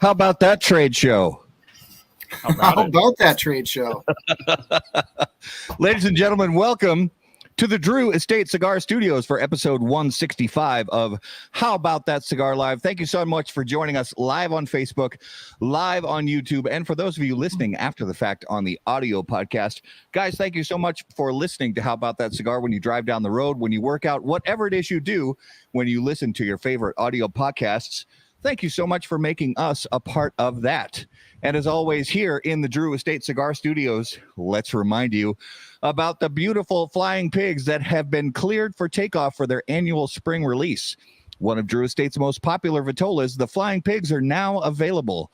How about that trade show? How about that trade show? Ladies and gentlemen, welcome to the Drew Estate Cigar Studios for episode 165 of How About That Cigar Live. Thank you so much for joining us live on Facebook, live on YouTube, and for those of you listening after the fact on the audio podcast, guys, thank you so much for listening to How About That Cigar when you drive down the road, when you work out, whatever it is you do when you listen to your favorite audio podcasts. Thank you so much for making us a part of that. And as always, here in the Drew Estate Cigar Studios, let's remind you about the beautiful flying pigs that have been cleared for takeoff for their annual spring release. One of Drew Estate's most popular vitolas, the flying pigs, are now available.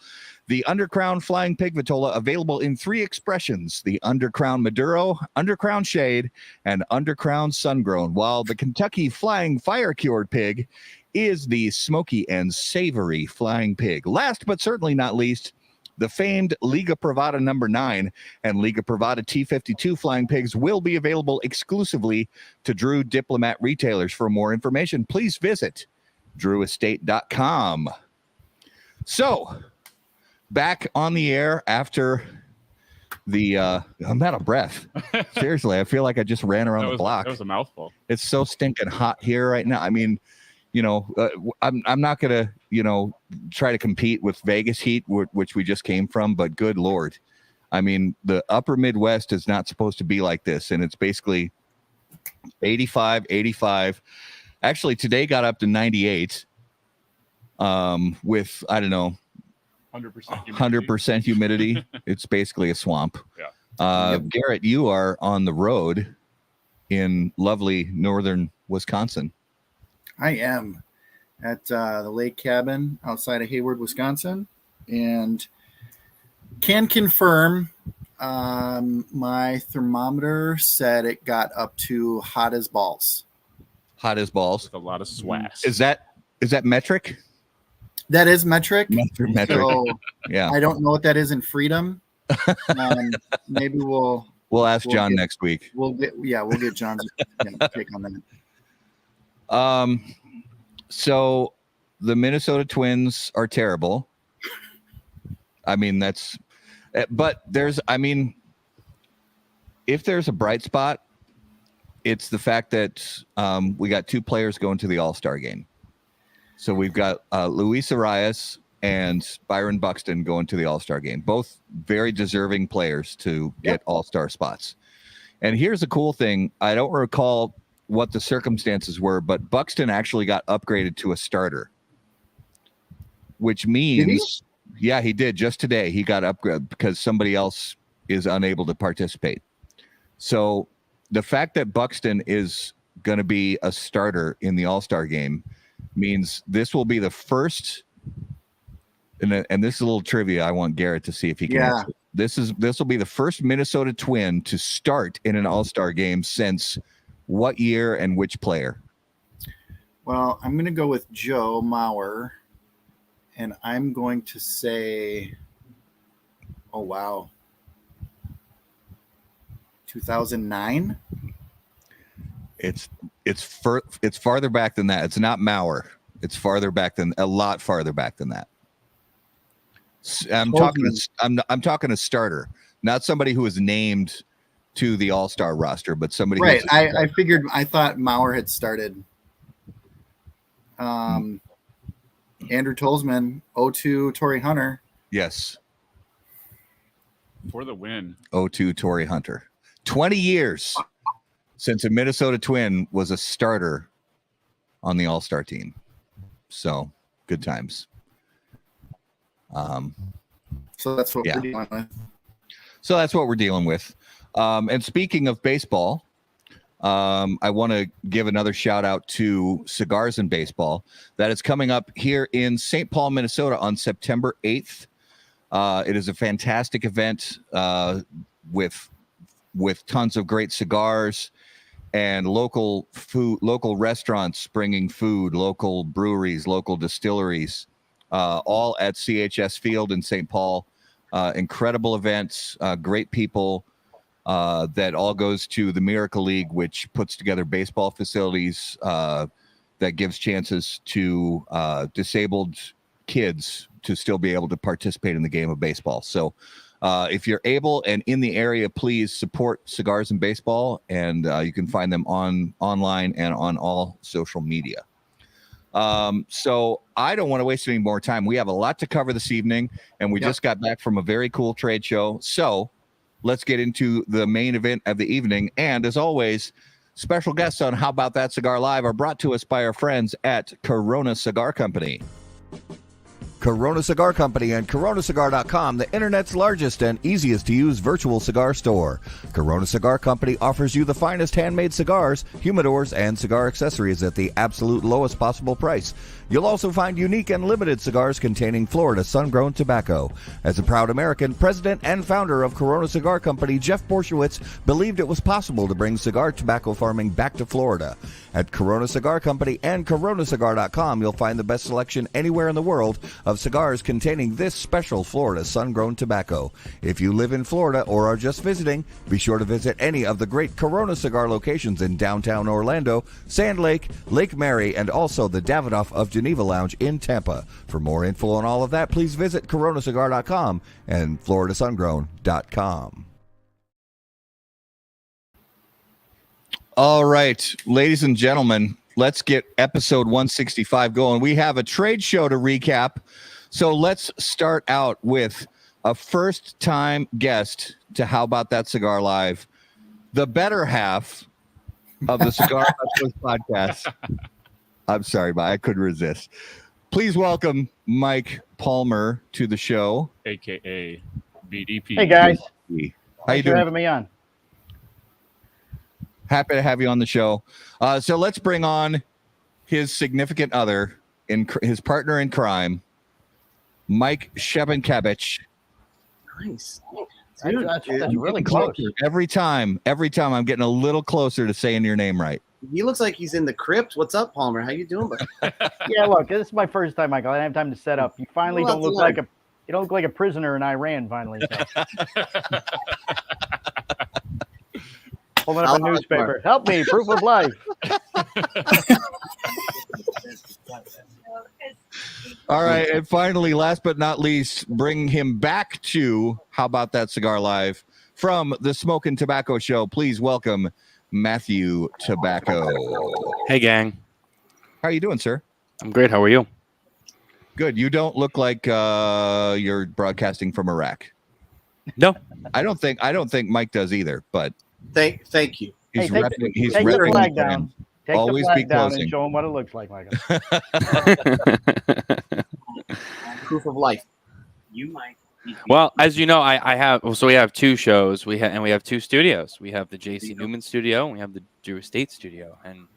The Undercrown Flying Pig Vitola, available in 3 expressions: the Undercrown Maduro, Undercrown Shade, and Undercrown Sungrown, while the Kentucky Flying Fire Cured Pig is the smoky and savory flying pig. Last but certainly not least, the famed Liga Privada number 9 and Liga Privada T52 flying pigs will be available exclusively to Drew Diplomat retailers. For more information, please visit drewestate.com. So, back on the air after the I'm out of breath. Seriously, I feel like I just ran around the block. That was a mouthful. It's so stinking hot here right now. I mean, you know, I'm not going to, you know, try to compete with Vegas heat, which we just came from, but good Lord. I mean, the upper Midwest is not supposed to be like this. And it's basically 85. Actually, today got up to 98 with, I don't know, 100% humidity. It's basically a swamp. Yeah. Garrett, you are on the road in lovely northern Wisconsin. I am at the lake cabin outside of Hayward, Wisconsin, and can confirm my thermometer said it got up to hot as balls. Hot as balls. With a lot of swass. Is that metric? That is metric. Metric. So Yeah. I don't know what that is in freedom. Maybe we'll ask John next week. We'll get John's take on that. So the Minnesota Twins are terrible. I mean, but if there's a bright spot, it's the fact that we got 2 players going to the All-Star game. So we've got Luis Arias and Byron Buxton going to the All-Star game, both very deserving players to get All-Star spots. And here's the cool thing. I don't recall what the circumstances were, but Buxton actually got upgraded to a starter, which means, he did just today. He got upgraded because somebody else is unable to participate. So the fact that Buxton is going to be a starter in the All-Star game means this will be the first, and this is a little trivia I want Garrett to see if he can answer. This will be the first Minnesota Twin to start in an All-Star game since what year and which player? Well, I'm going to go with Joe Mauer, and I'm going to say, 2009. It's farther back than that. It's not Mauer. It's a lot farther back than that. I'm talking a starter, not somebody who is named to the All-Star roster, but somebody. Right. I thought Mauer had started. Andrew Tolzman, 0-2 Torrey Hunter. Yes. For the win. 0-2 Torrey Hunter. 20 years since a Minnesota Twin was a starter on the All-Star team. So good times. So that's what we're dealing with. So that's what we're dealing with. And speaking of baseball, I want to give another shout out to Cigars and Baseball that is coming up here in St. Paul, Minnesota on September 8th. It is a fantastic event with tons of great cigars and local food, local restaurants bringing food, local breweries, local distilleries, all at CHS Field in St. Paul. Incredible events, great people. That all goes to the Miracle League, which puts together baseball facilities that gives chances to disabled kids to still be able to participate in the game of baseball. So if you're able and in the area, please support Cigars and Baseball, and you can find them online and on all social media. So I don't want to waste any more time. We have a lot to cover this evening, and we just got back from a very cool trade show. So let's get into the main event of the evening. And as always, special guests on How About That Cigar Live are brought to us by our friends at Corona Cigar Company. Corona Cigar Company and coronacigar.com, the internet's largest and easiest to use virtual cigar store. Corona Cigar Company offers you the finest handmade cigars, humidors, and cigar accessories at the absolute lowest possible price. You'll also find unique and limited cigars containing Florida sun-grown tobacco. As a proud American, president and founder of Corona Cigar Company, Jeff Borshowitz believed it was possible to bring cigar tobacco farming back to Florida. At Corona Cigar Company and coronacigar.com, you'll find the best selection anywhere in the world of cigars containing this special Florida sun-grown tobacco. If you live in Florida or are just visiting, be sure to visit any of the great Corona Cigar locations in downtown Orlando, Sand Lake, Lake Mary, and also the Davidoff of Geneva Lounge in Tampa. For more info on all of that, please visit coronacigar.com and floridasungrown.com. All right, ladies and gentlemen, let's get episode 165 going. We have a trade show to recap. So let's start out with a first-time guest to How About That Cigar Live, the better half of the Cigar Hustlers podcast. I'm sorry, but I couldn't resist. Please welcome Mike Palmer to the show, AKA BDP. Hey guys, how you thanks for doing? having me on. Happy to have you on the show. So let's bring on his significant other, his partner in crime, Mike Shebenkevich. Nice. That's really close. Every time I'm getting a little closer to saying your name right. He looks like he's in the crypt. What's up, Palmer? How you doing, buddy? Yeah, look, this is my first time, Michael. I didn't have time to set up. You finally Well, don't look like a prisoner in Iran. Finally, so. Holding up a newspaper. Help me, proof of life. All right, and finally, last but not least, bring him back to How About That Cigar Live from the Smoke and Tobacco Show. Please welcome Matthew Tobacco. Hey, gang. How are you doing, sir? I'm great. How are you? Good. You don't look like you're broadcasting from Iraq. No. I don't think Mike does either. But Thank you. he's Hey, repping. He's take the repping flag the down. brand. Take Always the be flag down closing. and show them what it looks like, Michael. Proof of life. You might. Well, as you know, I have. So we have two shows. We have two studios. We have the J.C. Newman studio, and we have the Drew Estate studio. And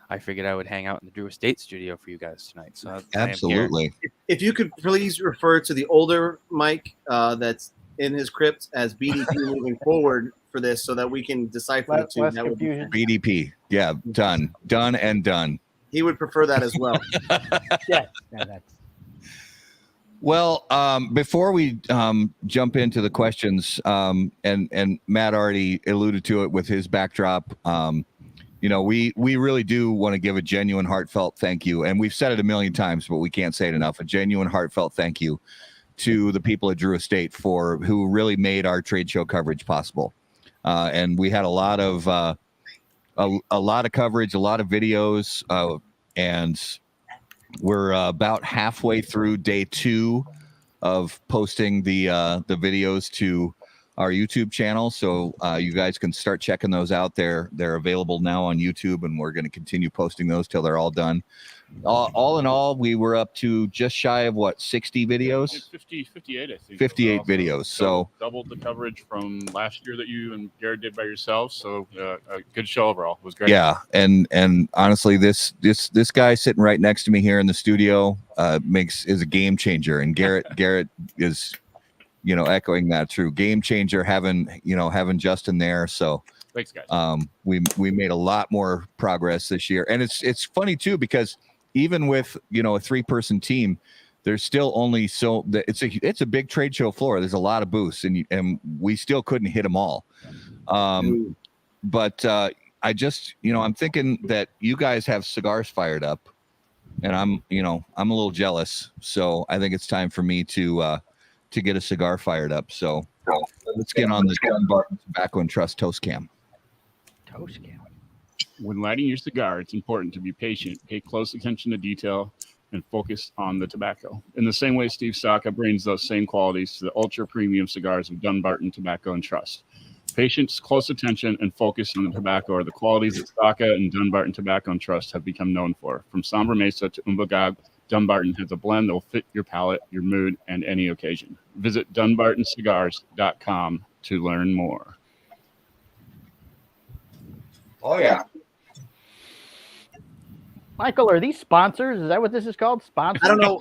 I figured I would hang out in the Drew Estate studio for you guys tonight. So I am here. Absolutely. If you could please refer to the older Mike that's in his crypt as BDP moving forward for this, so that we can decipher the two. Less That would be confusion. BDP. Yeah, done and done. He would prefer that as well. Yeah, that's. Well, before we jump into the questions, and Matt already alluded to it with his backdrop, we really do want to give a genuine, heartfelt thank you. And we've said it a million times, but we can't say it enough. A genuine, heartfelt thank you to the people at Drew Estate who really made our trade show coverage possible. And we had a lot of coverage, a lot of videos, and we're about halfway through day 2 of posting the videos to our YouTube channel. So you guys can start checking those out. They're available now on YouTube, and we're going to continue posting those till they're all done. All in all, we were up to just shy of 60 videos? 58, I think. 58 videos. So doubled the coverage from last year that you and Garrett did by yourselves. So a good show overall. It was great. yeah, and honestly, this guy sitting right next to me here in the studio is a game changer, and Garrett is echoing that true game changer, having Justin there. So Thanks, guys. we made a lot more progress this year, and it's funny too, because even with a 3-person team, there's still only it's a big trade show floor. There's a lot of booths, and we still couldn't hit them all. But I just I'm thinking that you guys have cigars fired up. and I'm a little jealous. So I think it's time for me to get a cigar fired up. So let's get on the Dunbarton Tobacco and Trust toast cam. Toast cam. When lighting your cigar, it's important to be patient, pay close attention to detail, and focus on the tobacco. In the same way, Steve Saka brings those same qualities to the ultra premium cigars of Dunbarton Tobacco and Trust. Patience, close attention, and focus on the tobacco are the qualities that Saka and Dunbarton Tobacco and Trust have become known for. From Sombre Mesa to Umbagog, Dunbarton has a blend that will fit your palate, your mood, and any occasion. Visit dunbartoncigars.com to learn more. Oh yeah. Michael, are these sponsors? Is that what this is called? Sponsors? I don't know.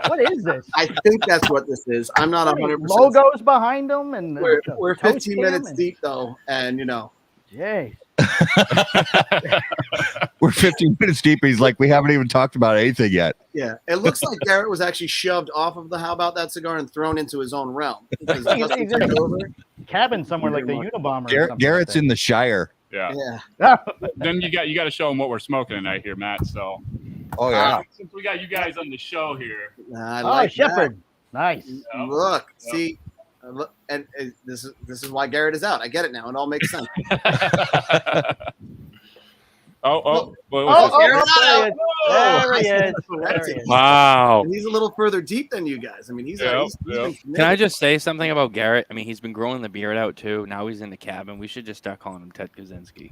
What is this? I think that's what this is. I'm not How many 100%. logos behind them, and We're toast 15 cam minutes and- deep though, and Jeez. We're 15 minutes deep. He's like, we haven't even talked about anything yet. yeah, it looks like Garrett was actually shoved off of the How About That cigar and thrown into his own realm. Because He's Justin in took a over. cabin somewhere like the Unabomber. Garrett's in the Shire. Yeah. Yeah, Then you got to show them what we're smoking tonight here, Matt. So Oh yeah. since we got you guys on the show here, I Oh, like Shepherd. Nice. that. Look, see, look, and this is why Garrett is out. I get it now. It all makes sense. oh, boy, Oh, Garrett's there he out. is. There he is. That's There he it. is. Wow. And he's a little further deep than you guys. I mean, he's Yep, he's yep. been Can I committed. just say something about Garrett? I mean, he's been growing the beard out too. Now he's in the cabin. We should just start calling him Ted Kaczynski.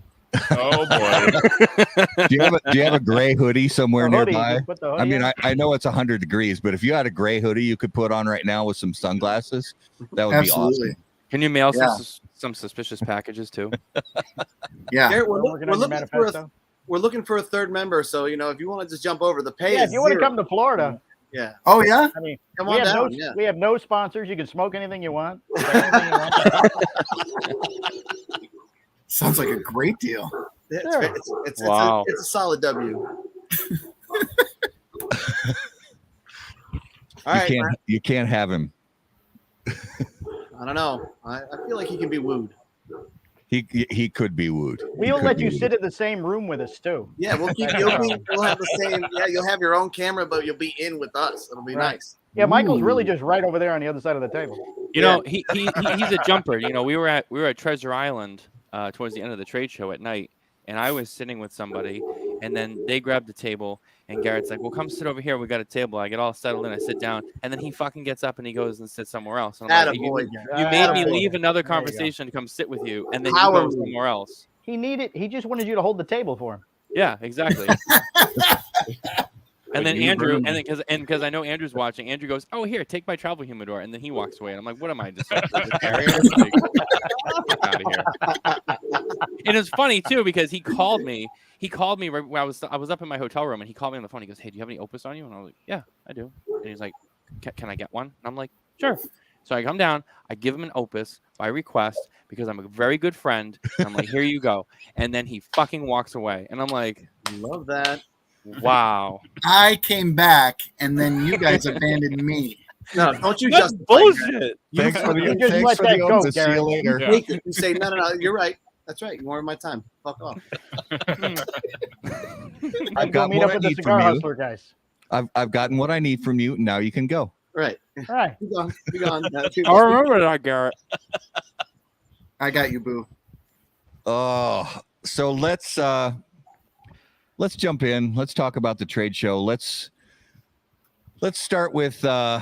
oh boy. Do you have a gray hoodie somewhere The hoodie, nearby? just put the I hoodie mean, in. I know it's 100 degrees, but if you had a gray hoodie you could put on right now with some sunglasses, that would Absolutely. be awesome. Can you mail Yeah. some suspicious packages too? Yeah. Garrett, We're working we're on your looking for a manifesto. we're looking for a third member. So if you want to just jump over, the pay Yeah, is if you want to zero. come to Florida, Yeah, Oh yeah. I mean, come we on have down. no Yeah. we have no sponsors. You can smoke anything you want. Say anything you want. Sounds like a great deal. Sure. Wow. It's a solid W. All right, You can't have him. I don't know. I feel like he can be wooed. He could be wooed. We'll let you sit in the same room with us too. Yeah, we'll have the same. Yeah, you'll have your own camera, but you'll be in with us. It'll be Right. nice. Yeah, Michael's Ooh. really just right over there on the other side of the table. You know, he's a jumper. You know, we were at Treasure Island towards the end of the trade show at night, and I was sitting with somebody, and then they grabbed the table, and Garrett's like, "Well, come sit over here. We got a table." I get all settled in. I sit down, and then he fucking gets up and he goes and sits somewhere else. And I'm like, Attaboy. you made me Attaboy. leave another There you go. conversation to come sit with you, and then Power you go move. somewhere else. He just wanted you to hold the table for him. Yeah, exactly. And then Like, you Andrew, ruined and because I know Andrew's watching, Andrew goes, "Oh, here, take my travel humidor," and then he walks away, and I'm like, "What am I, just like, a carrier? Like, get out of here." And it's funny too because he called me. He called me right when I was up in my hotel room, and he called me on the phone. He goes, "Hey, do you have any Opus on you?" And I was like, "Yeah, I do." And he's like, "Can I get one?" And I'm like, "Sure." So I come down, I give him an Opus by request because I'm a very good friend. And I'm like, "Here you go." And then he fucking walks away, and I'm like, Love that. "Wow." I came back and then you guys abandoned me. No, don't you That's just bullshit. Thanks for You the just thanks let for that the go, Opus. See you Garrett. later. Yeah. take it and say, no, you're right. That's right. You wanted my time. Fuck off. I've Go got meet what up I with the need cigar from you. hustler guys. I've gotten what I need from you. Now you can go. Right. All right. Be gone. Be gone. I remember that, Garrett. I got you, boo. Oh, so let's jump in. Let's talk about the trade show. Let's start with how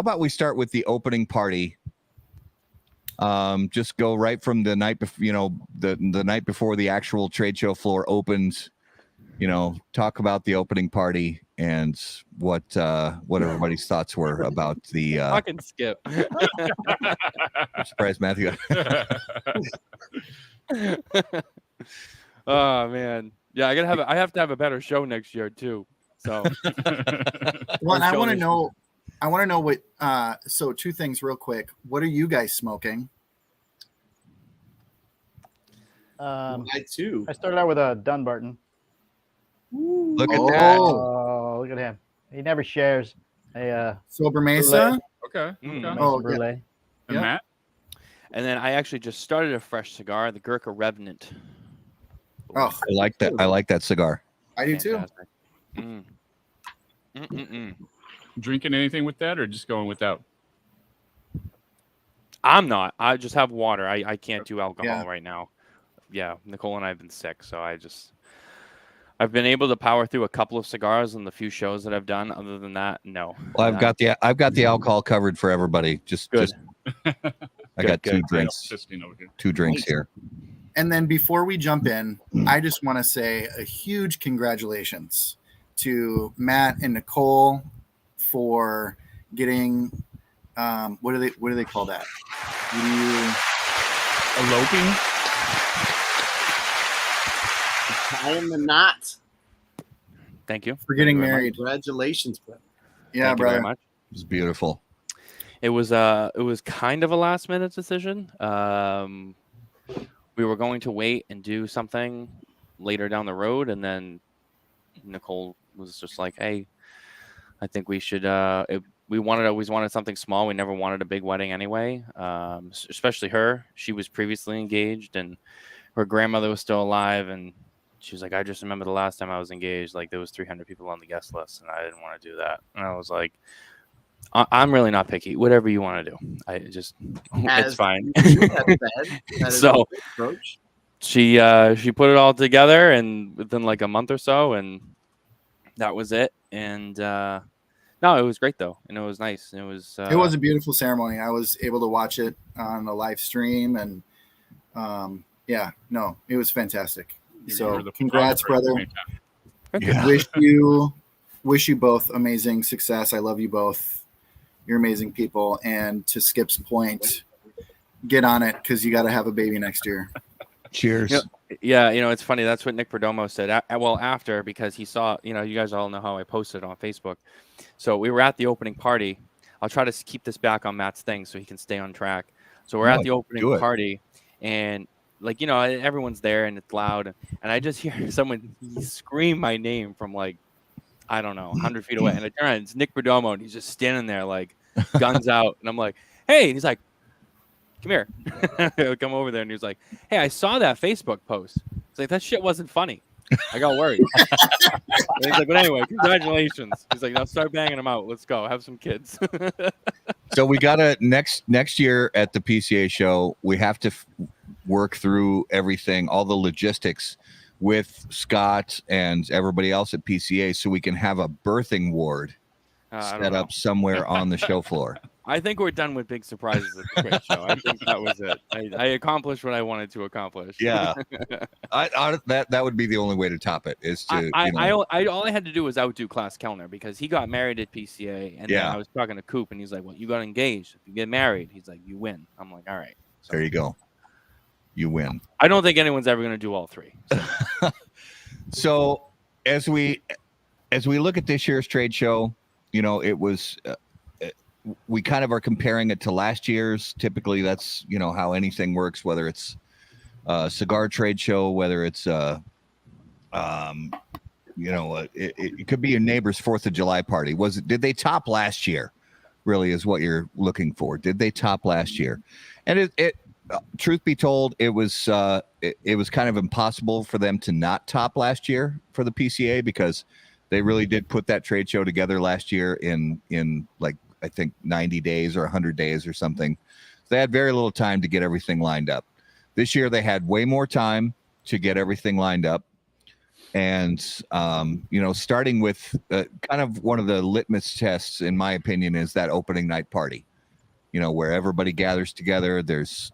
about we start with the opening party? Just go right from the night before, the night before the actual trade show floor opens. Talk about the opening party and what everybody's thoughts were about the. Fucking skip. I'm surprised Matthew. Oh man, yeah. I have to have a better show next year too. So Well, and I show want to this- know. I want to know what. So two things real quick. What are you guys smoking? I too. I started out with a Dunbarton. Look at that. Oh, look at him. He never shares a Sober Mesa. Okay. Mm. Okay. Oh, brulee. And Yeah. Matt? and then I actually just started a fresh cigar, the Gurkha Revenant. Oh, I like that. I like that cigar. I do too. Fantastic. Mm. Mm-mm-mm. Drinking anything with that, or just going without? I'm not. I just have water. I can't do alcohol Yeah. right now. Yeah, Nicole and I have been sick, so I've been able to power through a couple of cigars in the few shows that I've done. Other than that, no. Well, I've got the alcohol covered for everybody. Good. I got Good. two drinks here. And then before we jump in, I just want to say a huge congratulations to Matt and Nicole for getting what do they call that? Eloping. I am the knot. Thank you. For getting Thank you very much. married. Congratulations, brother. Yeah, Thank you very brother. much. It was beautiful. It was kind of a last minute decision. We were going to wait and do something later down the road, and then Nicole was just like, "Hey, I think we should." We always wanted something small. We never wanted a big wedding anyway. Especially her. She was previously engaged, and her grandmother was still alive, and she was like, "I just remember the last time I was engaged. Like there was 300 people on the guest list, and I didn't want to do that." And I was like, I'm really not picky. Whatever you want to do, it's fine. So she put it all together, and within like a month or so, and that was it. And no, it was great though, and it was nice. It was a beautiful ceremony. I was able to watch it on the live stream, and it was fantastic. So congrats, brother. Yeah. Wish you both amazing success. I love you both. You're amazing people. And to Skip's point, get on it because you got to have a baby next year. Cheers. Yeah, it's funny. That's what Nick Perdomo said. Well, after, because he saw, you guys all know how I posted on Facebook. So we were at the opening party. I'll try to keep this back on Matt's thing so he can stay on track. So we're at the opening party, and everyone's there and it's loud, and I just hear someone scream my name from like, I don't know, 100 feet away. And I turn around, it's Nick Perdomo, and he's just standing there like guns out. And I'm like, "Hey," and he's like, "Come here." I come over there, and he's like, "Hey, I saw that Facebook post." He's like, "That shit wasn't funny." I got worried. And he's like, "But anyway, congratulations." He's like, "Now start banging them out. Let's go. Have some kids." So we got to next year at the PCA show, we have to work through everything, all the logistics with Scott and everybody else at PCA, so we can have a birthing ward set up somewhere on the show floor. I think we're done with big surprises at the great show. I think that was it. I accomplished what I wanted to accomplish. Yeah, that would be the only way to top it. Is to all I had to do was outdo Klaus Kellner because he got married at PCA, and then I was talking to Coop, and he's like, "Well, you got engaged. If you get married," he's like, "You win." I'm like, "All right." So, there you go. You win. I don't think anyone's ever going to do all three. So as we look at this year's trade show, it was we kind of are comparing it to last year's. Typically, that's how anything works, whether it's a cigar trade show, whether it's it could be your neighbor's 4th of July party. Did they top last year? Really, is what you're looking for. Did they top last year? And it truth be told, it was kind of impossible for them to not top last year for the PCA, because they really did put that trade show together last year in like, I think 90 days or 100 days or something. They had very little time to get everything lined up. This year they had way more time to get everything lined up. And, starting with kind of one of the litmus tests, in my opinion, is that opening night party, where everybody gathers together. There's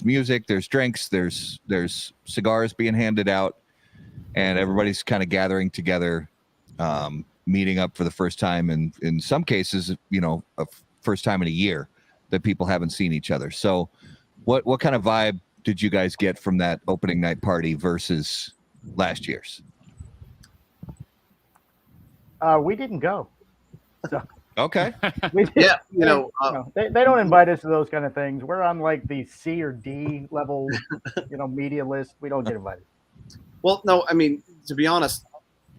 music, there's drinks, there's cigars being handed out, and everybody's kind of gathering together, meeting up for the first time. And in some cases, a first time in a year that people haven't seen each other. So what kind of vibe did you guys get from that opening night party versus last year's? We didn't go. So okay. Yeah, they don't invite us to those kind of things. We're on like the C or D level, media list. We don't get invited. Well, no, I mean, to be honest,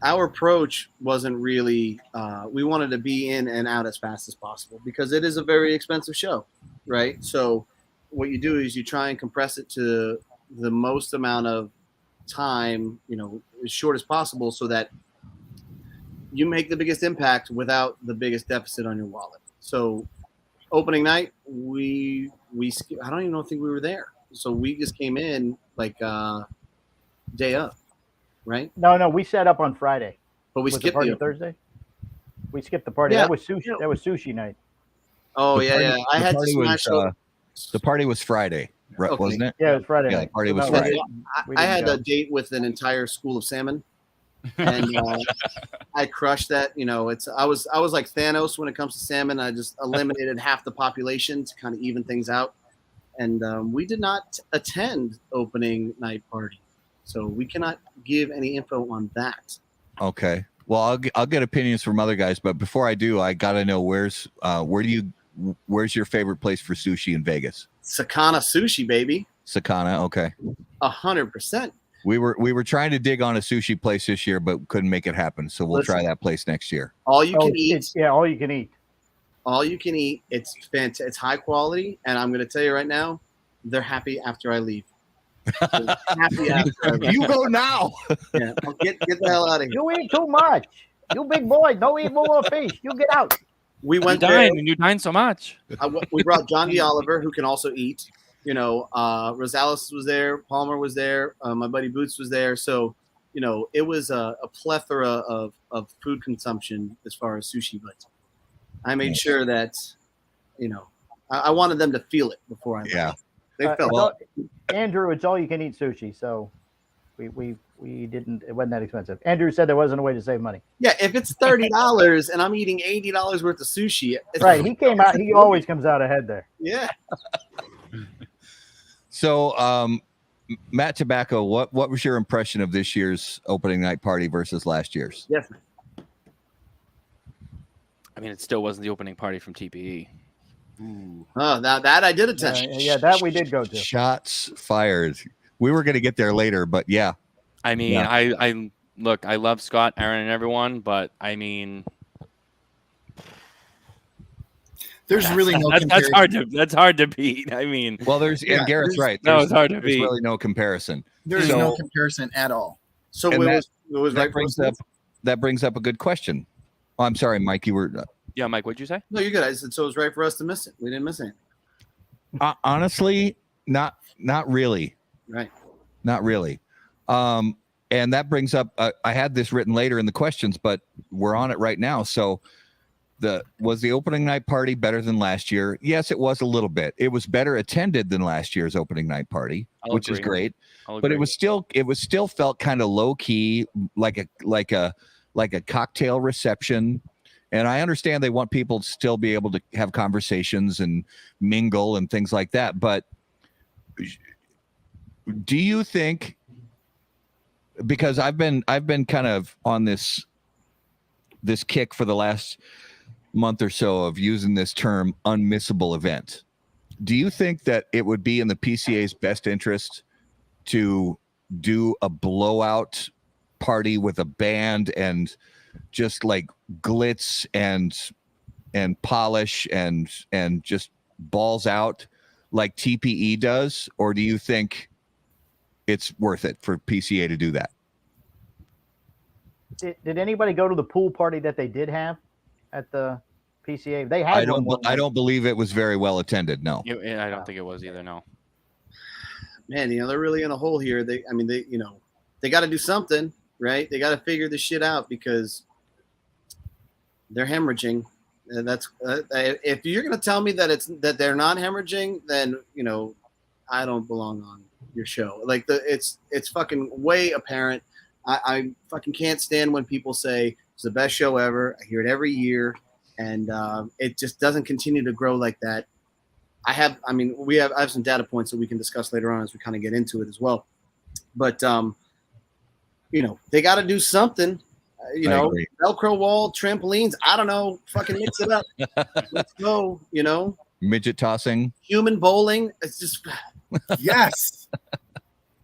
our approach wasn't really, we wanted to be in and out as fast as possible because it is a very expensive show, right? So what you do is you try and compress it to the most amount of time, as short as possible, so that you make the biggest impact without the biggest deficit on your wallet. So opening night, I don't even think we were there. So we just came in like day up, right? No, we set up on Friday. But we Was skipped the party the Thursday. We skipped the party. Yeah. That was sushi. That was sushi night. Oh The yeah, party- yeah. I the had to party was, smash up. The party was Friday, right? Okay. Wasn't it? Yeah, it was Friday. Yeah, night. the party was no, Friday. we I didn't had go. a date with an entire school of salmon, and I crushed that. I was like Thanos when it comes to salmon. I just eliminated half the population to kind of even things out, and we did not attend opening night party, so we cannot give any info on that. Okay. Well, I'll get opinions from other guys, but before I do, I gotta know where's your favorite place for sushi in Vegas? Sakana Sushi, baby, Sakana. Okay. 100%. We were trying to dig on a sushi place this year, but couldn't make it happen. So we'll try that place next year. All you can eat. Yeah, all you can eat. All you can eat. It's fantastic. It's high quality, and I'm going to tell you right now, they're happy after I leave. Happy after I leave. You go now. Yeah, get the hell out of here. You eat too much. You big boy, don't eat more fish. You get out. We You went there. dine and you dine so much. We brought John D. Oliver, who can also eat. Rosales was there. Palmer was there. My buddy Boots was there. So, it was a plethora of food consumption as far as sushi. But I made sure that, I wanted them to feel it before I left. Yeah. They felt well- Andrew, it's all you can eat sushi. So we didn't. It wasn't that expensive. Andrew said there wasn't a way to save money. Yeah, if it's $30 and I'm eating $80 worth of sushi, Right. He came out. He always comes out ahead there. Yeah. So, Matt Tobacco, what was your impression of this year's opening night party versus last year's? Yes. I mean, it still wasn't the opening party from TPE. Oh, that I did attend. Yeah, that we did go to. Shots fired. We were going to get there later, but yeah. I mean, Yeah. I look, I love Scott, Aaron, and everyone, but I mean, There's really no that's comparison. that's hard to beat. I mean, Well, and Garrett's right. no, There's, it's hard to there's beat. really no comparison. There's So- no comparison at all. So And it was That right brings for up a good question. Oh, I'm sorry, Mike. You were yeah, Mike, what'd you say? No, you're good. I said so it was right for us to miss it. We didn't miss anything. honestly not really. Right. Not really. And that brings up, I had this written later in the questions, but we're on it right now. So was the opening night party better than last year? Yes, it was a little bit. It was better attended than last year's opening night party, which is agree. great. I'll But it agree. was still felt kind of low key, like a cocktail reception. And I understand they want people to still be able to have conversations and mingle and things like that. But do you think, because I've been kind of on this kick for the last month or so of using this term unmissable event. Do you think that it would be in the PCA's best interest to do a blowout party with a band and just like glitz and polish and just balls out like TPE does? Or do you think it's worth it for PCA to do that? Did anybody go to the pool party that they did have at the PCA? They had I don't believe it was very well attended. No. I don't think it was either. No. Man, they're really in a hole here. They got to do something, right? They got to figure this shit out because they're hemorrhaging. And that's if you're gonna tell me that they're not hemorrhaging, then I don't belong on your show. Like it's fucking way apparent. I fucking can't stand when people say it's the best show ever. I hear it every year, and it just doesn't continue to grow like that. I have some data points that we can discuss later on as we kind of get into it as well. But they got to do something. Velcro wall, trampolines. I don't know. Fucking mix it up. Let's go. Midget tossing. Human bowling. It's just Yes.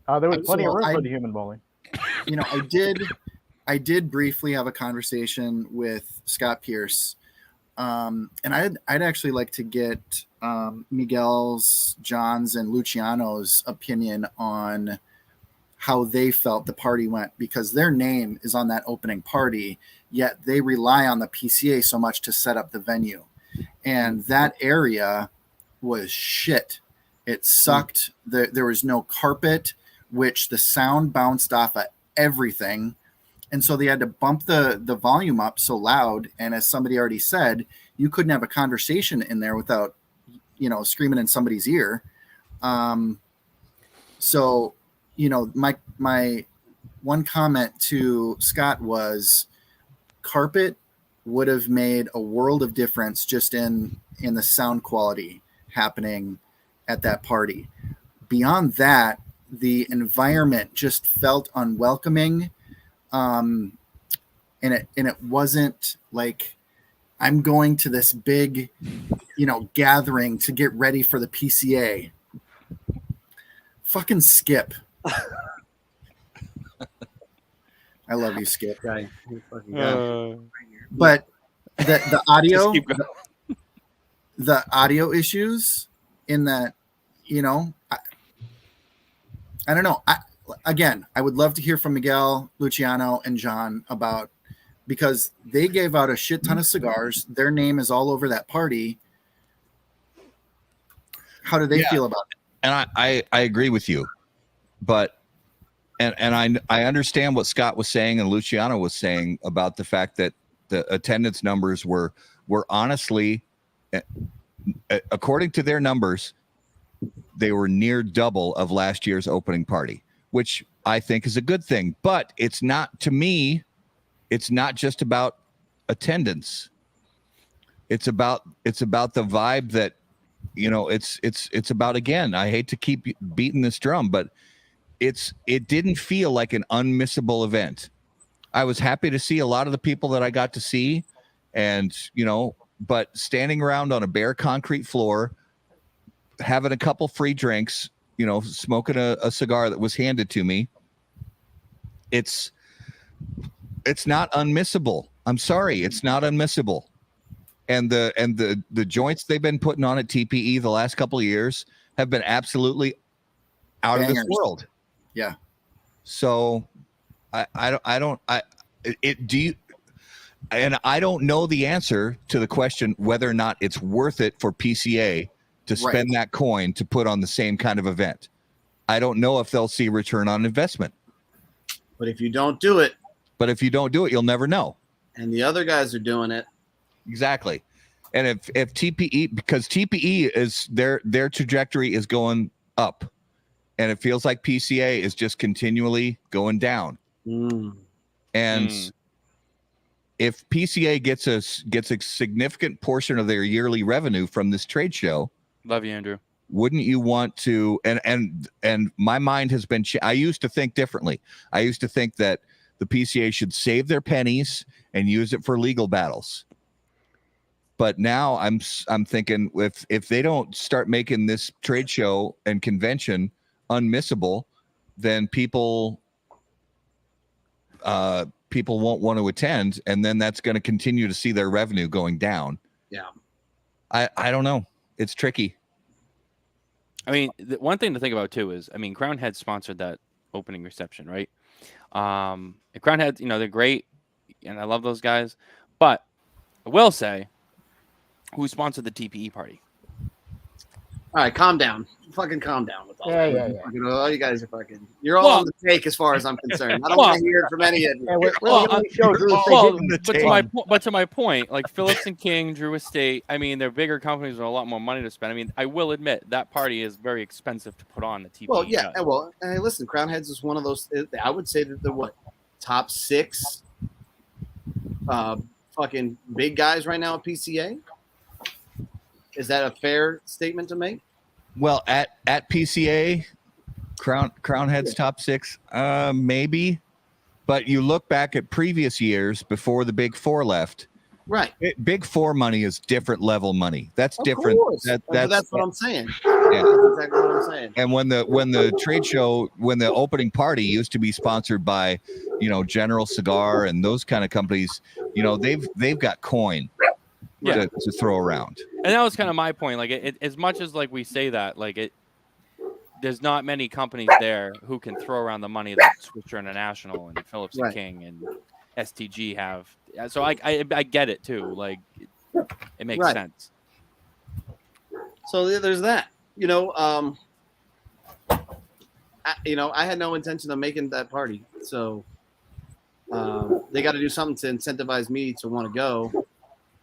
There was plenty of room So for the human bowling. I did briefly have a conversation with Scott Pierce, and I'd actually like to get Miguel's, John's, and Luciano's opinion on how they felt the party went, because their name is on that opening party, yet they rely on the PCA so much to set up the venue. And that area was shit. It sucked. There was no carpet, which the sound bounced off of everything. And so they had to bump the volume up so loud. And as somebody already said, you couldn't have a conversation in there without, screaming in somebody's ear. So, my one comment to Scott was carpet would have made a world of difference just in the sound quality happening at that party. Beyond that, the environment just felt unwelcoming. And it wasn't like I'm going to this big, gathering to get ready for the PCA. Fucking Skip. I love you, Skip. Guy. But the audio, Just keep going. the audio issues in that, I don't know. I would love to hear from Miguel, Luciano, and John about, because they gave out a shit ton of cigars. Their name is all over that party. How do they feel about it? And I agree with you, but and I understand what Scott was saying and Luciano was saying about the fact that the attendance numbers were honestly, according to their numbers, they were near double of last year's opening party, which I think is a good thing. But it's not, to me, it's not just about attendance. It's about the vibe that, it's about, again, I hate to keep beating this drum, but it didn't feel like an unmissable event. I was happy to see a lot of the people that I got to see, and, but standing around on a bare concrete floor, having a couple free drinks, smoking a cigar that was handed to me, it's not unmissable. I'm sorry, it's not unmissable. And the joints they've been putting on at TPE the last couple of years have been absolutely out Bangers. of this world. Yeah. So I don't know the answer to the question whether or not it's worth it for PCA to spend that coin to put on the same kind of event. I don't know if they'll see return on investment. But if you don't do it, you'll never know. And the other guys are doing it. Exactly. And if TPE, because TPE is their trajectory is going up, and it feels like PCA is just continually going down. And if PCA gets a significant portion of their yearly revenue from this trade show, Love you, Andrew. wouldn't you want to? And my mind has been. I used to think differently. I used to think that the PCA should save their pennies and use it for legal battles. But now I'm thinking, if they don't start making this trade show and convention unmissable, then people won't want to attend, and then that's going to continue to see their revenue going down. Yeah. I don't know. It's tricky. I mean, the one thing to think about too is, Crown Head sponsored that opening reception, right? And Crown Head, they're great, and I love those guys. But I will say, who sponsored the TPE party? All right, calm down. Fucking calm down with all that. Yeah. All you guys are fucking. You're all on the take as far as I'm concerned. I don't want to hear it from any of you. Yeah, we're the only show Drew Estate didn't. But to my point, like Phillips and King, Drew Estate, they're bigger companies with a lot more money to spend. I will admit that party is very expensive to put on the TPE. Well, yeah. Well, hey, listen, Crown Heads is one of those. I would say that the top 6 fucking big guys right now at PCA. Is that a fair statement to make? Well, at PCA, Crown Head's top 6, maybe. But you look back at previous years before the Big Four left. Right. Big Four money is different level money. That's Of different. course. That's what I'm saying. Yeah. That's exactly what I'm saying. And when the trade show, when the opening party used to be sponsored by, General Cigar and those kind of companies, they've got coin. Yeah. To throw around. And that was kind of my point. Like, as much as like we say that, like there's not many companies there who can throw around the money that Swisher International and Phillips and Right. King and STG have. So I get it too. Like it makes Right. sense. So there's that. I had no intention of making that party. So they got to do something to incentivize me to want to go.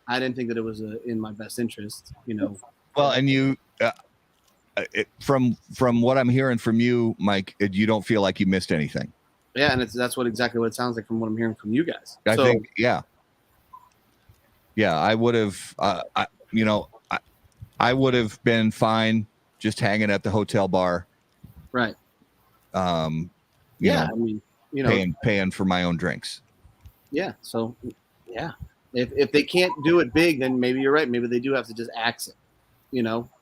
I didn't think that it was in my best interest. Well, and you, from what I'm hearing from you, Mike, you don't feel like you missed anything. Yeah, and that's exactly what it sounds like from what I'm hearing from you guys. I think, yeah, I would have, I would have been fine just hanging at the hotel bar. Right. I mean, paying for my own drinks. Yeah. So, yeah, if they can't do it big, then maybe you're right. Maybe they do have to just axe it,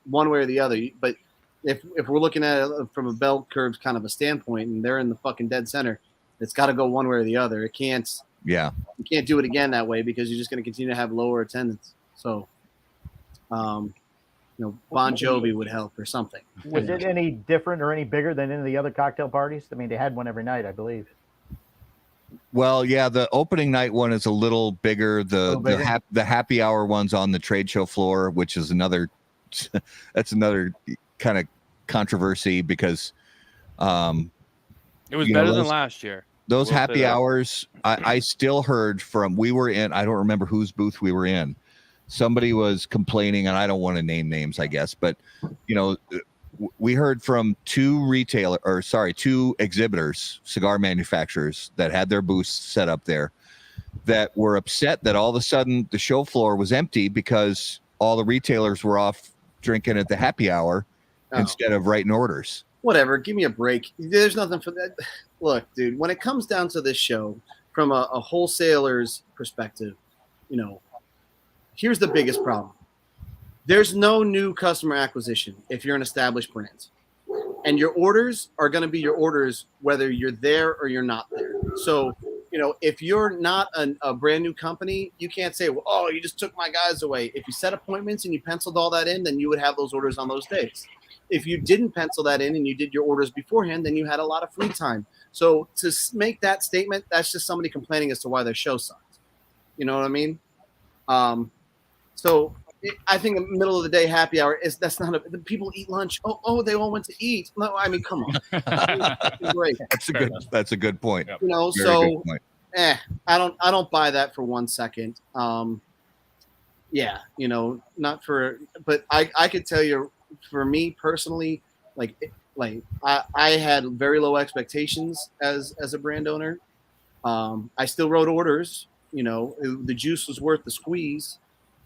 one way or the other. But if we're looking at it from a bell curve kind of a standpoint, and they're in the fucking dead center, it's got to go one way or the other. It can't. Yeah. You can't do it again that way because you're just going to continue to have lower attendance. So, Bon Jovi would help or something. Was it any different or any bigger than any of the other cocktail parties? I mean, they had one every night, I believe. Well, yeah, the opening night one is a little bigger. The happy hour one's on the trade show floor, which is another kind of controversy because it was better than last year. Those happy hours, I still heard from, I don't remember whose booth we were in. Somebody was complaining, and I don't want to name names, I guess, but we heard from two exhibitors, cigar manufacturers that had their booths set up there that were upset that all of a sudden the show floor was empty because all the retailers were off drinking at the happy hour instead of writing orders. Whatever. Give me a break. There's nothing for that. Look, dude, when it comes down to this show from a wholesaler's perspective, here's the biggest problem. There's no new customer acquisition if you're an established brand. And your orders are going to be your orders whether you're there or you're not there. So, if you're not a brand new company, you can't say, well, oh, you just took my guys away. If you set appointments and you penciled all that in, then you would have those orders on those days. If you didn't pencil that in and you did your orders beforehand, then you had a lot of free time. So to make that statement, that's just somebody complaining as to why their show sucks. You know what I mean? So I think the middle of the day happy hour that's not people eat lunch. Oh, they all went to eat. No, I mean, come on. Great. That's a good point. Very so point. I don't buy that for 1 second. Not for, but I could tell you for me personally, I had very low expectations as a brand owner. I still wrote orders, the juice was worth the squeeze.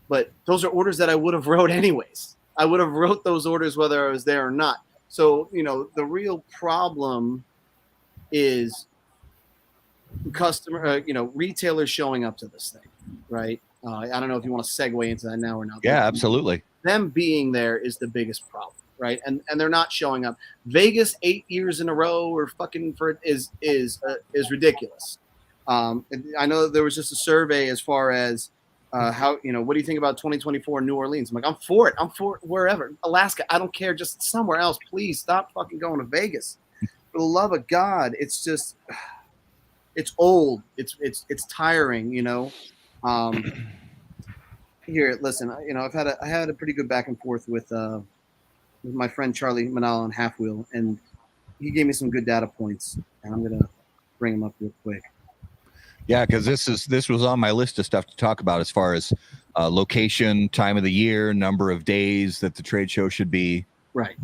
But those are orders that I would have wrote anyways. I would have wrote those orders whether I was there or not. So, the real problem is retailers showing up to this thing, right? I don't know if you want to segue into that now or not. Yeah, absolutely. Them being there is the biggest problem, right? And they're not showing up. Vegas 8 years in a row or fucking is ridiculous. I know there was just a survey as far as how what do you think about 2024 New Orleans? I'm like, I'm for it. I'm for it wherever. Alaska, I don't care. Just somewhere else. Please stop fucking going to Vegas. For the love of God, it's just it's old. It's tiring. Here, listen. I had a pretty good back and forth with my friend Charlie Manal on Half Wheel, and he gave me some good data points, and I'm gonna bring them up real quick. Yeah, because this was on my list of stuff to talk about as far as location, time of the year, number of days that the trade show should be. Right.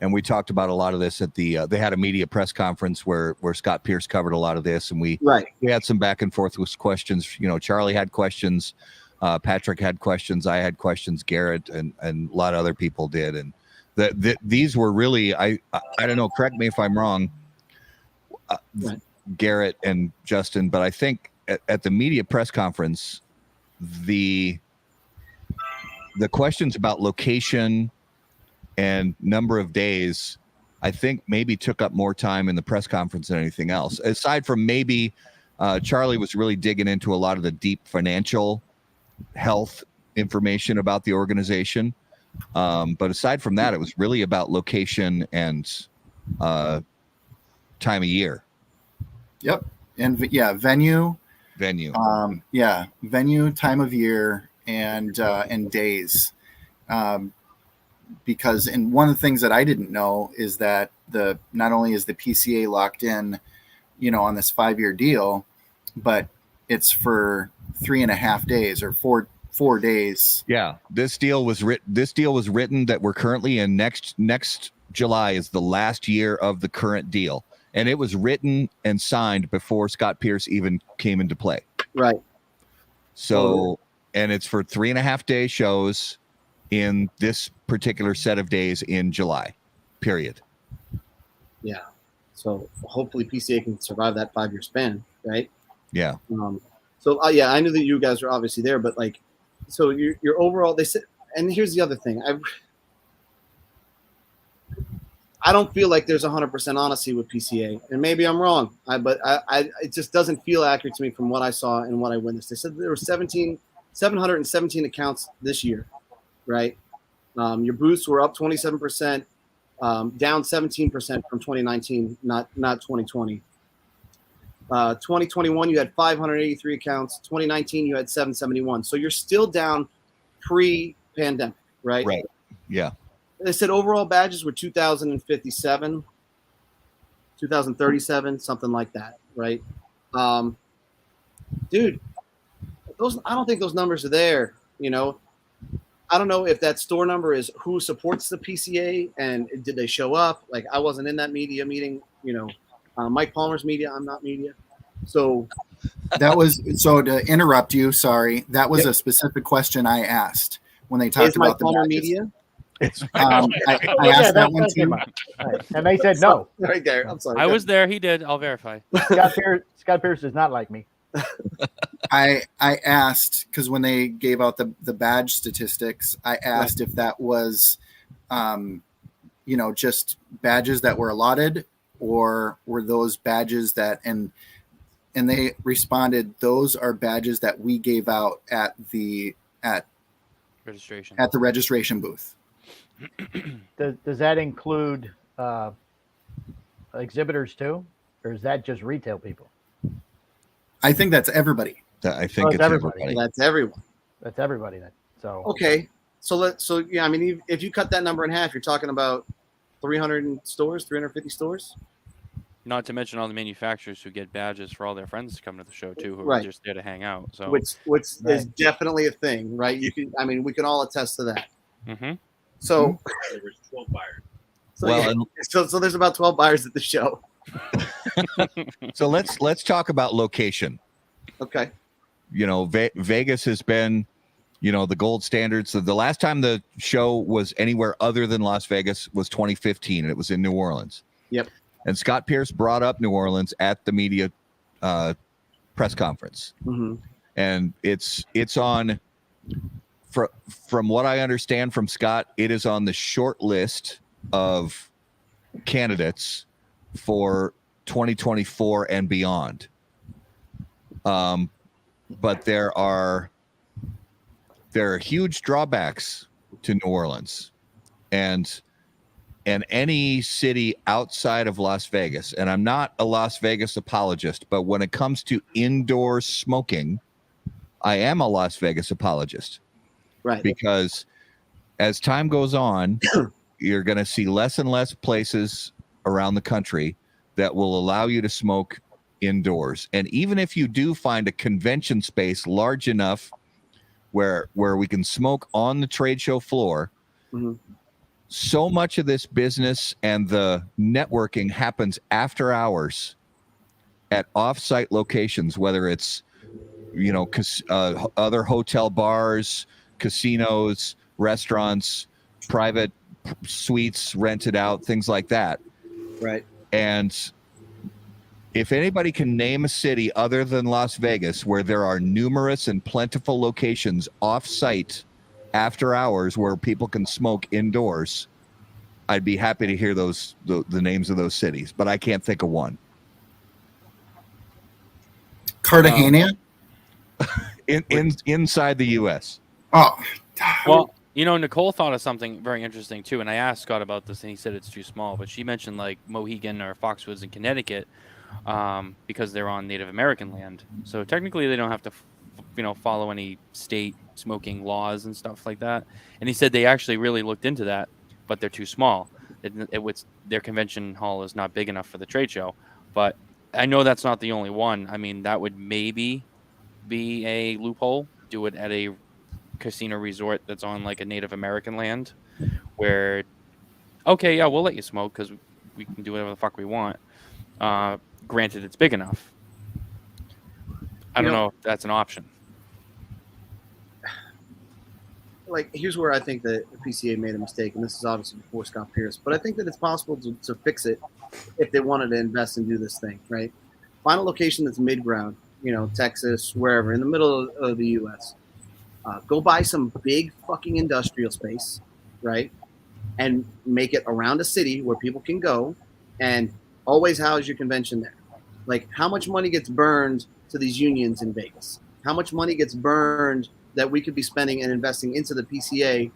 And we talked about a lot of this at the they had a media press conference where Scott Pierce covered a lot of this, and we had some back and forth with questions. Charlie had questions, Patrick had questions, I had questions, Garrett and a lot of other people did, and these were really I don't know. Correct me if I'm wrong. Garrett and Justin, but I think at the media press conference, the questions about location and number of days, I think maybe took up more time in the press conference than anything else. Aside from maybe Charlie was really digging into a lot of the deep financial health information about the organization. But aside from that, it was really about location and time of year. Yep. And venue, venue, time of year, and days. Because one of the things that I didn't know is that not only is the PCA locked in, on this 5-year deal, but it's for 3.5 days or four days. Yeah, this deal was written that we're currently in. Next July is the last year of the current deal, and it was written and signed before Scott Pierce even came into play. Right. So, and it's for 3.5 day shows in this particular set of days in July, period. Yeah. So hopefully PCA can survive that 5-year span, right? Yeah. I knew that you guys were obviously there, but so your overall, they said, and here's the other thing. I don't feel like there's 100% honesty with PCA, and maybe I'm wrong, but it just doesn't feel accurate to me from what I saw and what I witnessed. They said there were 717 accounts this year, right? Your booths were up 27%, down 17% from 2019, not 2020. 2021, you had 583 accounts. 2019, you had 771. So you're still down pre-pandemic, right? Right. Yeah. They said overall badges were 2,057, 2,037, something like that, right? Dude, I don't think those numbers are there. I don't know if that store number is who supports the PCA and did they show up? Like, I wasn't in that media meeting. Mike Palmer's media. I'm not media. So to interrupt you. Sorry, that was a specific question I asked when they talked about the Palmer badges. media. I asked that one too. Right. And they said no. Right there. I'm sorry. I was there. He did. I'll verify. Scott Pierce is not like me. I asked because when they gave out the badge statistics, I asked if that was, just badges that were allotted, or were those badges that and they responded, those are badges that we gave out at the registration booth. Does that include exhibitors too, or is that just retail people? I think that's everybody. I think it's everybody. That's everyone. That's everybody then. So okay. I mean, if you cut that number in half, you're talking about 300 stores, 350 stores. Not to mention all the manufacturers who get badges for all their friends to come to the show too, who Right. are just there to hang out. So Which is definitely a thing, right? We can all attest to that. Mm-hmm. So There was 12 buyers. So there's about 12 buyers at the show. So let's talk about location. Okay. Vegas has been, the gold standard. So the last time the show was anywhere other than Las Vegas was 2015, and it was in New Orleans. Yep. And Scott Pierce brought up New Orleans at the media press conference. Mm-hmm. And it's on, from what I understand from Scott, it is on the short list of candidates for 2024 and beyond. But there are huge drawbacks to New Orleans, and any city outside of Las Vegas. And I'm not a Las Vegas apologist, but when it comes to indoor smoking, I am a Las Vegas apologist. Right. Because as time goes on, you're going to see less and less places around the country that will allow you to smoke indoors. And even if you do find a convention space large enough where we can smoke on the trade show floor, mm-hmm. so much of this business and the networking happens after hours at off-site locations, whether it's, other hotel bars, casinos, restaurants, private suites rented out, things like that. Right. And if anybody can name a city other than Las Vegas where there are numerous and plentiful locations off-site after hours where people can smoke indoors, I'd be happy to hear the names of those cities, but I can't think of one. Cartagena? Inside the U.S. Oh, Well, You know, Nicole thought of something very interesting too, and I asked Scott about this, and he said it's too small. But she mentioned like Mohegan or Foxwoods in Connecticut, because they're on Native American land. So technically, they don't have to, follow any state smoking laws and stuff like that. And he said they actually really looked into that, but they're too small. Their convention hall is not big enough for the trade show. But I know that's not the only one. I mean, that would maybe be a loophole. Do it at a casino resort that's on like a Native American land, where, okay, yeah, we'll let you smoke because we can do whatever the fuck we want. Granted, it's big enough. I don't know if that's an option. Like, here's where I think that the PCA made a mistake, and this is obviously before Scott Pierce, but I think that it's possible to fix it if they wanted to invest and do this thing, right? Find a location that's mid-ground, Texas, wherever, in the middle of the U.S. Go buy some big fucking industrial space, right? And make it around a city where people can go and always house your convention there. Like, how much money gets burned to these unions in Vegas? How much money gets burned that we could be spending and investing into the PCA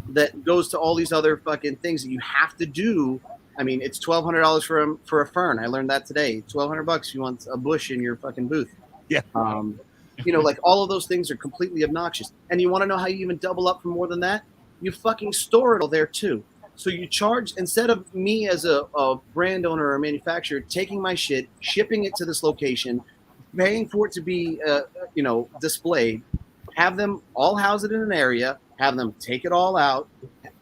that goes to all these other fucking things that you have to do? I mean, it's $1,200 for a fern. I learned that today. $1,200 if you want a bush in your fucking booth. Yeah. Like, all of those things are completely obnoxious. And you want to know how you even double up for more than that? You fucking store it all there too. So you charge, instead of me as a brand owner or a manufacturer taking my shit, shipping it to this location, paying for it to be, displayed, have them all house it in an area, have them take it all out,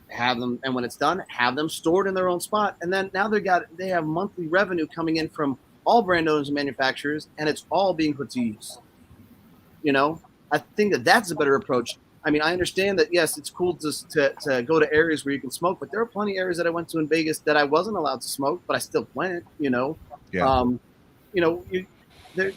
and when it's done, have them stored in their own spot. And then now they have monthly revenue coming in from all brand owners and manufacturers, and it's all being put to use. I think that that's a better approach. I mean, I understand that, yes, it's cool to go to areas where you can smoke, but there are plenty of areas that I went to in Vegas that I wasn't allowed to smoke, but I still went, Yeah. There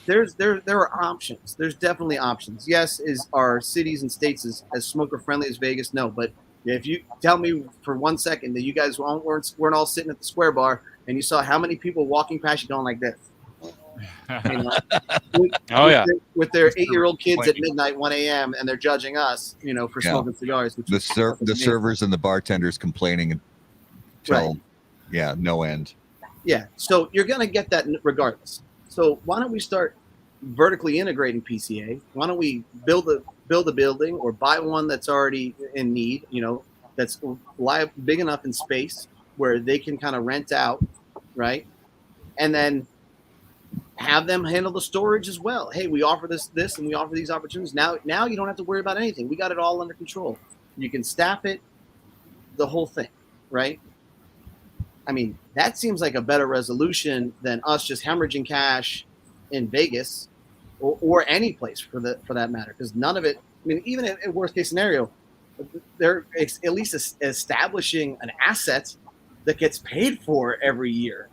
are options. There's definitely options. Yes, are cities and states as smoker friendly as Vegas? No, but if you tell me for 1 second that you guys weren't all sitting at the Square Bar and you saw how many people walking past you going like this, with their 8-year-old kids at midnight, 1 a.m. and they're judging us, for smoking cigars. Which the servers and the bartenders complaining until no end. Yeah, so you're gonna get that regardless. So why don't we start vertically integrating PCA? Why don't we build a building or buy one that's already in need, that's big enough in space where they can kind of rent out, right? And then have them handle the storage as well. Hey, we offer this, and we offer these opportunities. Now you don't have to worry about anything. We got it all under control. You can staff it, the whole thing, right? I mean, that seems like a better resolution than us just hemorrhaging cash in Vegas or any place for that matter. Because none of it, I mean, even in worst case scenario, they're at least establishing an asset that gets paid for every year,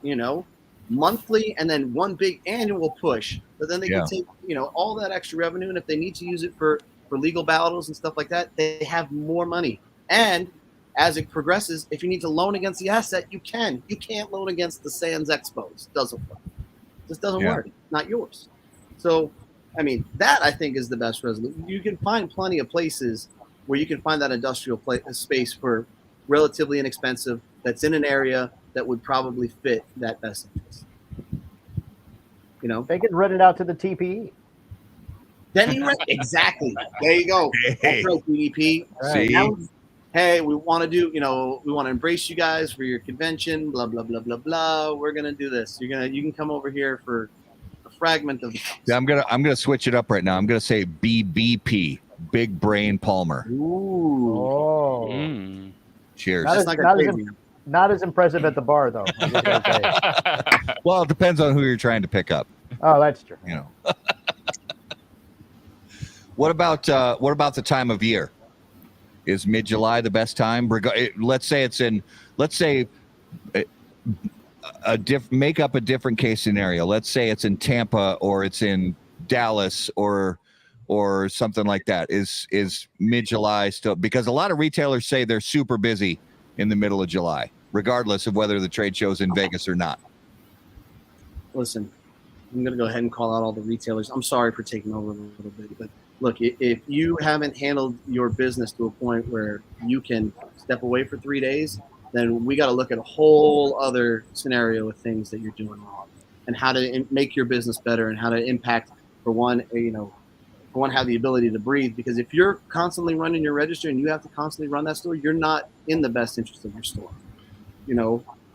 monthly, and then one big annual push. But then they can take, all that extra revenue, and if they need to use it for legal battles and stuff like that, they have more money. And as it progresses, if you need to loan against the asset, you can. You can't loan against the Sands Expos. It doesn't work. It just doesn't work. It's not yours. So, I mean, that I think is the best resolution. You can find plenty of places where you can find that industrial space for relatively inexpensive, that's in an area that would probably fit that best interest. They can rent it out to the TPE. Then you rent exactly. There you go. Hey. That's right, BDP. See? Hey, we want to we want to embrace you guys for your convention, blah, blah, blah, blah, blah. We're going to do this. You can come over here for a fragment of the cost. I'm gonna switch it up right now. I'm gonna say BBP, Big Brain Palmer. Ooh. Oh. Mm. Cheers. Not as impressive at the bar, though. Well, it depends on who you're trying to pick up. Oh, that's true. What about the time of year? Is mid-July the best time? Let's say make up a different case scenario. Let's say it's in Tampa or it's in Dallas or something like that. Is mid-July still? Because a lot of retailers say they're super busy in the middle of July, regardless of whether the trade show's in Vegas or not. Listen, I'm going to go ahead and call out all the retailers. I'm sorry for taking over a little bit, but look, if you haven't handled your business to a point where you can step away for 3 days, then we got to look at a whole other scenario of things that you're doing wrong and how to make your business better and how to impact, for one, have the ability to breathe. Because if you're constantly running your register and you have to constantly run that store, you're not in the best interest of your store.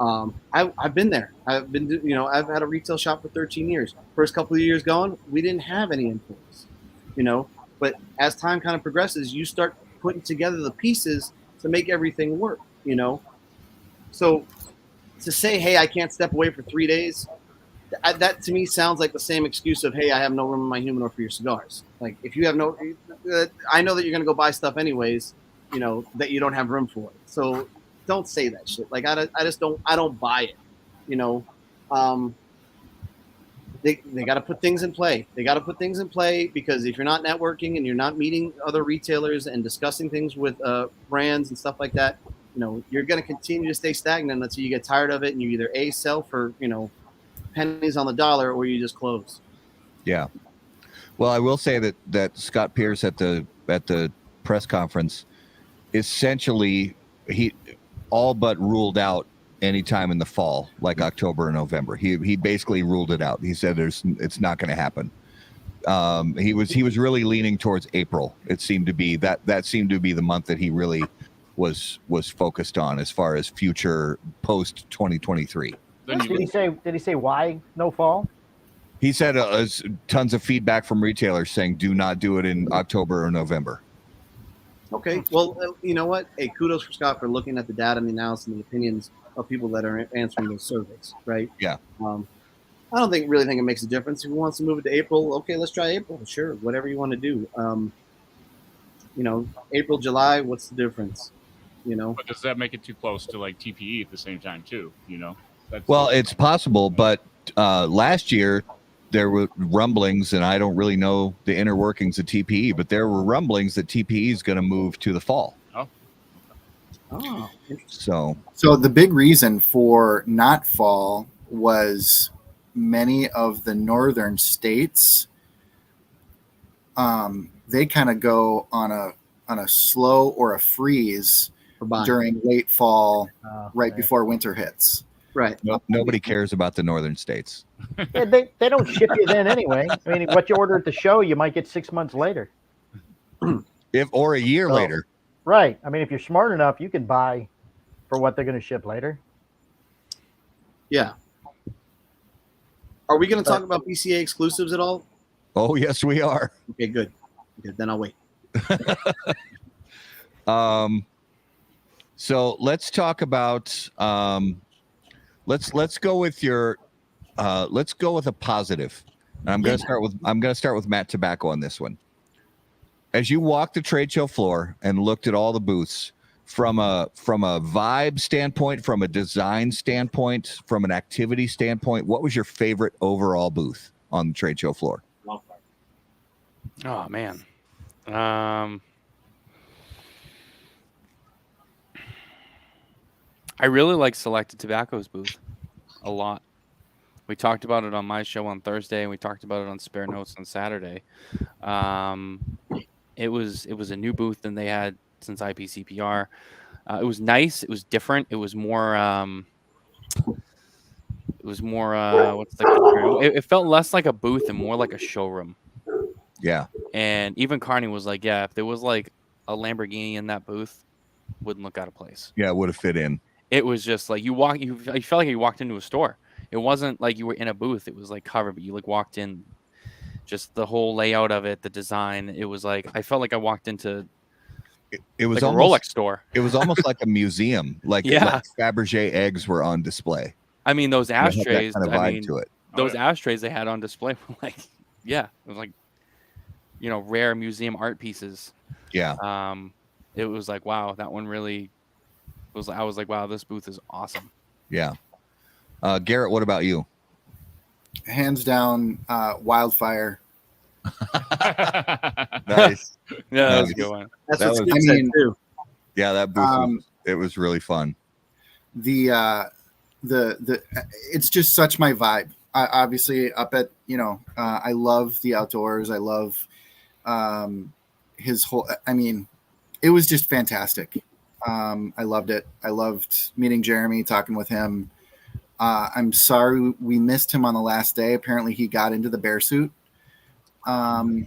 I've been there. I've had a retail shop for 13 years. First couple of years going, we didn't have any employees, but as time kind of progresses, you start putting together the pieces to make everything work, So to say, hey, I can't step away for 3 days, that to me sounds like the same excuse of, hey, I have no room in my humidor for your cigars. Like, if you have I know that you're going to go buy stuff anyways, that you don't have room for. So don't say that shit. Like, I don't buy it, They got to put things in play. Because if you're not networking and you're not meeting other retailers and discussing things with brands and stuff like that, you're going to continue to stay stagnant until you get tired of it and you either sell for, pennies on the dollar or you just close. Yeah. Well, I will say that Scott Pierce at the press conference, essentially he all but ruled out any time in the fall, like October or November. He basically ruled it out. He said it's not going to happen. He was really leaning towards April. It seemed to be that seemed to be the month that he really was focused on as far as future post 2023. Did he say why no fall? He said tons of feedback from retailers saying do not do it in October or November. Okay. Well, you know what? Hey, kudos for Scott for looking at the data and the analysis and the opinions of people that are answering those surveys, right? Yeah. I don't really think it makes a difference. If he wants to move it to April, okay, let's try April. Sure, whatever you want to do. April, July, what's the difference? But does that make it too close to like TPE at the same time too? Well, it's possible, but last year there were rumblings, and I don't really know the inner workings of TPE, but there were rumblings that TPE is going to move to the fall. Oh, interesting. So the big reason for not fall was many of the northern states. They kind of go on a slow or a freeze during late fall, before winter hits. Right. Nobody cares about the northern states. Yeah, they don't ship you then anyway. I mean, what you order at the show, you might get 6 months later. Or a year later. Right. I mean, if you're smart enough, you can buy for what they're going to ship later. Yeah. Are we going to talk about PCA exclusives at all? Oh, yes, we are. Okay, good. Then I'll wait. So let's talk about let's go with let's go with a positive. And I'm going to start with Matt Tobacco on this one. As you walked the trade show floor and looked at all the booths from a vibe standpoint, from a design standpoint, from an activity standpoint, what was your favorite overall booth on the trade show floor? Oh man. I really like Selected Tobacco's booth a lot. We talked about it on my show on Thursday, and we talked about it on Spare Notes on Saturday. It was a new booth than they had since IPCPR. It was nice. It was different. It was more. What's the term? It felt less like a booth and more like a showroom. Yeah. And even Carney was like, "Yeah, if there was like a Lamborghini in that booth, wouldn't look out of place." Yeah, it would have fit in. It was just like you felt like you walked into a store. It wasn't like you were in a booth. It was like covered, but you like walked in. Just the whole layout of it, the design. It was like I felt like I walked into. It was like almost a Rolex store. It was almost like a museum. Like Fabergé eggs were on display. I mean, those ashtrays. Kind of vibe to it. Those ashtrays they had on display were like, it was like, rare museum art pieces. Yeah. It was like, wow, that one really was. I was like, wow, this booth is awesome. Yeah. Garrett, what about you? Hands down, Wildfire. Nice. Yeah, that was a good one. That's That what was- Steve said too. Yeah, that booth it was really fun. The it's just such my vibe. Obviously, up at I love the outdoors. I love His whole, I mean, it was just fantastic. I loved it. I loved meeting Jeremy, talking with him. I'm sorry we missed him on the last day. Apparently he got into the bear suit.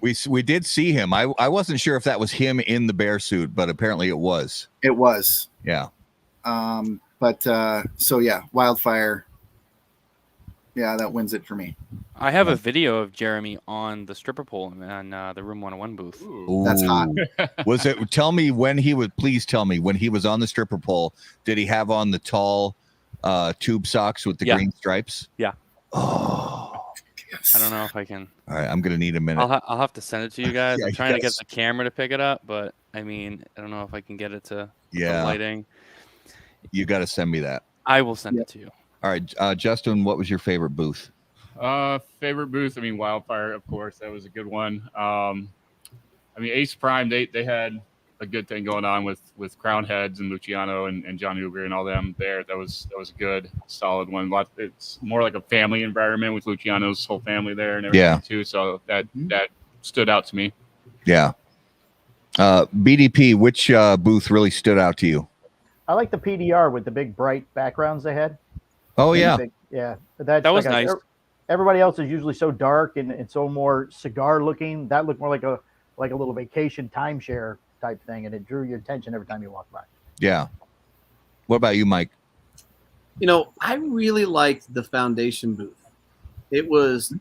We did see him. I wasn't sure if that was him in the bear suit, but apparently it was. It was. Yeah. So yeah, Wildfire. Yeah, that wins it for me. I have a video of Jeremy on the stripper pole in the Room 101 booth. Ooh. That's hot. Was it? Tell me when he was. Please tell me when he was on the stripper pole. Did he have on the tall tube socks with the green stripes? Yeah. Oh. Yes. I don't know if I can. All right, I'm gonna need a minute. I'll have to send it to you guys. Yeah, I'm trying to get yes. the camera to pick it up, but I mean, I don't know if I can get it to the Yeah, lighting. you got to send me that. I will send it to you. All right, Justin, what was your favorite booth? Favorite booth? I mean, Wildfire, of course. That was a good one. I mean, Ace Prime, they had a good thing going on with Crown Heads and Luciano and John Uber and all them there. That was a good, solid one. It's more like a family environment with Luciano's whole family there and everything too. So that stood out to me. Yeah. BDP, which booth really stood out to you? I like the PDR with the big bright backgrounds they had. Oh yeah, Yeah. That was nice. Everybody else is usually so dark and so more cigar looking. That looked more like a little vacation timeshare type thing, and it drew your attention every time you walked by. yeah. What about you, Mike? You know, I really liked the Foundation booth. It was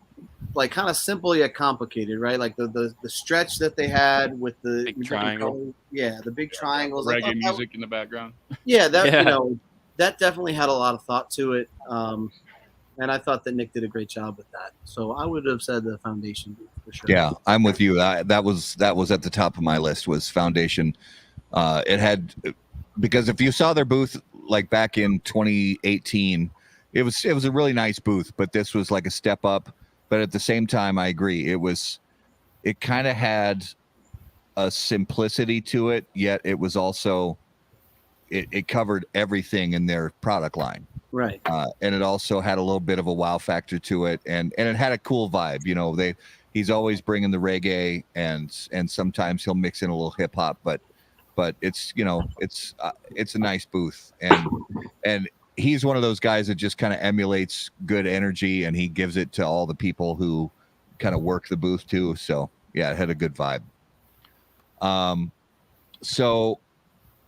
like kind of simple yet complicated, right? Like the stretch that they had with the Big triangle. Yeah, the big triangles. Reggae music in the background. Yeah, you know, that definitely had a lot of thought to it. And I thought that Nick did a great job with that. So I would have said the Foundation booth for sure. Yeah, I'm with you. That was at the top of my list was Foundation. It had, because if you saw their booth like back in 2018, it was a really nice booth, but this was like a step up. But at the same time, I agree. It kind of had a simplicity to it, yet it was also it covered everything in their product line. Right. And it also had a little bit of a wow factor to it, and it had a cool vibe. You know, he's always bringing the reggae, and sometimes he'll mix in a little hip hop, but it's, you know, it's a nice booth, and he's one of those guys that just kind of emulates good energy, and he gives it to all the people who kind of work the booth too. So yeah, it had a good vibe. So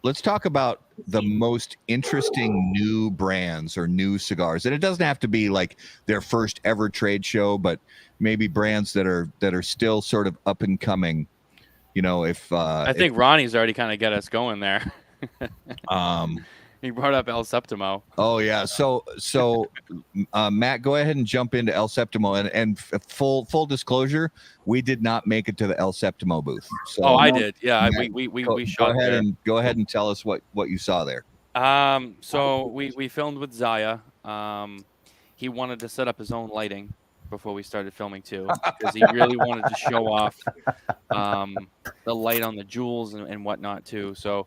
let's talk about the most interesting new brands or new cigars. And it doesn't have to be like their first ever trade show, but maybe brands that are still sort of up and coming. You know, I think Ronnie's already kind of got us going there. He brought up El Septimo. Oh yeah. So Matt, go ahead and jump into El Septimo, and full disclosure, we did not make it to the El Septimo booth. So I did. Yeah, Matt, we shot there. Go ahead and tell us what you saw there. So we filmed with Zaya. He wanted to set up his own lighting before we started filming too, because he really wanted to show off the light on the jewels and whatnot too. So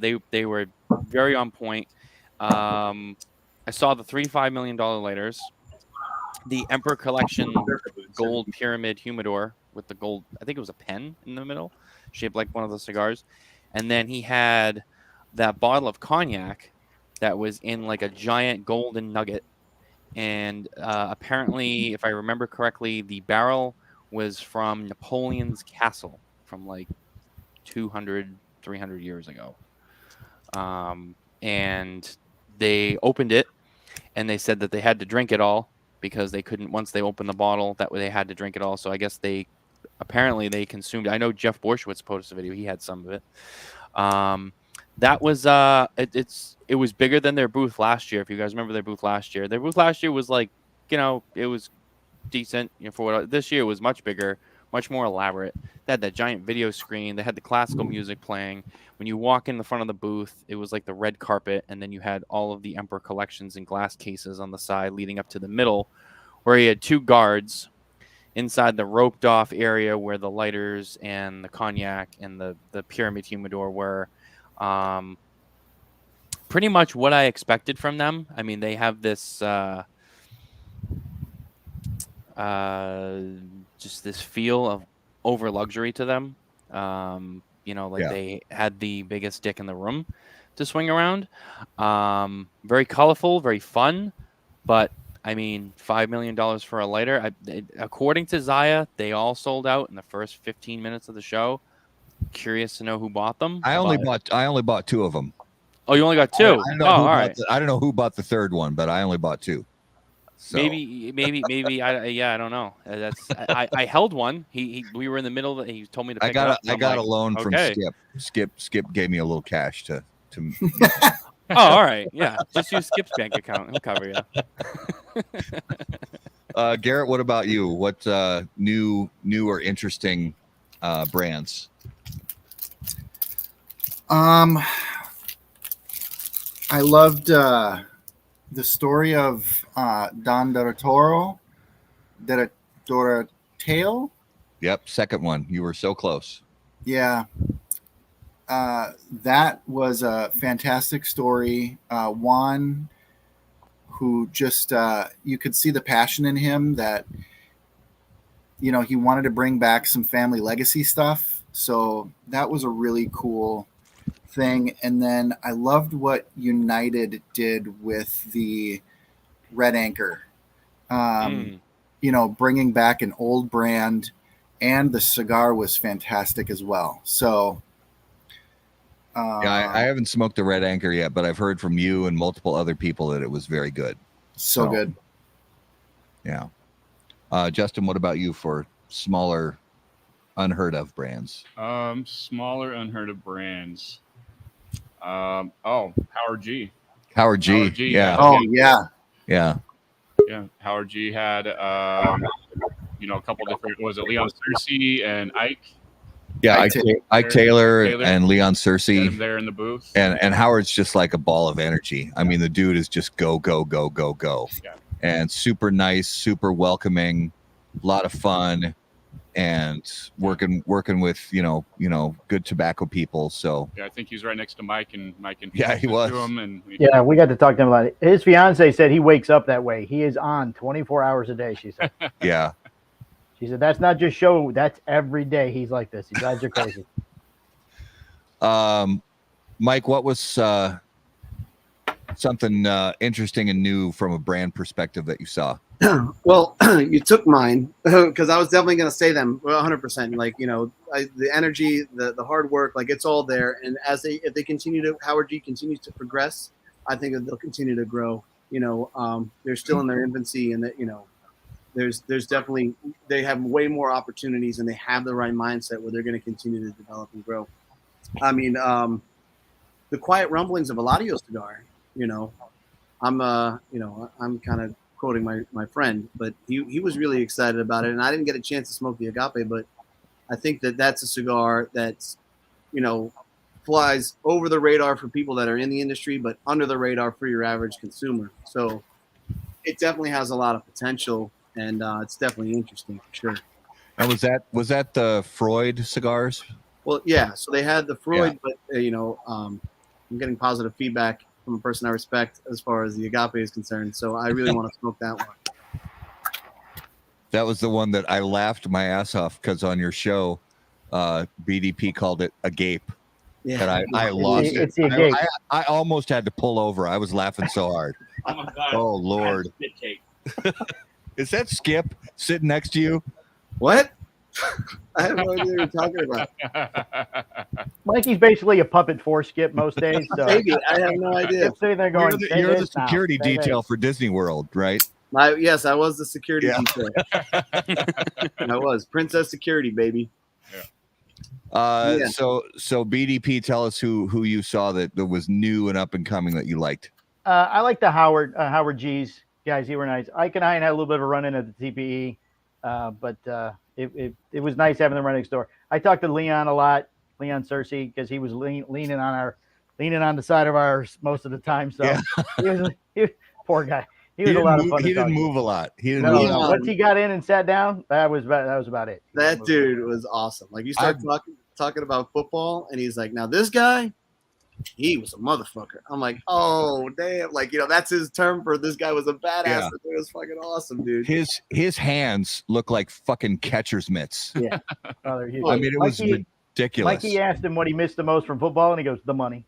they were very on point. I saw the 3 $5 million lighters, the Emperor Collection gold pyramid humidor with the gold, I think it was a pen in the middle, shaped like one of the cigars. And then he had that bottle of cognac that was in like a giant golden nugget. And apparently, if I remember correctly, the barrel was from Napoleon's castle from like 200, 300 years ago. And they opened it, and they said that they had to drink it all because they couldn't, once they opened the bottle, that way they had to drink it all. So I guess they consumed it. I know Jeff Borshwitz posted a video. He had some of it. That was it was bigger than their booth last year. If you guys remember their booth last year was like, you know, it was decent, you know, for what this year was much bigger, much more elaborate. They had that giant video screen. They had the classical music playing. When you walk in the front of the booth, it was like the red carpet, and then you had all of the Emperor collections in glass cases on the side leading up to the middle, where you had 2 guards inside the roped off area where the lighters and the cognac and the pyramid humidor were. Pretty much what I expected from them. I mean, they have this just this feel of over luxury to them. Like Yeah. they had the biggest dick in the room to swing around. Very colorful, very fun, but I mean, $5 million for a lighter. According to Zaya, they all sold out in the first 15 minutes of the show. Curious to know who bought them. I only bought two of them. Oh, you only got I two. don't know Oh, who all bought right. I don't know who bought the third one, but I only bought two. So. Maybe. I don't know. I held one. We were in the middle of it. He told me to pick it up. I got a loan from okay. Skip. Skip gave me a little cash to. Oh, all right. Yeah, just use Skip's bank account. He'll cover you. Garrett, what about you? What new or interesting brands? I loved the story of Don Doratoro. Doratale. Yep, second one. You were so close. Yeah. That was a fantastic story. Juan, who just you could see the passion in him that he wanted to bring back some family legacy stuff. So that was a really cool thing. And then I loved what United did with the Red Anchor. Bringing back an old brand, and the cigar was fantastic as well. So I haven't smoked the Red Anchor yet, but I've heard from you and multiple other people that it was very good. So good. Yeah. Justin, what about you for smaller, unheard of brands? Smaller, unheard of brands. Howard G. Howard G. Howard G. Yeah. Oh yeah. Yeah. Yeah. Howard G had a couple different. Was it Leon Cersei and Ike? Yeah, Ike Taylor and Leon Had him Cersei. there in the booth. And Howard's just like a ball of energy. I mean, the dude is just go. Yeah. And super nice, super welcoming, a lot of fun, and working with good tobacco people. So Yeah, I think he's right next to Mike, and Yeah, he was. to him, and Yeah, we got to talk to him about it. His fiance said he wakes up that way. He is on 24 hours a day, she said. yeah. She said, that's not just show, that's every day he's like this. He drives you crazy. Mike, what was something interesting and new from a brand perspective that you saw? Well, you took mine because I was definitely going to say them 100%. Like, the energy, the hard work, like it's all there. And if they continue to, Howard G continues to progress, I think that they'll continue to grow. They're still in their infancy, and that, there's definitely, they have way more opportunities, and they have the right mindset where they're going to continue to develop and grow. I mean, the quiet rumblings of Eladio cigar, I'm kind of quoting my friend, but he was really excited about it, and I didn't get a chance to smoke the Agape, but I think that's a cigar that's, flies over the radar for people that are in the industry, but under the radar for your average consumer. So it definitely has a lot of potential, and it's definitely interesting for sure. And was that the Freud cigars? Well, yeah. So they had the Freud, but I'm getting positive feedback from a person I respect as far as the Agape is concerned. So I really want to smoke that one. That was the one that I laughed my ass off because on your show, BDP called it Agape. Yeah. And I lost it. It's the Agape. I almost had to pull over. I was laughing so hard. Oh, Lord. Is that Skip sitting next to you? What? I have no idea what you're talking about. Mikey's basically a puppet for Skip most days. So Maybe. I have no idea. Skip's sitting there going, You're the security detail for Disney World, right? Yes, I was the security detail. I was. Princess security, baby. So BDP, tell us who you saw that was new and up and coming that you liked. I like the Howard G's guys. They were nice. Ike and I had a little bit of a run-in at the TPE, but it was nice having them right next door. I talked to Leon a lot, Leon Cersei, because he was leaning on the side of ours most of the time. So he was poor guy. He was a lot of fun. He didn't move a lot. He didn't move a lot. Once he got in and sat down, that was about it. That dude was awesome. Like, you start talking about football, and he's like, "Now this guy, he was a motherfucker. I'm like, oh damn, like that's his term for this guy was a badass. Yeah. It was fucking awesome, dude. His hands look like fucking catcher's mitts. Yeah. Oh, they're huge. I mean, it was ridiculous. Mikey asked him what he missed the most from football, and he goes, "The money."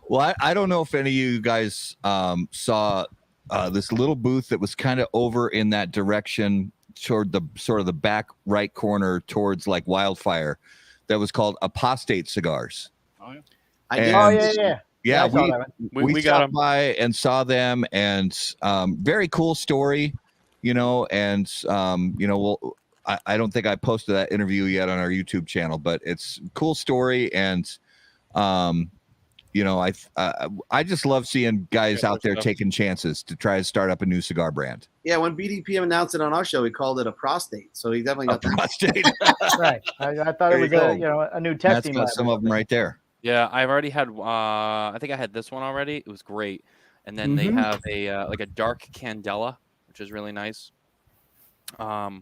Well, I don't know if any of you guys saw this little booth that was kind of over in that direction toward the sort of the back right corner towards like Wildfire, that was called Apostate Cigars. Oh, yeah. I did. Oh yeah. Yeah, I saw that one. we got stopped them by and saw them, and very cool story, and I don't think I posted that interview yet on our YouTube channel, but it's a cool story, and I just love seeing guys out there taking chances to try to start up a new cigar brand. Yeah, when BDPM announced it on our show, he called it a prostate. So he definitely got A prostate. Right. I thought it was a new That's testing got lab. some of them right there. Yeah, I've already had. I think I had this one already. It was great. And then they have a like a dark candela, which is really nice. Yeah,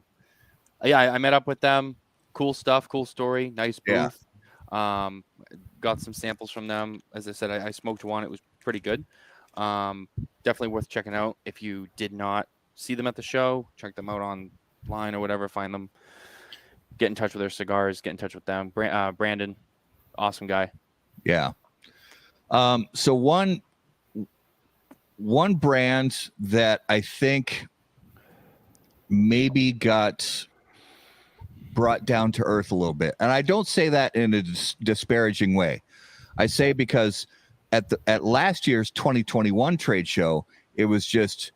I met up with them. Cool stuff. Cool story. Nice booth. Yeah. Got some samples from them. As I said, I smoked one. It was pretty good. Definitely worth checking out. If you did not see them at the show, check them out online or whatever. Find them. Get in touch with their cigars. Get in touch with them. Brandon, awesome guy. Yeah. So one brand that I think maybe got brought down to earth a little bit, and I don't say that in a disparaging way. I say because at last year's 2021 trade show, it was just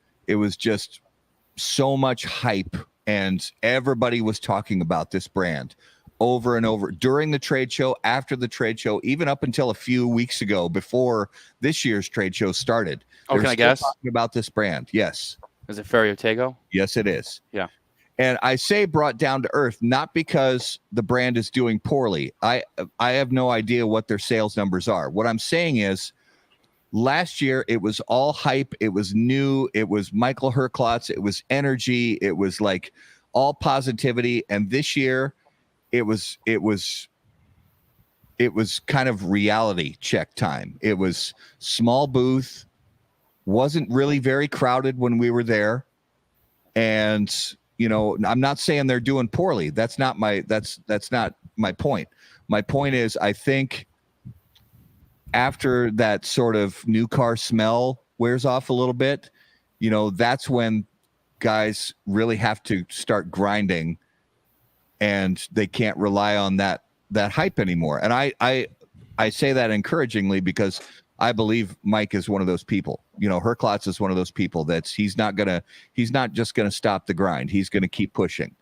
so much hype, and everybody was talking about this brand over and over during the trade show, after the trade show, even up until a few weeks ago before this year's trade show started. Oh, can I guess? Talking about this brand. Yes. Is it Ferio Tego? Yes, it is. Yeah. And I say brought down to earth, not because the brand is doing poorly. I have no idea what their sales numbers are. What I'm saying is last year it was all hype. It was new. It was Michael Herklotz. It was energy. It was like all positivity. And this year it was kind of reality check time. It was small booth, wasn't really very crowded when we were there. And, I'm not saying they're doing poorly. That's not my point. My point is, I think after that sort of new car smell wears off a little bit, that's when guys really have to start grinding, and they can't rely on that hype anymore. And I say that encouragingly because I believe Mike is one of those people. Herklotz is one of those people he's not just gonna stop the grind. He's gonna keep pushing.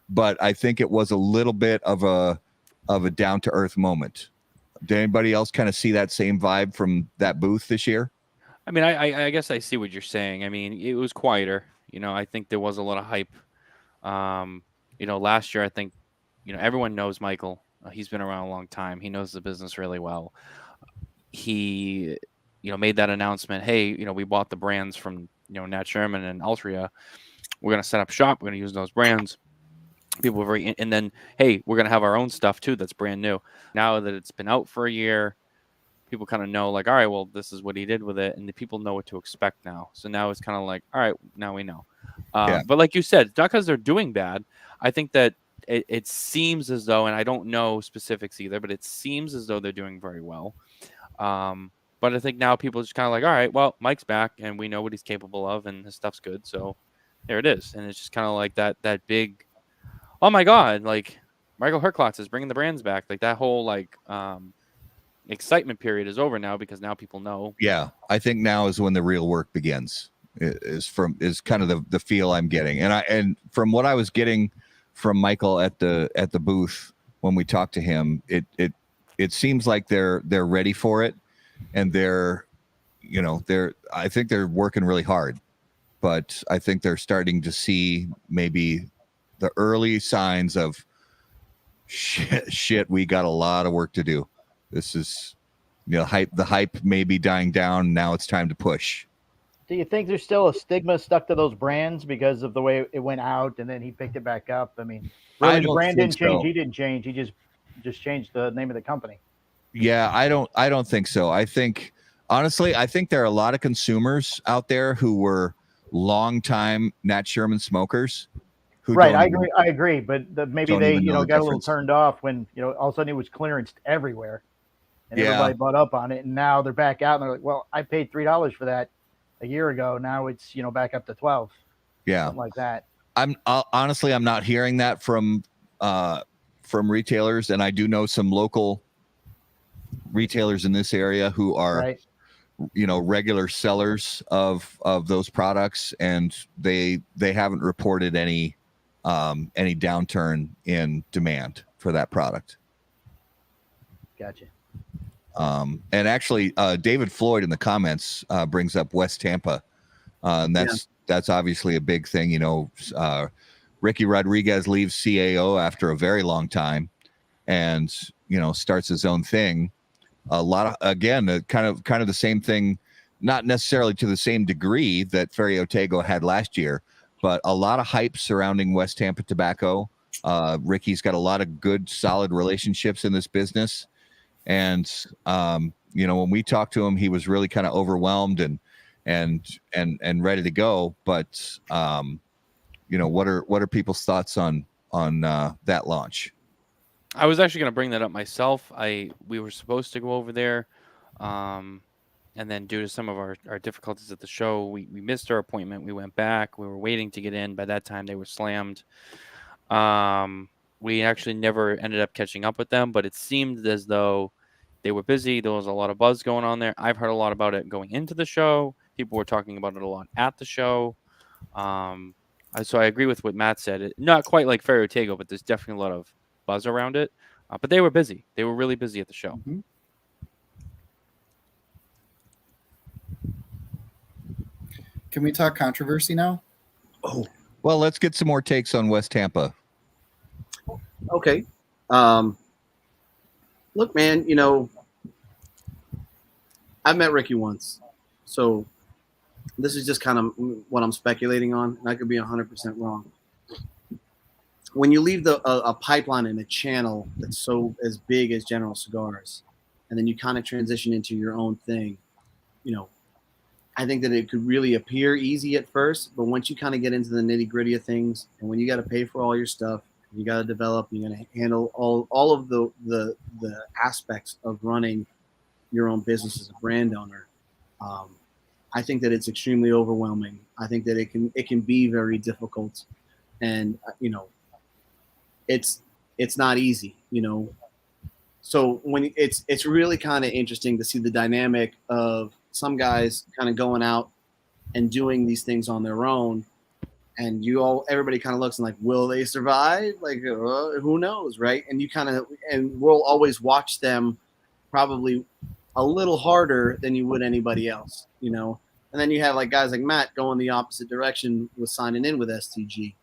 But I think it was a little bit of a down to earth moment. Did anybody else kind of see that same vibe from that booth this year? I mean, I guess I see what you're saying. I mean, it was quieter. I think there was a lot of hype. Last year, I think, everyone knows Michael. He's been around a long time. He knows the business really well. He, made that announcement. Hey, we bought the brands from, Nat Sherman and Altria. We're going to set up shop. We're going to use those brands. People were and then, hey, we're going to have our own stuff too. That's brand new. Now that it's been out for a year, people kind of know like, all right, well, this is what he did with it. And the people know what to expect now. So now it's kind of like, all right, now we know. But like you said, not because they're doing bad. I think that it seems as though, and I don't know specifics either, but it seems as though they're doing very well. But I think now people are just kind of like, all right, well, Mike's back and we know what he's capable of and his stuff's good. So there it is. And it's just kind of like that big, oh my God, like Michael Herklotz is bringing the brands back. Like that whole excitement period is over now because now people know. Yeah. I think now is when the real work begins is kind of the feel I'm getting. And from what I was getting from Michael at the booth when we talked to him, it seems like they're ready for it, and I think they're working really hard, but I think they're starting to see maybe the early signs of shit. We got a lot of work to do. This is, the hype may be dying down. Now it's time to push. Do you think there's still a stigma stuck to those brands because of the way it went out and then he picked it back up? I mean, really, the brand didn't change. He didn't change. He just just change the name of the company. Yeah, I don't think so. I think honestly, I think there are a lot of consumers out there who were longtime Nat Sherman smokers who Right, don't even- I agree, but maybe don't they even know the got a little difference. turned off when all of a sudden it was clearanced everywhere, and Yeah. everybody bought up on it, and now they're back out, and they're like, well, I paid $3 for that a year ago. Now it's back up to 12, Yeah. something like that. Honestly, I'm not hearing that from retailers, and I do know some local retailers in this area who are Right. regular sellers of those products, and they haven't reported any downturn in demand for that product. Gotcha. And actually, David Floyd in the comments brings up West Tampa, and that's obviously a big thing. Ricky Rodriguez leaves CAO after a very long time, and starts his own thing. A lot of, again, kind of the same thing, not necessarily to the same degree that Ferry Otego had last year, but a lot of hype surrounding West Tampa Tobacco. Ricky's got a lot of good, solid relationships in this business. And, when we talked to him, he was really kind of overwhelmed and ready to go. But, what are people's thoughts on that launch? I was actually going to bring that up myself. We were supposed to go over there, and then due to some of our difficulties at the show, we missed our appointment. We went back. We were waiting to get in. By that time, they were slammed. We actually never ended up catching up with them, but it seemed as though they were busy. There was a lot of buzz going on there. I've heard a lot about it going into the show. People were talking about it a lot at the show. So I agree with what Matt said. Not quite like Ferry Otego, but there's definitely a lot of buzz around it. But they were busy. They were really busy at the show. Mm-hmm. Can we talk controversy now? Oh, Well, let's get some more takes on West Tampa. okay. Look, man, I've met Ricky once, so this is just kind of what I'm speculating on, and I could be 100% wrong. When you leave a pipeline and a channel that's so as big as General Cigars, and then you kind of transition into your own thing, I think that it could really appear easy at first, but once you kind of get into the nitty gritty of things, and when you got to pay for all your stuff, you got to develop, you're going to handle all of the aspects of running your own business as a brand owner. I think that it's extremely overwhelming. I think that it can be very difficult, and it's not easy, So when it's really kind of interesting to see the dynamic of some guys kind of going out and doing these things on their own, and everybody kind of looks and like, will they survive? Like, who knows, right? And we'll always watch them probably a little harder than you would anybody else, And then you have like guys like Matt going the opposite direction with signing in with STG,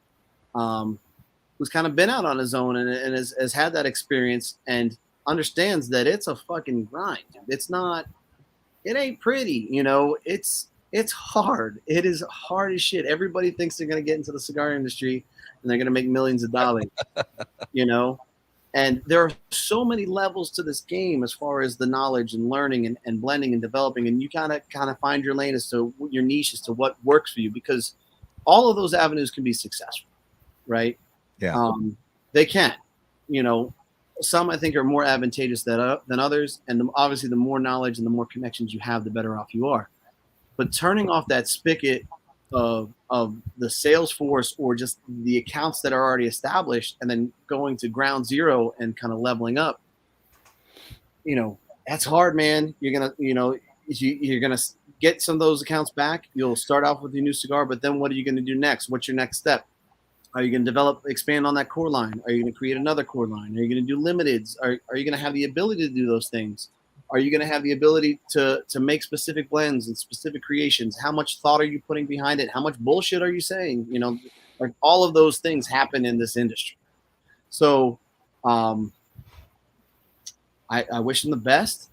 who's kind of been out on his own and has had that experience and understands that it's a fucking grind. It ain't pretty, it's hard. It is hard as shit. Everybody thinks they're going to get into the cigar industry and they're going to make millions of dollars, And there are so many levels to this game as far as the knowledge and learning and blending and developing. And you kind of find your lane as to your niche as to what works for you, because all of those avenues can be successful, right? Yeah. They can, some I think are more advantageous than others. And obviously the more knowledge and the more connections you have, the better off you are. But turning off that spigot of the sales force or just the accounts that are already established and then going to ground zero and kind of leveling up, that's hard, man. You're going to get some of those accounts back. You'll start off with your new cigar, but then what are you going to do next? What's your next step? Are you going to expand on that core line? Are you going to create another core line? Are you going to do limiteds? Are you going to have the ability to do those things? Are you going to have the ability to make specific blends and specific creations? How much thought are you putting behind it? How much bullshit are you saying? Like all of those things happen in this industry. So I wish them the best.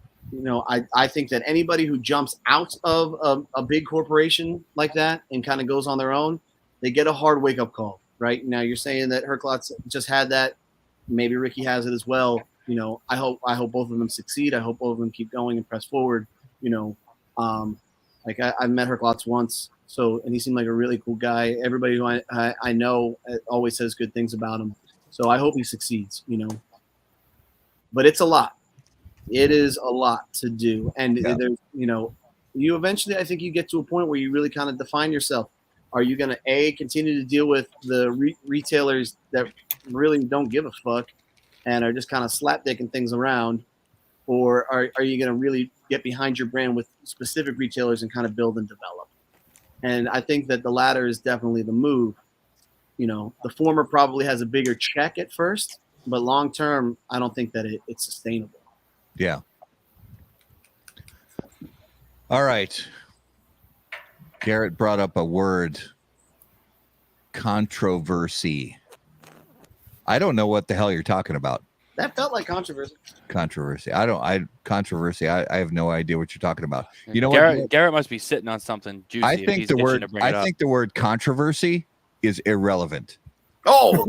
I think that anybody who jumps out of a big corporation like that and kind of goes on their own, they get a hard wake-up call. Right now, you're saying that Herklotz just had that. Maybe Ricky has it as well. I hope both of them succeed. I hope both of them keep going and press forward. Like I've met Herklotz once, and he seemed like a really cool guy. Everybody who I know always says good things about him. So I hope he succeeds. But it's a lot. It is a lot to do, and there's you eventually, I think you get to a point where you really kind of define yourself. Are you going to continue to deal with the retailers that really don't give a fuck and are just kind of slapdicking things around, or are you going to really get behind your brand with specific retailers and kind of build and develop? And I think that the latter is definitely the move. The former probably has a bigger check at first, but long term, I don't think that it's sustainable. Yeah. All right. Garrett brought up a word, controversy. I don't know what the hell you're talking about. That felt like controversy. Controversy. Controversy. I have no idea what you're talking about. You know what? Garrett must be sitting on something juicy. I think the word controversy is irrelevant. Oh,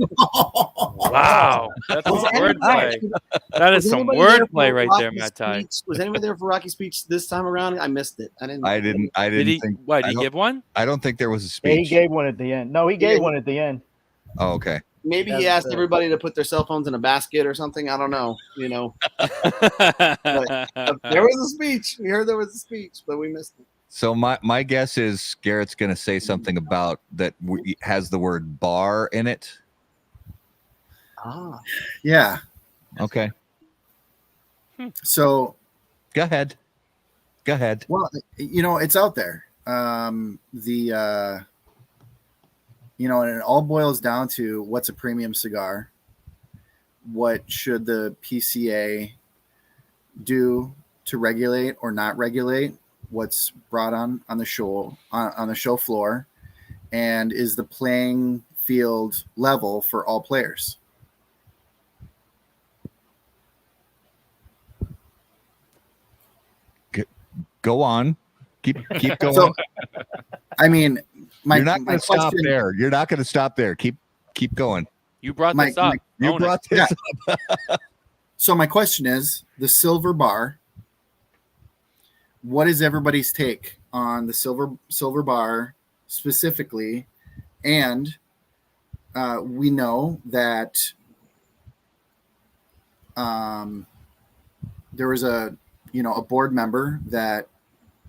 wow! That's some wordplay. That is some wordplay right there, Matt Ty. Was anybody there for Rocky's speech this time around? I missed it. I didn't. Did he give one? I don't think there was a speech. Yeah, he gave one at the end. No, he gave one at the end. Oh, okay. Maybe he asked everybody to put their cell phones in a basket or something. I don't know. But there was a speech. We heard there was a speech, but we missed it. So my guess is Garrett's going to say something about that has the word bar in it. Ah, yeah. Okay. So, go ahead. Well, it's out there. And it all boils down to what's a premium cigar. What should the PCA do to regulate or not regulate what's brought on the show floor, and is the playing field level for all players? Go on. Keep going. So, I mean, you're not going to stop there. You're not going to stop there. Keep going. You brought this up. You brought this up. So my question is, the silver bar. What is everybody's take on the silver bar specifically? And we know that there was a board member that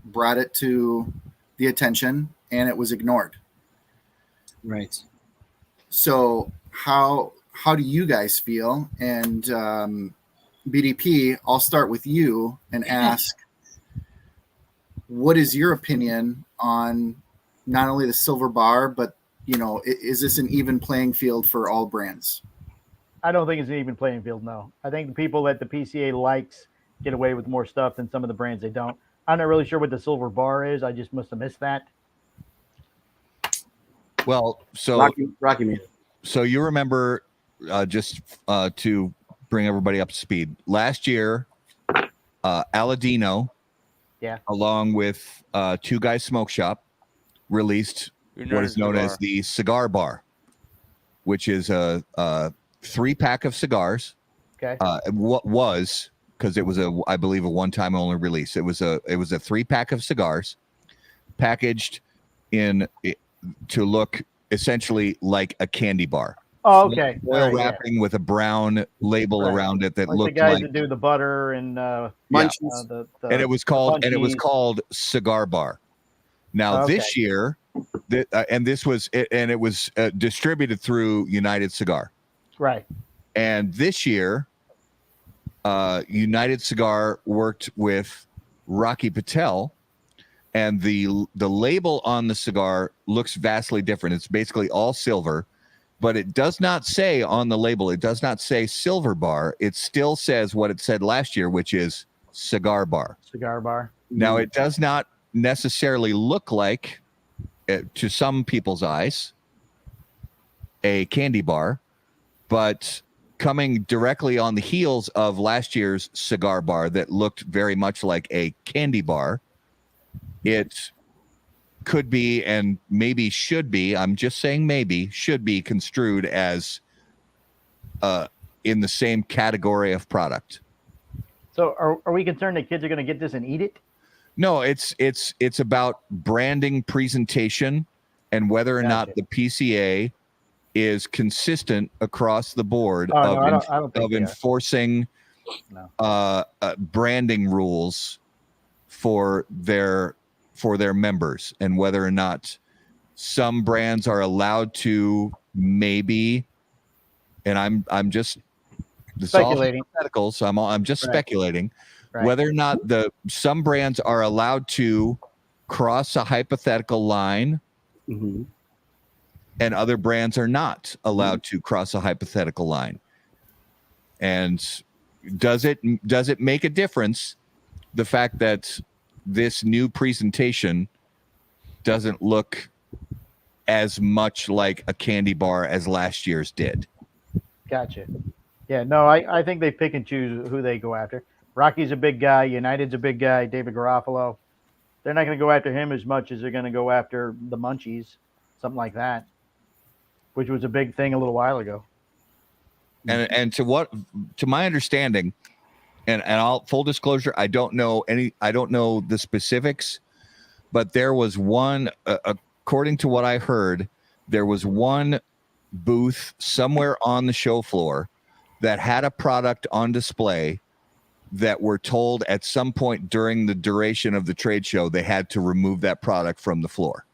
brought it to the attention and it was ignored. Right. So how do you guys feel? And BDP, I'll start with you and ask, what is your opinion on not only the silver bar, but is this an even playing field for all brands? I don't think it's an even playing field. No, I think the people that the PCA likes get away with more stuff than some of the brands they don't. I'm not really sure what the silver bar is. I just must have missed that. Well, so Rocky man. So you remember, just to bring everybody up to speed, last year, Aladino, along with Two Guys Smoke Shop, released what is known as the Cigar Bar, which is a 3-pack of cigars. Okay. What was, because it was I believe a one-time only release. It was a 3-pack of cigars packaged to look essentially like a candy bar. Oh, okay. Oil wrapping with a brown label around it that looked the guys like that do the butter and munchies. And it was called Cigar Bar. Now this year, it was distributed through United Cigar. Right. And this year, United Cigar worked with Rocky Patel, and the label on the cigar looks vastly different. It's basically all silver, but it does not say on the label, it does not say Silver Bar. It still says what it said last year, which is Cigar Bar. Cigar Bar. Now, it does not necessarily look like, to some people's eyes, a candy bar, but coming directly on the heels of last year's Cigar Bar that looked very much like a candy bar, it could be, and maybe should be, I'm just saying maybe, should be construed as in the same category of product. So are we concerned that kids are going to get this and eat it? No, it's about branding, presentation, and whether or not Gotcha. the PCA is consistent across the board Oh, of, no, I don't think of they are. enforcing No. branding rules for their members, and whether or not some brands are allowed to maybe, and I'm just Speculating. so I'm just Right. speculating Right. whether or not some brands are allowed to cross a hypothetical line, Mhm. and other brands are not allowed to cross a hypothetical line. And does it make a difference, the fact that this new presentation doesn't look as much like a candy bar as last year's did? Gotcha. Yeah, no, I think they pick and choose who they go after. Rocky's a big guy. United's a big guy. David Garofalo. They're not going to go after him as much as they're going to go after the Munchies, something like that, which was a big thing a little while ago. And to my understanding, and I'll full disclosure, I don't know the specifics, but there was one, according to what I heard, there was one booth somewhere on the show floor that had a product on display that were told at some point during the duration of the trade show they had to remove that product from the floor.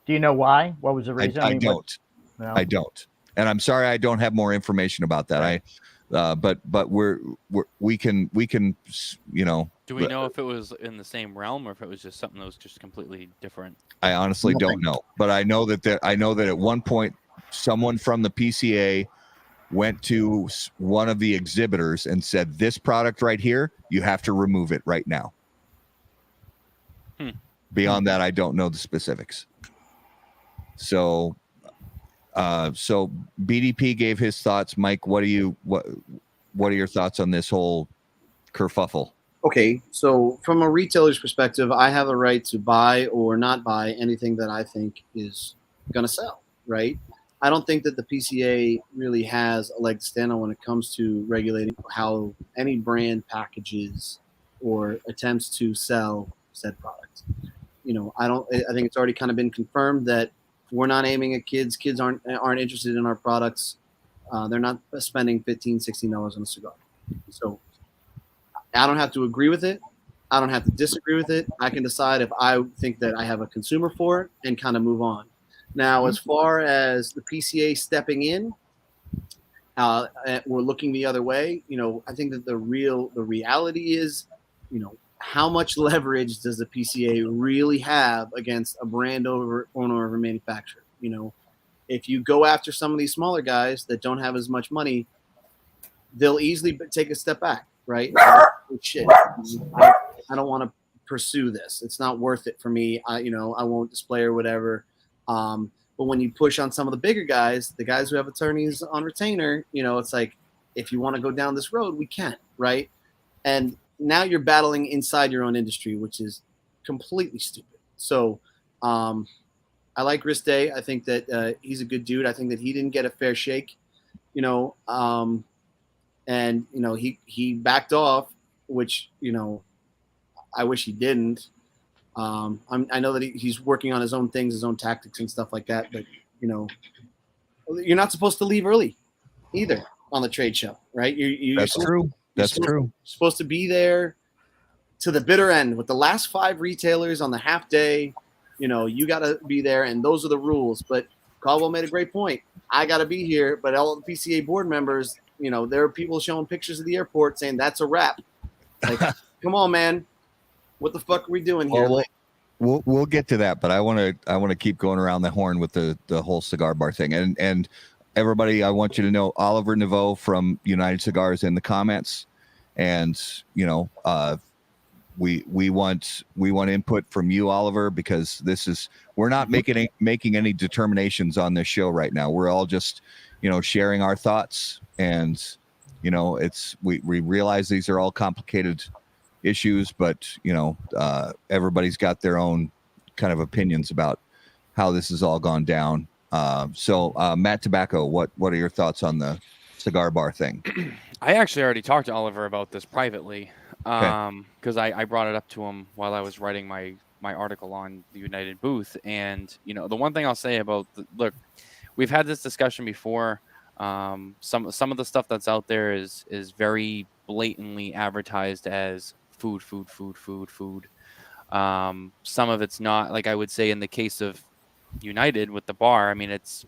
Do you know why? What was the reason? I don't. No? I don't. And I'm sorry I don't have more information about that. Right. But we can you know. Do we know if it was in the same realm or if it was just something that was just completely different? I honestly don't know, but I know that at one point someone from the PCA went to one of the exhibitors and said, "This product right here, you have to remove it right now." Beyond that, I don't know the specifics. So BDP gave his thoughts. Mike, what are your thoughts on this whole kerfuffle? Okay, so from a retailer's perspective, I have a right to buy or not buy anything that I think is going to sell, right? I don't think that the PCA really has a leg to stand on when it comes to regulating how any brand packages or attempts to sell said product. You know, I think it's already kind of been confirmed that we're not aiming at kids. Kids aren't interested in our products. They're not spending $15, $16 on a cigar. So I don't have to agree with it. I don't have to disagree with it. I can decide if I think that I have a consumer for it and kind of move on. Now, as far as the PCA stepping in, we're looking the other way. You know, I think that the reality is, you know, how much leverage does the PCA really have against a brand owner or a manufacturer? You know, if you go after some of these smaller guys that don't have as much money, they'll easily take a step back, right? Shit, I don't want to pursue this. It's not worth it for me. I won't display or whatever. But when you push on some of the bigger guys, the guys who have attorneys on retainer, you know, it's like, if you want to go down this road, we can, right? And now you're battling inside your own industry, which is completely stupid. So I like Rist Day. I think that he's a good dude. I think that he didn't get a fair shake, you know, and, you know, he backed off, which, you know, I wish he didn't. I know that he's working on his own things, his own tactics and stuff like that. But, you know, you're not supposed to leave early either on the trade show, right? That's true. That's true. You're supposed to be there to the bitter end with the last 5 retailers on the half day. You know, you got to be there, and those are the rules. But Caldwell made a great point. I got to be here, but all the PCA board members, you know, there are people showing pictures of the airport saying that's a wrap. Like, come on, man. What the fuck are we doing here? Well, we'll get to that, but I want to keep going around the horn with the whole cigar bar thing. And everybody, I want you to know Oliver Naveau from United Cigars in the comments, and you know, we want input from you, Oliver, because we're not making any determinations on this show right now. We're all just, you know, sharing our thoughts, and you know, we realize these are all complicated issues, but you know, everybody's got their own kind of opinions about how this has all gone down. So Matt Tobacco, what are your thoughts on the cigar bar thing? I actually already talked to Oliver about this privately, Okay. because I brought it up to him while I was writing my article on the United booth. And the one thing I'll say about look, we've had this discussion before. Some of the stuff that's out there is very blatantly advertised as food, food, food, food, food. Some of it's not. Like I would say in the case of United with the bar, I mean it's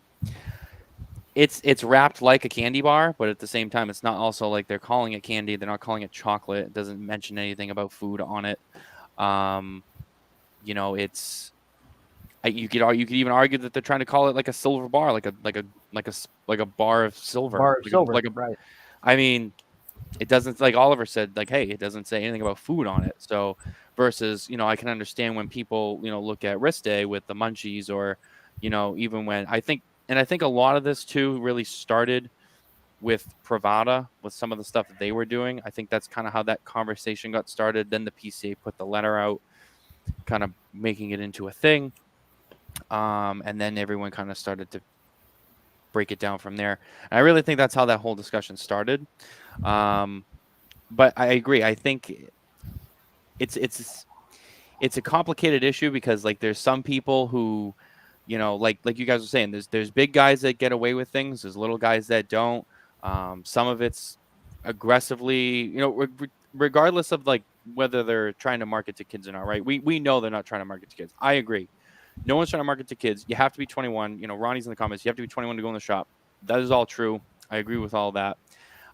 wrapped like a candy bar, but at the same time, it's not also like they're calling it candy. They're not calling it chocolate. It doesn't mention anything about food on it. It's you could even argue that they're trying to call it like a silver bar, like a bar of silver. Bar of silver, like a, right? I mean, it doesn't, like Oliver said, like, hey, it doesn't say anything about food on it. So versus, I can understand when people, look at Riste with the munchies, or, even when I think a lot of this too really started with Pravada, with some of the stuff that they were doing. I think that's kind of how that conversation got started. Then the PCA put the letter out, kind of making it into a thing. And then everyone kind of started to break it down from there. And I really think that's how that whole discussion started. But I agree. I think it's a complicated issue because like there's some people who, like you guys were saying, there's big guys that get away with things. There's little guys that don't. Some of it's aggressively, regardless of like whether they're trying to market to kids or not, right? We know they're not trying to market to kids. I agree. No one's trying to market to kids. You have to be 21. Ronnie's in the comments. You have to be 21 to go in the shop. That is all true. I agree with all that.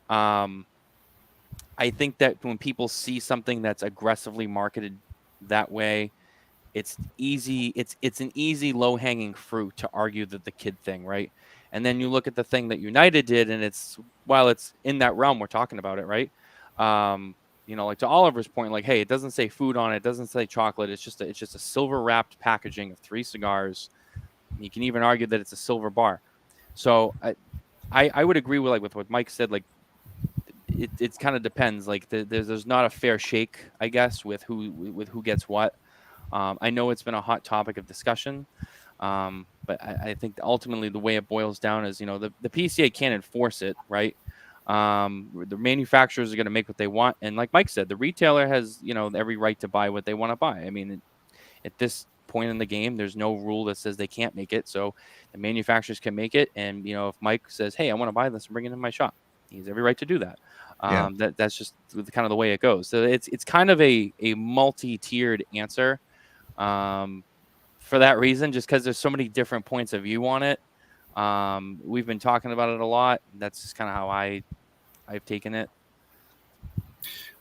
I think that when people see something that's aggressively marketed that way, it's easy. It's an easy low-hanging fruit to argue that the kid thing, right? And then you look at the thing that United did, and while it's in that realm, we're talking about it, right? Like to Oliver's point, like, hey, it doesn't say food on it, it doesn't say chocolate. It's just a silver wrapped packaging of 3 cigars. You can even argue that it's a silver bar. So I would agree with what Mike said. Like it kind of depends. Like there's not a fair shake, I guess, with who gets what. I know it's been a hot topic of discussion, but I think ultimately the way it boils down is, the PCA can't enforce it, right? The manufacturers are going to make what they want, and like Mike said, the retailer has every right to buy what they want to buy. I mean, at this point in the game, there's no rule that says they can't make it, so the manufacturers can make it. And if Mike says, hey, I want to buy this and bring it in my shop, he has every right to do that. That's just kind of the way it goes. So it's kind of a multi-tiered answer, for that reason, just because there's so many different points of view on it. We've been talking about it a lot. That's just kind of how I've taken it.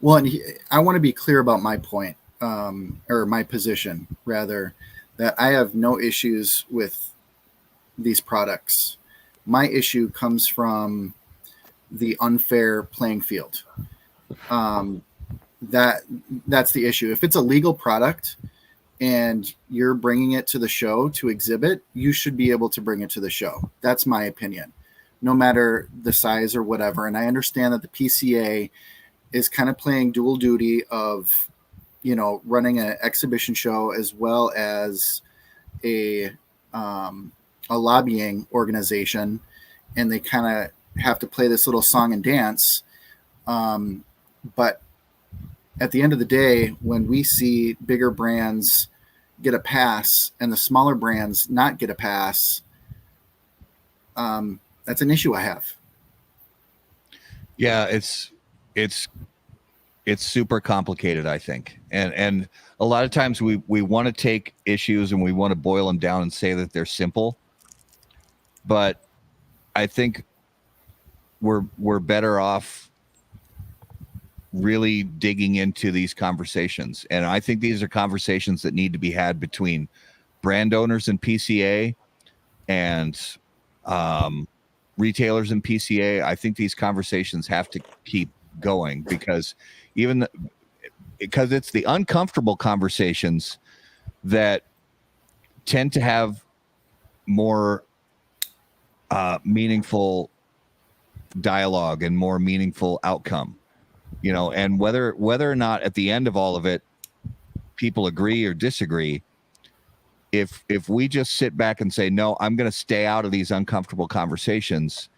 Well, and I want to be clear about my point, or my position, rather, that I have no issues with these products. My issue comes from the unfair playing field. That's the issue. If it's a legal product and you're bringing it to the show to exhibit, you should be able to bring it to the show. That's my opinion, no matter the size or whatever. And I understand that the PCA is kind of playing dual duty of, running an exhibition show as well as a lobbying organization. And they kind of have to play this little song and dance. But at the end of the day, when we see bigger brands get a pass and the smaller brands not get a pass, that's an issue I have. Yeah, it's super complicated, I think. And a lot of times we want to take issues and we want to boil them down and say that they're simple. But I think we're better off really digging into these conversations. And I think these are conversations that need to be had between brand owners and PCA and retailers and PCA. I think these conversations have to keep going because it's the uncomfortable conversations that tend to have more meaningful dialogue and more meaningful outcome. And whether or not at the end of all of it, people agree or disagree, if we just sit back and say, no, I'm going to stay out of these uncomfortable conversations,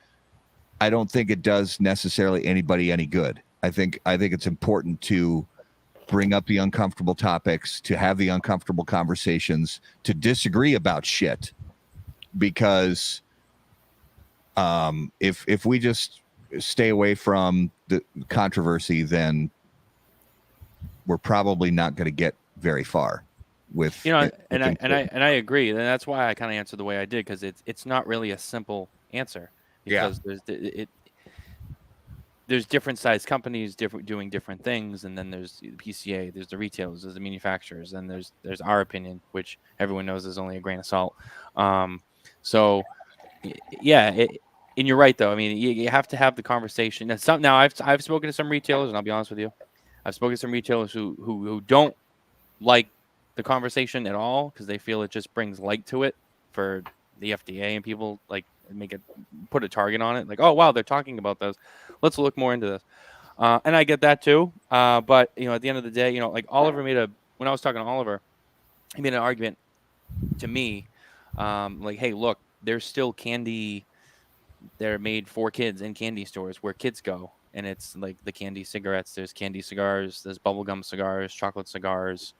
I don't think it does necessarily anybody any good. I think it's important to bring up the uncomfortable topics, to have the uncomfortable conversations, to disagree about shit. Because if we just stay away from the controversy, then we're probably not going to get very far with and I agree, and that's why I kind of answered the way I did, because it's not really a simple answer, because there's different size companies doing different things, and then there's the PCA, there's the retailers, there's the manufacturers, and there's our opinion, which everyone knows is only a grain of salt. So yeah, and you're right though. I mean, you have to have the conversation. Now I've spoken to some retailers, and I'll be honest with you, I've spoken to some retailers who don't like the conversation at all, because they feel it just brings light to it for the FDA, and people like put a target on it, like, oh wow, they're talking about this, let's look more into this. And I get that too. But at the end of the day, like Oliver when I was talking to Oliver, he made an argument to me, like, hey, look, there's still candy. They're made for kids in candy stores where kids go. And it's like the candy cigarettes, there's candy cigars, there's bubblegum cigars, chocolate cigars.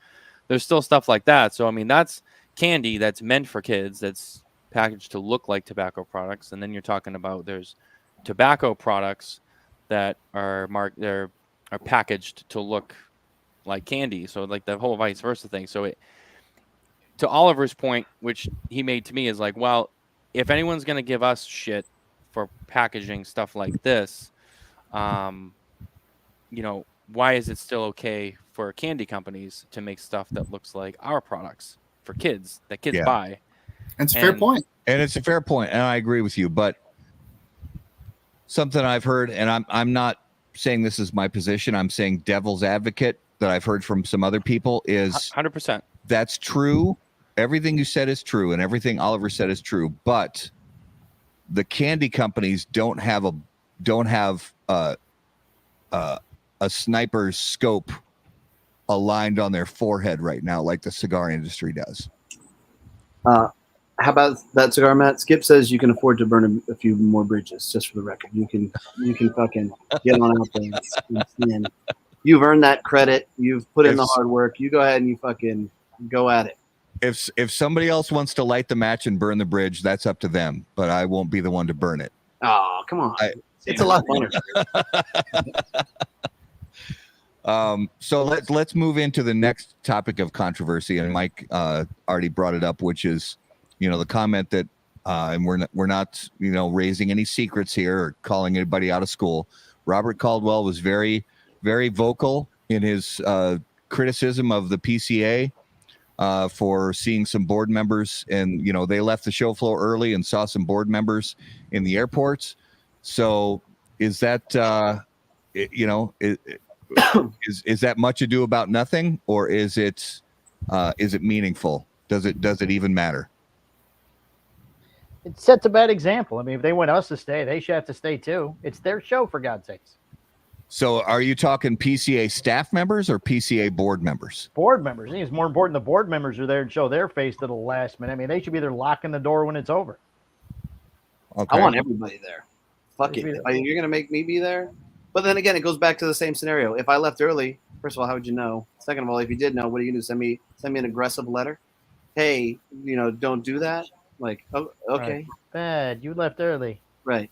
There's still stuff like that. So, I mean, that's candy that's meant for kids, that's packaged to look like tobacco products. And then you're talking about there's tobacco products that are packaged to look like candy. So, like the whole vice versa thing. So, to Oliver's point, which he made to me, is like, well, if anyone's going to give us shit for packaging stuff like this, why is it still okay for candy companies to make stuff that looks like our products for kids that kids buy? That's a fair point. And it's a fair point, and I agree with you. But something I've heard, and I'm not saying this is my position, I'm saying devil's advocate, that I've heard from some other people, is 100%. That's true. Everything you said is true, and everything Oliver said is true. But the candy companies don't have a sniper's scope aligned on their forehead right now, like the cigar industry does. How about that cigar, Matt? Skip says you can afford to burn a few more bridges. Just for the record, you can fucking get on out there. And you've earned that credit. You've put in the hard work. You go ahead and you fucking go at it. If somebody else wants to light the match and burn the bridge, that's up to them. But I won't be the one to burn it. Oh, come on! It's a lot funner. So let's move into the next topic of controversy, and Mike already brought it up, which is the comment that and we're not raising any secrets here or calling anybody out of school. Robert Caldwell was very, very vocal in his criticism of the PCA for seeing some board members, and they left the show floor early and saw some board members in the airports. So is that is that much ado about nothing, or is it meaningful? Does it even matter? It sets a bad example. I mean, if they want us to stay, they should have to stay too. It's their show, for God's sakes. So are you talking PCA staff members or PCA board members? Board members. I think it's more important the board members are there and show their face to the last minute. I mean, they should be there locking the door when it's over. Okay. I want everybody there. Fuck it. You're going to make me be there? But then again, it goes back to the same scenario. If I left early, first of all, how would you know? Second of all, if you did know, what are you going to do? Send me an aggressive letter? Hey, don't do that? Like, oh, okay. Right. Bad. You left early. Right.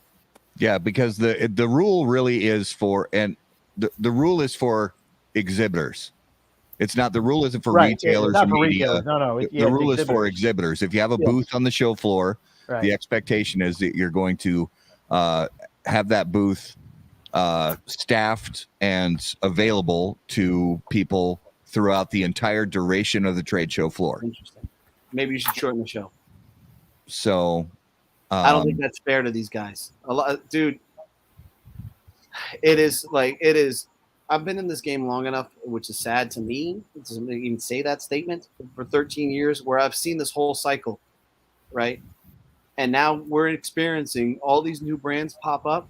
Yeah, because the rule really is for, and the rule is for exhibitors. It's not, the rule isn't for retailers and media. Retailers. No. The rule is for exhibitors. If you have a booth on the show floor, right, the expectation is that you're going to have that booth staffed and available to people throughout the entire duration of the trade show floor. Interesting. Maybe you should shorten the show. So I don't think that's fair to these guys. Dude, it is. I've been in this game long enough, which is sad to me to even say that statement, for 13 years, where I've seen this whole cycle, right? And now we're experiencing all these new brands pop up.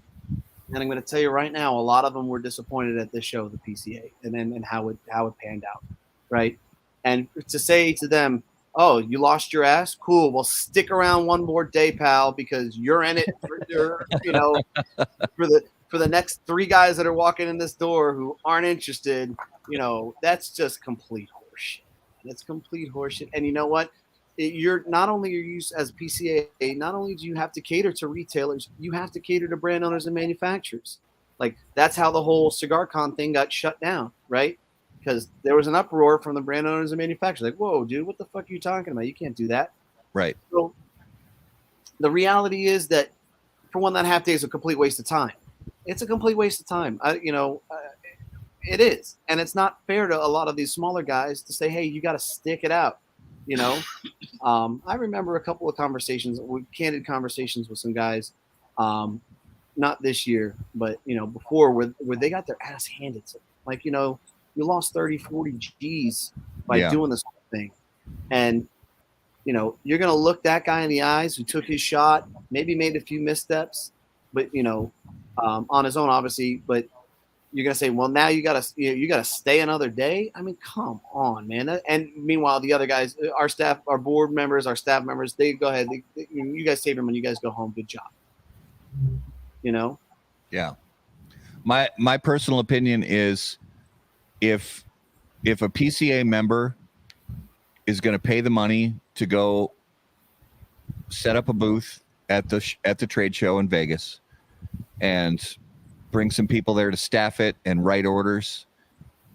And I'm going to tell you right now, a lot of them were disappointed at this show, the PCA, and how it panned out, right? And to say to them, oh, you lost your ass? Cool. Well, stick around one more day, pal, because you're in it for for the next 3 guys that are walking in this door who aren't interested. That's just complete horseshit. That's complete horseshit. And you know what? You're not only are you as PCA, not only do you have to cater to retailers, you have to cater to brand owners and manufacturers. Like, that's how the whole Cigar Con thing got shut down, right? Because there was an uproar from the brand owners and manufacturers. Like, whoa, dude, what the fuck are you talking about? You can't do that. Right. So the reality is that for one, that half day is a complete waste of time. It's a complete waste of time. It is. And it's not fair to a lot of these smaller guys to say, hey, you got to stick it out. I remember a couple of candid conversations with some guys, not this year, but, before where they got their ass handed to them. Like, you lost 30, 40 G's by doing this whole thing. And, you're going to look that guy in the eyes who took his shot, maybe made a few missteps, but, on his own, obviously, but you're going to say, well, now you got to stay another day. I mean, come on, man. And meanwhile, the other guys, our staff, our board members, our staff members, they go ahead. You guys save them when you guys go home. Good job. Yeah. My personal opinion is if a PCA member is going to pay the money to go set up a booth at the trade show in Vegas and bring some people there to staff it and write orders,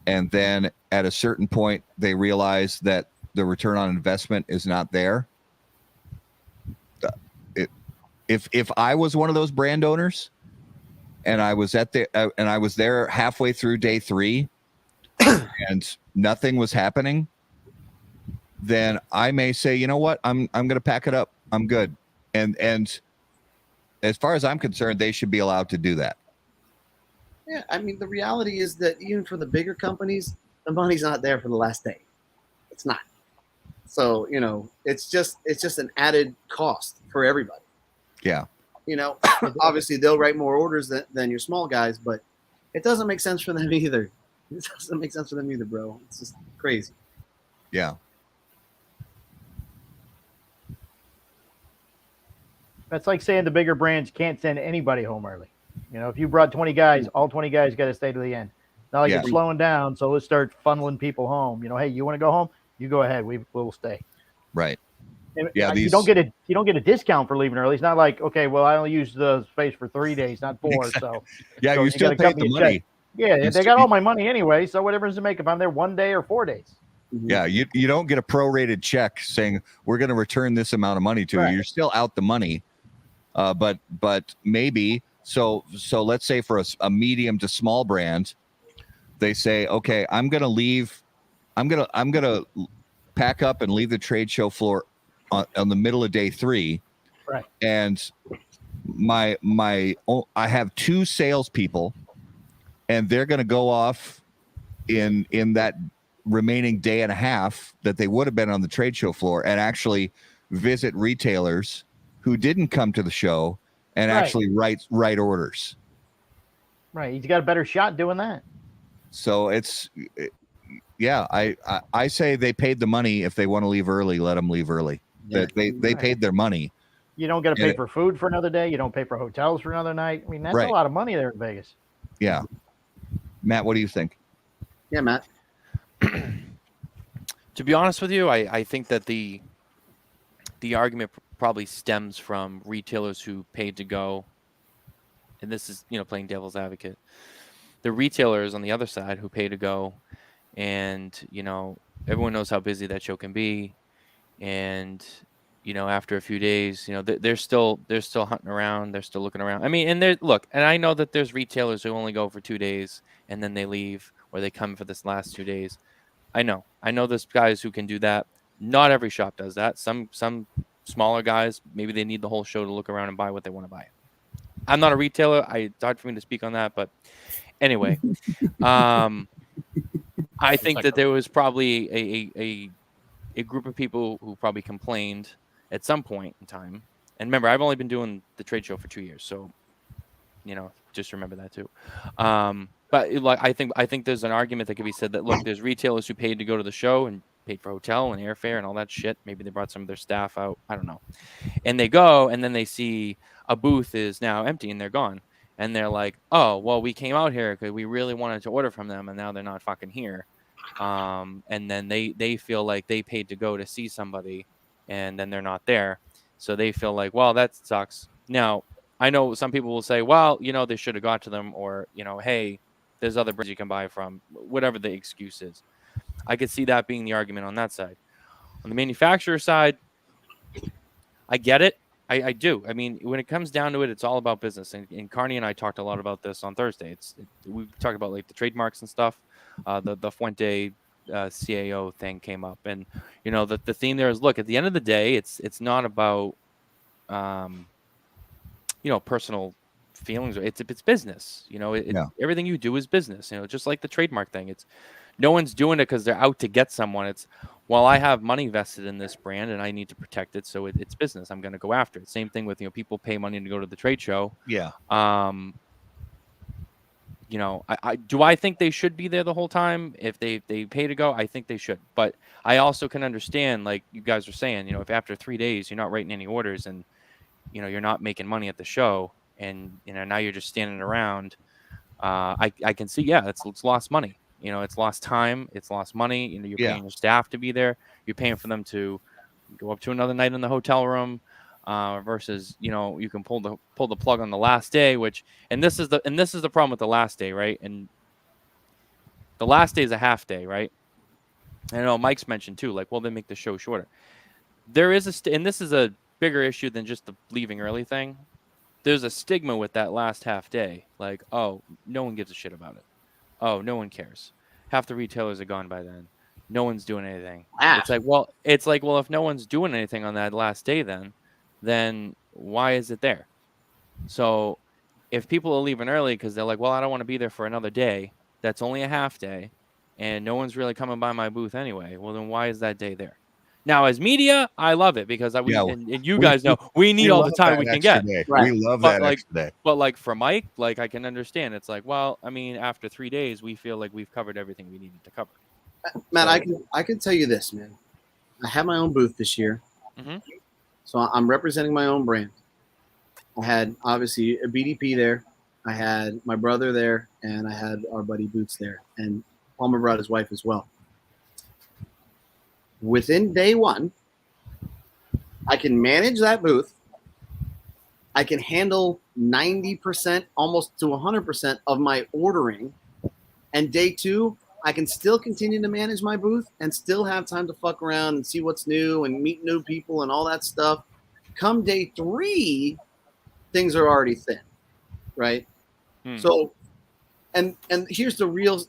and then at a certain point they realize that the return on investment is not there. If I was one of those brand owners and I was there halfway through day 3 and nothing was happening, then I may say, you know what, I'm going to pack it up. I'm good. And as far as I'm concerned, they should be allowed to do that. Yeah, I mean, the reality is that even for the bigger companies, the money's not there for the last day. It's not. So, it's just an added cost for everybody. Yeah. Obviously they'll write more orders than your small guys, but it doesn't make sense for them either. It doesn't make sense for them either, bro. It's just crazy. Yeah. That's like saying the bigger brands can't send anybody home early. If you brought 20 guys, all 20 guys got to stay to the end. Not like it's slowing down, so let's start funneling people home. Hey, you want to go home? You go ahead. We'll stay. Right. And you don't get a discount for leaving early. It's not like, okay, well, I only used the space for 3 days, not 4. So yeah, you still paid the money. Check. Yeah, they got all my money anyway. So whatever does it make if I'm there 1 day or 4 days? Yeah, you don't get a prorated check saying we're going to return this amount of money to you. You're still out the money, but maybe so. Let's say for a medium to small brand, they say, okay, I'm going to leave. I'm gonna pack up and leave the trade show floor on the middle of day 3, right? And I have 2 salespeople, and they're going to go off in that remaining day and a half that they would have been on the trade show floor and actually visit retailers who didn't come to the show and actually write orders. Right, he's got a better shot doing that. So I say they paid the money. If they want to leave early, let them leave early. Yeah. They paid their money. You don't got to pay for food for another day. You don't pay for hotels for another night. I mean, that's a lot of money there in Vegas. Yeah. Matt, what do you think? Yeah, Matt. To be honest with you, I think that the argument probably stems from retailers who paid to go, and this is, playing devil's advocate. The retailers on the other side who pay to go, and, everyone knows how busy that show can be. And, after a few days, they're still hunting around. They're still looking around. I mean, and I know that there's retailers who only go for 2 days and then they leave, or they come for this last 2 days. I know there's guys who can do that. Not every shop does that. Some smaller guys, maybe they need the whole show to look around and buy what they want to buy. I'm not a retailer. It's hard for me to speak on that, but anyway, I think that there was probably a group of people who probably complained at some point in time. And remember, I've only been doing the trade show for 2 years, so just remember that too. But I think there's an argument that could be said that, look, there's retailers who paid to go to the show, and paid for hotel and airfare and all that shit. Maybe they brought some of their staff out. I don't know. And they go, and then they see a booth is now empty and they're gone. And they're like, oh, well, we came out here because we really wanted to order from them, and now they're not fucking here. And then they feel like they paid to go to see somebody, and then they're not there. So they feel like, well, that sucks. Now, I know some people will say, well, they should have got to them, or, hey, there's other brands you can buy from, whatever the excuse is. I could see that being the argument on that side. On the manufacturer side, I get it. I do. I mean, when it comes down to it, it's all about business. And Carney and I talked a lot about this on Thursday. We talked about like the trademarks and stuff. The Fuente CAO thing came up, and the theme there is, look, at the end of the day, it's not about personal feelings. It's business. Everything you do is business. Just like the trademark thing. It's no one's doing it because they're out to get someone. It's, well, I have money vested in this brand and I need to protect it, so it's business. I'm going to go after it. Same thing with people pay money to go to the trade show. Yeah. I think they should be there the whole time. If they pay to go, I think they should. But I also can understand, like you guys are saying, if after 3 days you're not writing any orders and you're not making money at the show, and now you're just standing around, I can see, it's lost money. It's lost time, it's lost money. You're paying your staff to be there. You're paying for them to go up to another night in the hotel room, versus you can pull the plug on the last day. And this is the problem with the last day, right? And the last day is a half day, right? I know Mike's mentioned too, like, well, they make the show shorter. There is and this is a bigger issue than just the leaving early thing. There's a stigma with that last half day, like, oh, no one gives a shit about it. Oh, no one cares. Half the retailers are gone by then. No one's doing anything. It's like, well, if no one's doing anything on that last day, then why is it there? So if people are leaving early because they're like, well, I don't want to be there for another day, that's only a half day, and no one's really coming by my booth anyway, well, then why is that day there? Now, as media, I love it because and you guys know we need all the time we can get. Right. We love that extra day. But like for Mike, like I can understand. It's like, well, I mean, after 3 days, we feel like we've covered everything we needed to cover. Matt, I can tell you this, man. I have my own booth this year, so I'm representing my own brand. I had obviously a BDP there. I had my brother there, and I had our buddy Boots there, and Palmer brought his wife as well. Within day one, I can manage that booth. I can handle 90%, almost to 100% of my ordering. And day two, I can still continue to manage my booth and still have time to fuck around and see what's new and meet new people and all that stuff. Come day three, things are already thin, right? So, and here's the really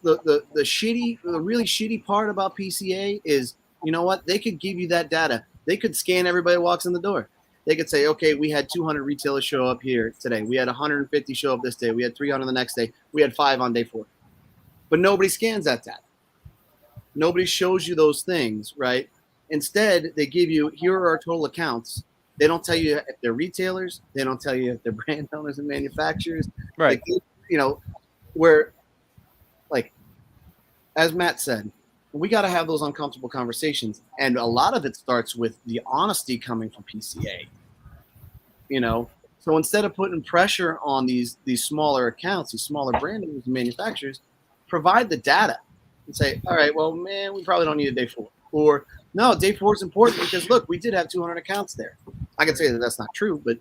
shitty part about PCA is, you know what? They could give you that data. They could scan everybody who walks in the door. They could say, okay, we had 200 retailers show up here today. We had 150 show up this day. We had 300 the next day. We had 5 on day 4. But nobody scans that data. Nobody shows you those things, right? Instead, they give you, here are our total accounts. They don't tell you if they're retailers. They don't tell you if they're brand owners and manufacturers. Right. Like, where, like, as Matt said, we got to have those uncomfortable conversations. And a lot of it starts with the honesty coming from PCA. So instead of putting pressure on these smaller accounts, these smaller brand owners and manufacturers, provide the data and say, all right, well, man, we probably don't need a day 4. Or, no, day 4 is important because, look, we did have 200 accounts there. I can say that that's not true, but,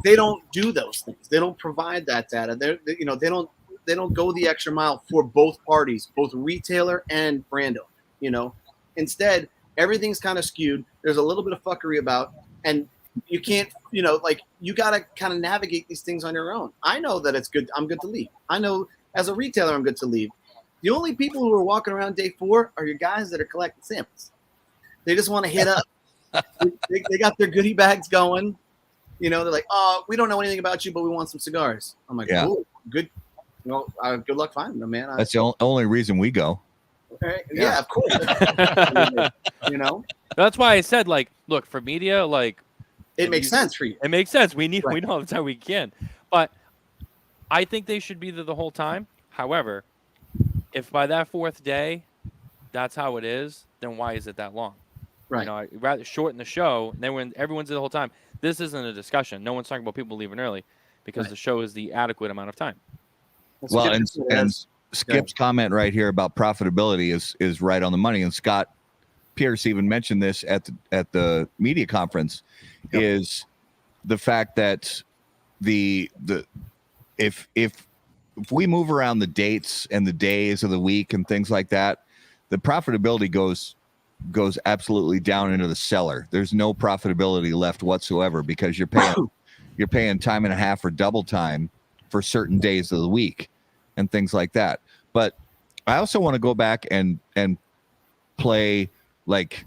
they don't do those things. They don't provide that data. They don't go the extra mile for both parties, both retailer and brand owner. Instead, everything's kind of skewed. There's a little bit of fuckery about, and you can't, you got to kind of navigate these things on your own. I know that it's good. I'm good to leave. I know as a retailer, I'm good to leave. The only people who are walking around day 4 are your guys that are collecting samples. They just want to hit up. They got their goodie bags going. They're like, oh, we don't know anything about you, but we want some cigars. I'm like, cool, good. Well, good luck finding them, man. That's the only reason we go. Right? Yeah, of course. That's why I said, like, look, for media, like, it makes sense for you. It makes sense. We know all the time we can. But I think they should be there the whole time. However, if by that 4th day that's how it is, then why is it that long? Right. You know, I'd rather shorten the show. And then when everyone's there the whole time, this isn't a discussion. No one's talking about people leaving early because Right. the show is the adequate amount of time. Let's Well, get and into it as- Skip's comment right here about profitability is right on the money. And Scott Pierce even mentioned this at the media conference, Yep. is the fact that if we move around the dates and the days of the week and things like that, the profitability goes absolutely down into the cellar. There's no profitability left whatsoever because you're paying time and a half or double time for certain days of the week and things like that. But I also want to go back and play, like,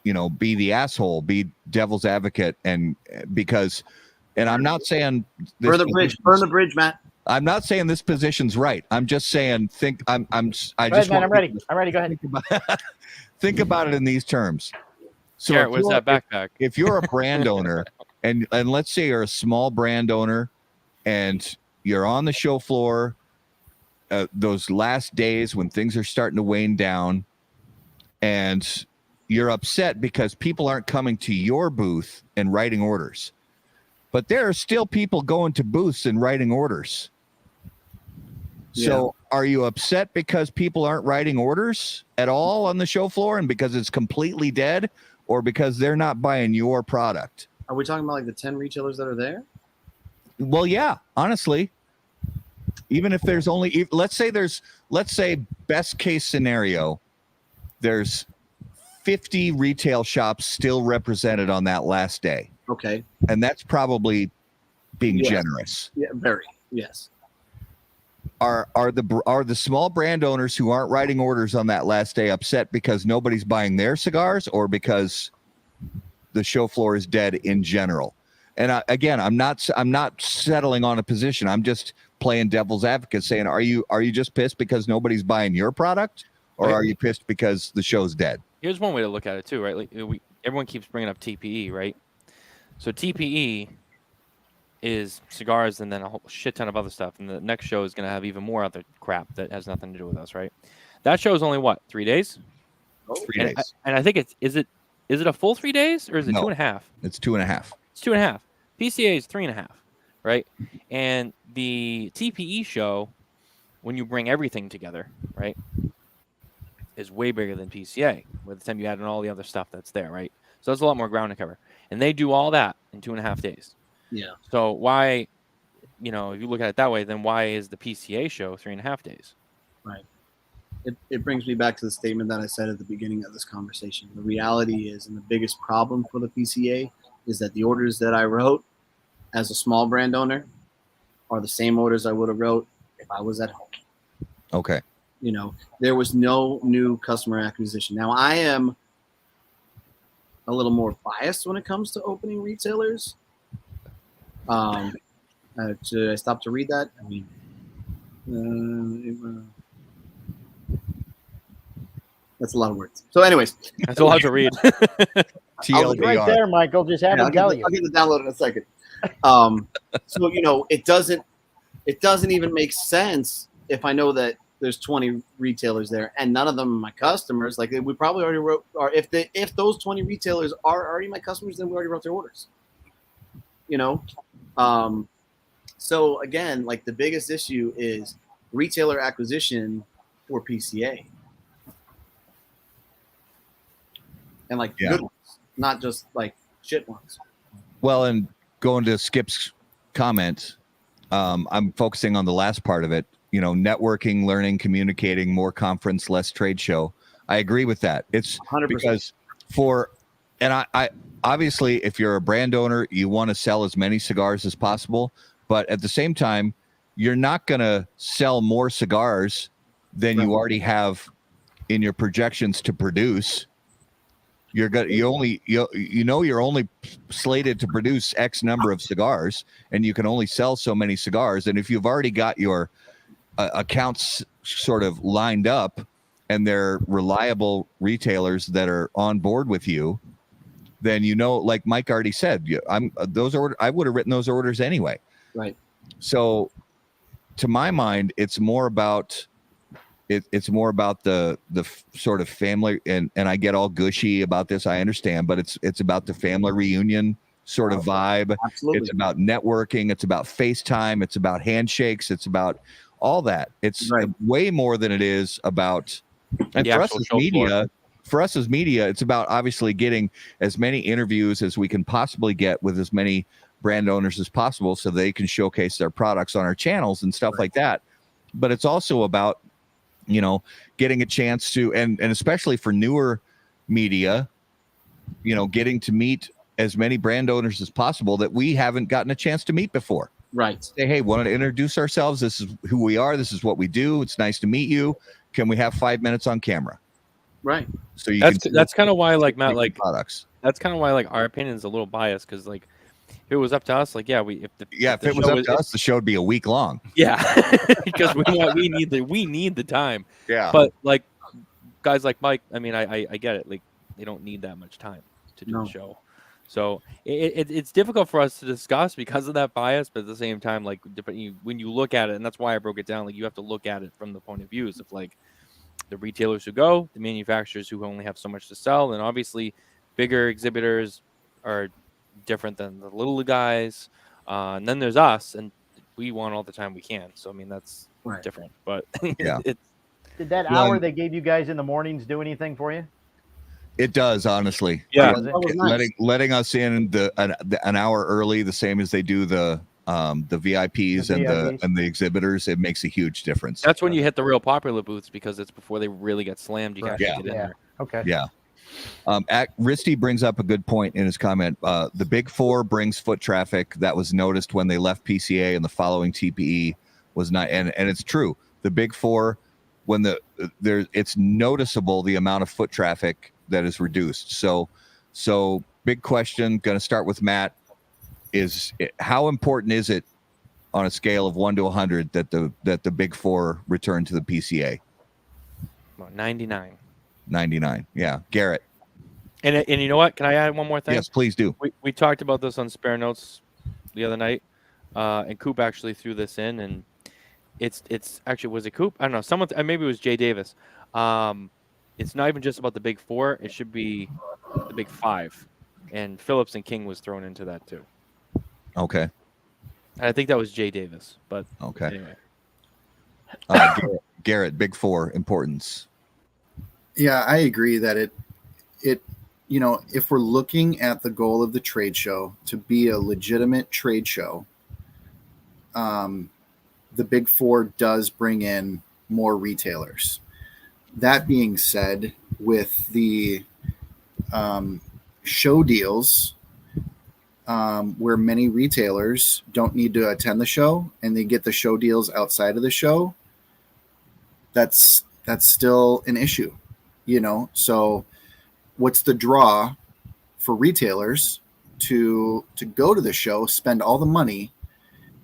you know, be the asshole, be devil's advocate, and because, and I'm not saying burn the bridge, Matt. I'm not saying this position's right. I'm just saying I Go just ahead, man. want I'm ready. I'm ready. Go ahead. think about it in these terms. So Garrett, where's that backpack? if you're a brand owner and let's say you're a small brand owner and you're on the show floor, those last days when things are starting to wane down, and you're upset because people aren't coming to your booth and writing orders, but there are still people going to booths and writing orders. So are you upset because people aren't writing orders at all on the show floor and because it's completely dead, or because they're not buying your product? Are we talking about like the 10 retailers that are there? Well, yeah, honestly, even if there's only, let's say best case scenario, there's 50 retail shops still represented on that last day. Okay. And that's probably being Yes. generous. Yeah, very. Yes. Are the small brand owners who aren't writing orders on that last day upset because nobody's buying their cigars, or because the show floor is dead in general? And again, I'm not settling on a position. I'm just playing devil's advocate, saying, are you just pissed because nobody's buying your product, or Right. are you pissed because the show's dead? Here's one way to look at it too, right? Like everyone keeps bringing up TPE, right? So TPE is cigars and then a whole shit ton of other stuff, and the next show is going to have even more other crap that has nothing to do with us, right? That show is only what, 3 days? 3 days. And I think is it a full 3 days, or is it No. 2.5? It's 2.5. It's 2.5. PCA is 3.5, right? And the TPE show, when you bring everything together, right, is way bigger than PCA. By the time you add in all the other stuff that's there, right? So that's a lot more ground to cover, and they do all that in 2.5 days. Yeah. So why, if you look at it that way, then why is the PCA show 3.5 days? Right. It brings me back to the statement that I said at the beginning of this conversation. The reality is, and the biggest problem for the PCA is that the orders that I wrote as a small brand owner are the same orders I would have wrote if I was at home. Okay. There was no new customer acquisition. Now, I am a little more biased when it comes to opening retailers. Should I stop to read that? I mean, that's a lot of words. So anyways. That's a lot to read. TLDR. Right there, Michael. Just have him tell you. I'll get the download in a second. So, it doesn't even make sense if I know that there's 20 retailers there and none of them are my customers. Like, we probably already wrote, or if those 20 retailers are already my customers, then we already wrote their orders. So again, like, the biggest issue is retailer acquisition for PCA. And good ones, not just like shit ones. Well, and going to Skip's comment, I'm focusing on the last part of it. Networking, learning, communicating, more conference, less trade show. I agree with that. It's 100%. because I obviously, if you're a brand owner, you want to sell as many cigars as possible, but at the same time, you're not going to sell more cigars than you already have in your projections to produce. You're only slated to produce X number of cigars, and you can only sell so many cigars. And if you've already got your accounts sort of lined up and they're reliable retailers that are on board with you, then like Mike already said, I would have written those orders anyway. Right. So to my mind, it's more about it's more about the sort of family, and I get all gushy about this, I understand, but it's about the family reunion sort of vibe. Absolutely. It's about networking, it's about FaceTime, it's about handshakes, it's about all that. It's Right. way more than it is about, and The for us actual as show media, it's about obviously getting as many interviews as we can possibly get with as many brand owners as possible so they can showcase their products on our channels and stuff like that. But it's also about, you know, getting a chance to, and especially for newer media, you know, getting to meet as many brand owners as possible that we haven't gotten a chance to meet before. Right. Say, hey, wanted to introduce ourselves. This is who we are. This is what we do. It's nice to meet you. Can we have 5 minutes on camera? Right. So you That's kind of why, like, Matt, like, products. that's kind of why, like, our opinion is a little biased, because, like, if it was up to us, like, if it was up to us, the show would be a week long. Yeah, because we need the time. Yeah. But like guys like Mike, I mean, I get it. Like, they don't need that much time to do the show, so it's difficult for us to discuss because of that bias. But at the same time, like, when you look at it, and that's why I broke it down. Like, you have to look at it from the point of views of, like, the retailers who go, the manufacturers who only have so much to sell, and obviously bigger exhibitors are different than the little guys. And then there's us, and we want all the time we can. So I mean, that's different. But yeah, did that hour they gave you guys in the mornings do anything for you? It does, honestly. Yeah, letting us in an hour early, the same as they do the VIPs and the exhibitors, it makes a huge difference. That's when you hit the real popular booths, because it's before they really get slammed. You got to get in there. Okay. Yeah. Risty brings up a good point in his comment. The Big Four brings foot traffic that was noticed when they left PCA, and the following TPE was not. And it's true. The Big Four, when it's noticeable the amount of foot traffic that is reduced. So big question. Going to start with Matt. How important is it on a scale of 1 to 100 that the Big Four return to the PCA? Well, 99. 99. Yeah. Garrett. And you know what? Can I add one more thing? Yes, please do. We talked about this on Spare Notes the other night, and Coop actually threw this in, and it's actually, was it Coop? I don't know. Someone, maybe it was Jay Davis. It's not even just about the Big Four. It should be the Big Five, and Phillips and King was thrown into that too. Okay. And I think that was Jay Davis, but okay. Anyway. Garrett, Big Four importance. Yeah, I agree that it, you know, if we're looking at the goal of the trade show to be a legitimate trade show, the Big Four does bring in more retailers. That being said, with the show deals, where many retailers don't need to attend the show and they get the show deals outside of the show, that's still an issue, you know. So what's the draw for retailers to go to the show, spend all the money,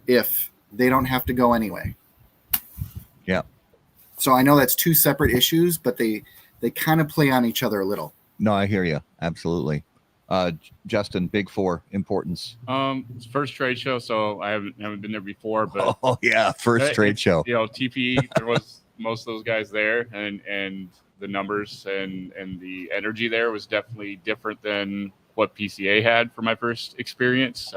if they don't have to go anyway? Yeah. So I know that's two separate issues, but they kind of play on each other a little. No, I hear you. Absolutely. Justin, Big Four importance. It's first trade show, so I haven't been there before, but first trade show. You know, TPE, there was most of those guys there, and the numbers and the energy there was definitely different than what PCA had for my first experience.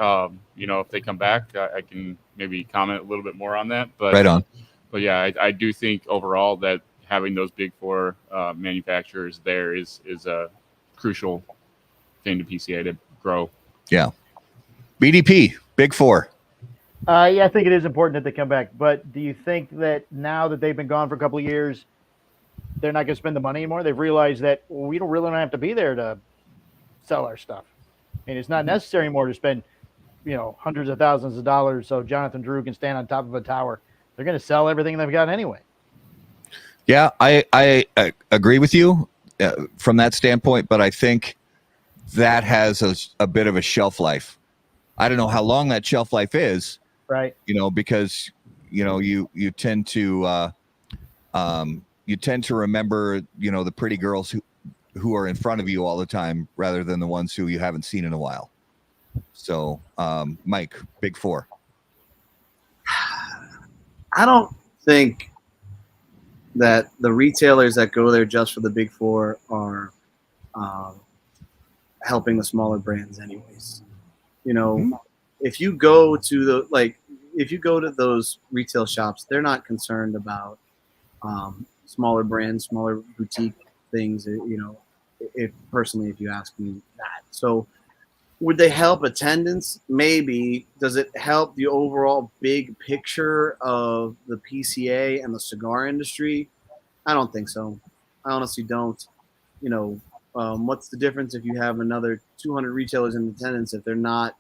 You know, if they come back, I can maybe comment a little bit more on that. But right on. But yeah, I do think overall that having those Big Four manufacturers there is a crucial thing to PCA to grow. Yeah. BDP, Big Four. Yeah, I think it is important that they come back. But do you think that now that they've been gone for a couple of years, they're not going to spend the money anymore? They've realized that we don't really have to be there to sell our stuff. I mean, it's not necessary anymore to spend, you know, hundreds of thousands of dollars so Jonathan Drew can stand on top of a tower. They're going to sell everything they've got anyway. Yeah, I agree with you from that standpoint, but I think that has a bit of a shelf life. I don't know how long that shelf life is, right? You know, because you know you tend to remember, you know, the pretty girls who are in front of you all the time rather than the ones who you haven't seen in a while. So, Mike, Big Four. I don't think that the retailers that go there just for the big four are helping the smaller brands anyways. You know, if you go to those retail shops, they're not concerned about smaller brands, smaller boutique things. You know, if you ask me that. So would they help attendance? Maybe. Does it help the overall big picture of the PCA and the cigar industry? I don't think so. I honestly don't. You know, what's the difference if you have another 200 retailers in attendance if they're not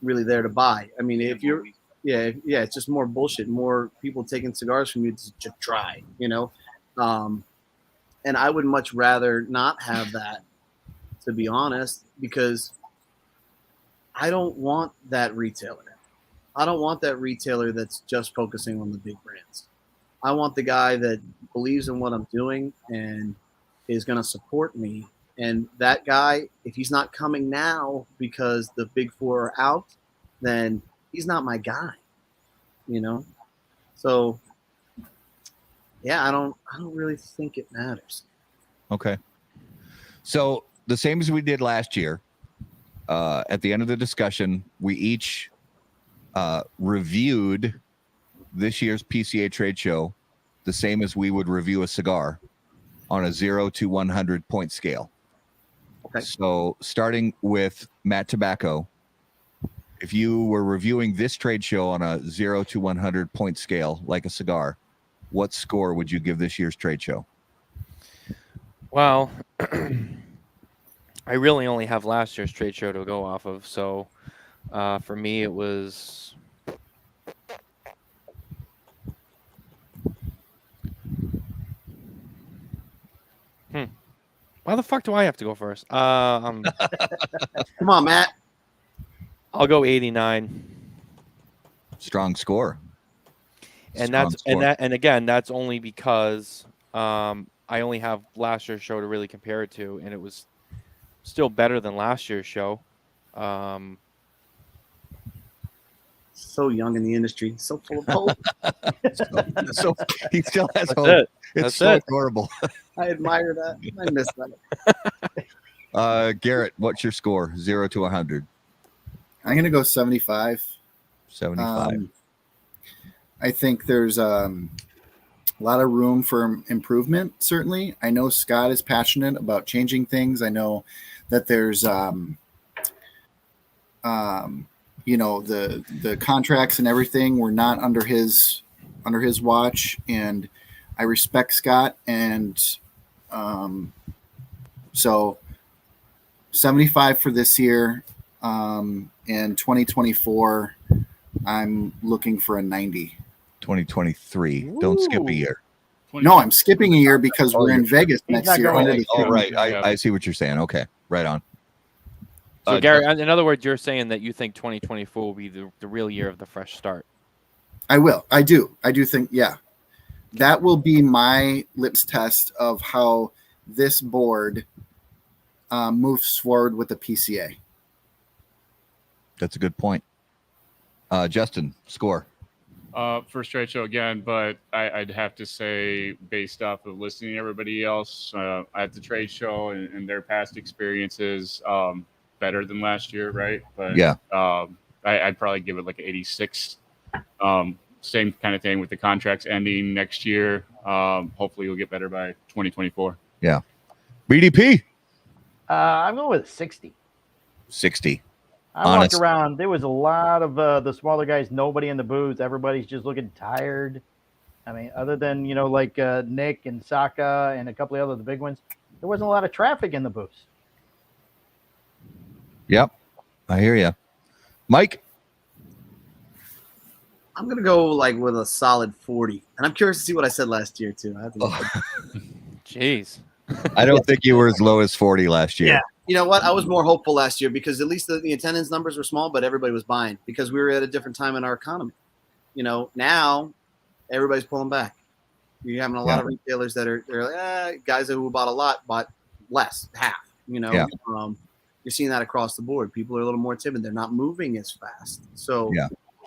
really there to buy? I mean, if you're, it's just more bullshit. More people taking cigars from you to try, you know? And I would much rather not have that, to be honest, because I don't want that retailer. I don't want that retailer that's just focusing on the big brands. I want the guy that believes in what I'm doing and is going to support me. And that guy, if he's not coming now because the big four are out, then he's not my guy, you know? So yeah, I don't really think it matters. Okay. So the same as we did last year, at the end of the discussion, we each reviewed this year's PCA trade show the same as we would review a cigar on a 0 to 100 point scale. Okay. So starting with Matt Tobacco, if you were reviewing this trade show on a 0 to 100 point scale, like a cigar, what score would you give this year's trade show? Well, I really only have last year's trade show to go off of. So for me, it was why the fuck do I have to go first? Come on, Matt. I'll go 89. Strong score. And again, that's only because I only have last year's show to really compare it to, and it was still better than last year's show. So young in the industry, so full of hope. so he still has That's hope. it. It's That's so it. adorable. I admire that. I miss that. Garrett, what's your score? 0 to 100. I'm going to go 75. 75. I think there's a lot of room for improvement, certainly. I know Scott is passionate about changing things. I know that there's, you know, the contracts and everything were not under his watch, and I respect Scott. And so 75 for this year, and 2024, I'm looking for a 90. 2023. Don't skip a year. No, I'm skipping a year because we're in Vegas He's next not year. going under next the year. Oh, right. I see what you're saying. Okay. Right on. So, Gary, in other words, you're saying that you think 2024 will be the real year of the fresh start. I will. I do think, yeah. That will be my lips test of how this board moves forward with the PCA. That's a good point. Justin, score. First trade show again, but I'd have to say, based off of listening to everybody else at the trade show and their past experiences, better than last year, right? But Yeah. I'd probably give it like an 86. Same kind of thing with the contracts ending next year. Hopefully we'll get better by 2024. Yeah. BDP. I'm going with 60. 60. I walked Honest. around. There was a lot of the smaller guys. Nobody in the booth. Everybody's just looking tired. I mean, other than like Nick and Saka and a couple of the big ones, there wasn't a lot of traffic in the booths. Yep. I hear you. Mike. I'm gonna go like with a solid 40, and I'm curious to see what I said last year too. I have to look at Jeez. I don't think you were as low as 40 last year. Yeah. You know what? I was more hopeful last year because at least the attendance numbers were small, but everybody was buying because we were at a different time in our economy. Now everybody's pulling back. You're having a lot of retailers that are like, guys who bought a lot bought less, half. You're seeing that across the board. People are a little more timid. They're not moving as fast. So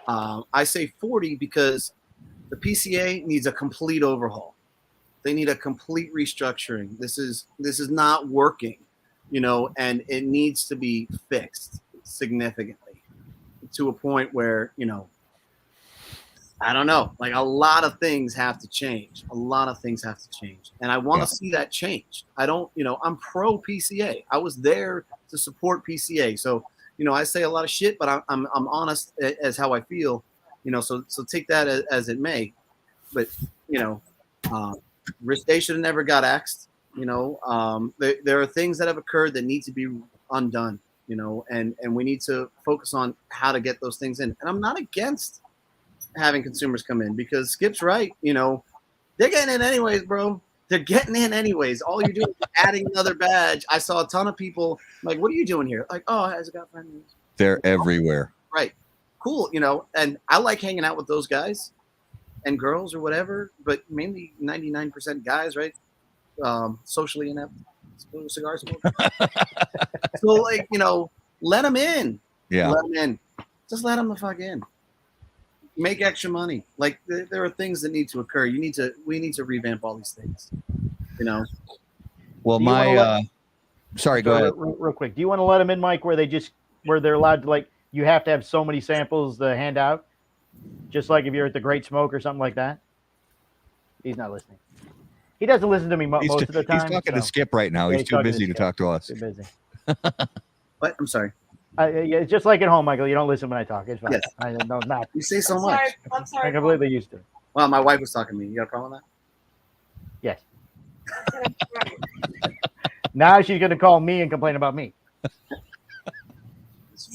I say 40 because The PCA needs a complete overhaul. They need a complete restructuring. This is not working, and it needs to be fixed significantly to a point where, I don't know, like a lot of things have to change. A lot of things have to change. And I want to see that change. I don't, I'm pro PCA. I was there to support PCA. So, I say a lot of shit, but I'm honest as how I feel, so take that as it may. But, Rich Day should have never got axed. There are things that have occurred that need to be undone, and we need to focus on how to get those things in. And I'm not against having consumers come in, because Skip's right. They're getting in anyways, bro. They're getting in anyways. All you're doing is adding another badge. I saw a ton of people like, what are you doing here? Like, oh, has it got friends? They're everywhere. Right. Cool. And I like hanging out with those guys and girls or whatever, but mainly 99% guys, right? Socially inept cigar smoke. So like, let them in. Yeah. Let them in. Just let them the fuck in. Make extra money. Like there are things that need to occur. We need to revamp all these things. Well, sorry, go ahead. Real quick. Do you want to let them in, Mike, where they're allowed to, like, you have to have so many samples to hand out? Just like if you're at the Great Smoke or something like that? He's not listening. He doesn't listen to me most of the time. He's talking to Skip right now. Yeah, he's too busy to talk to us. Too busy. What? I'm sorry. Yeah, it's just like at home, Michael. You don't listen when I talk. It's fine. Yes. I know not. You say so much. I'm sorry. I'm completely used to it. Well, my wife was talking to me. You got a problem with Yes. Now she's going to call me and complain about me.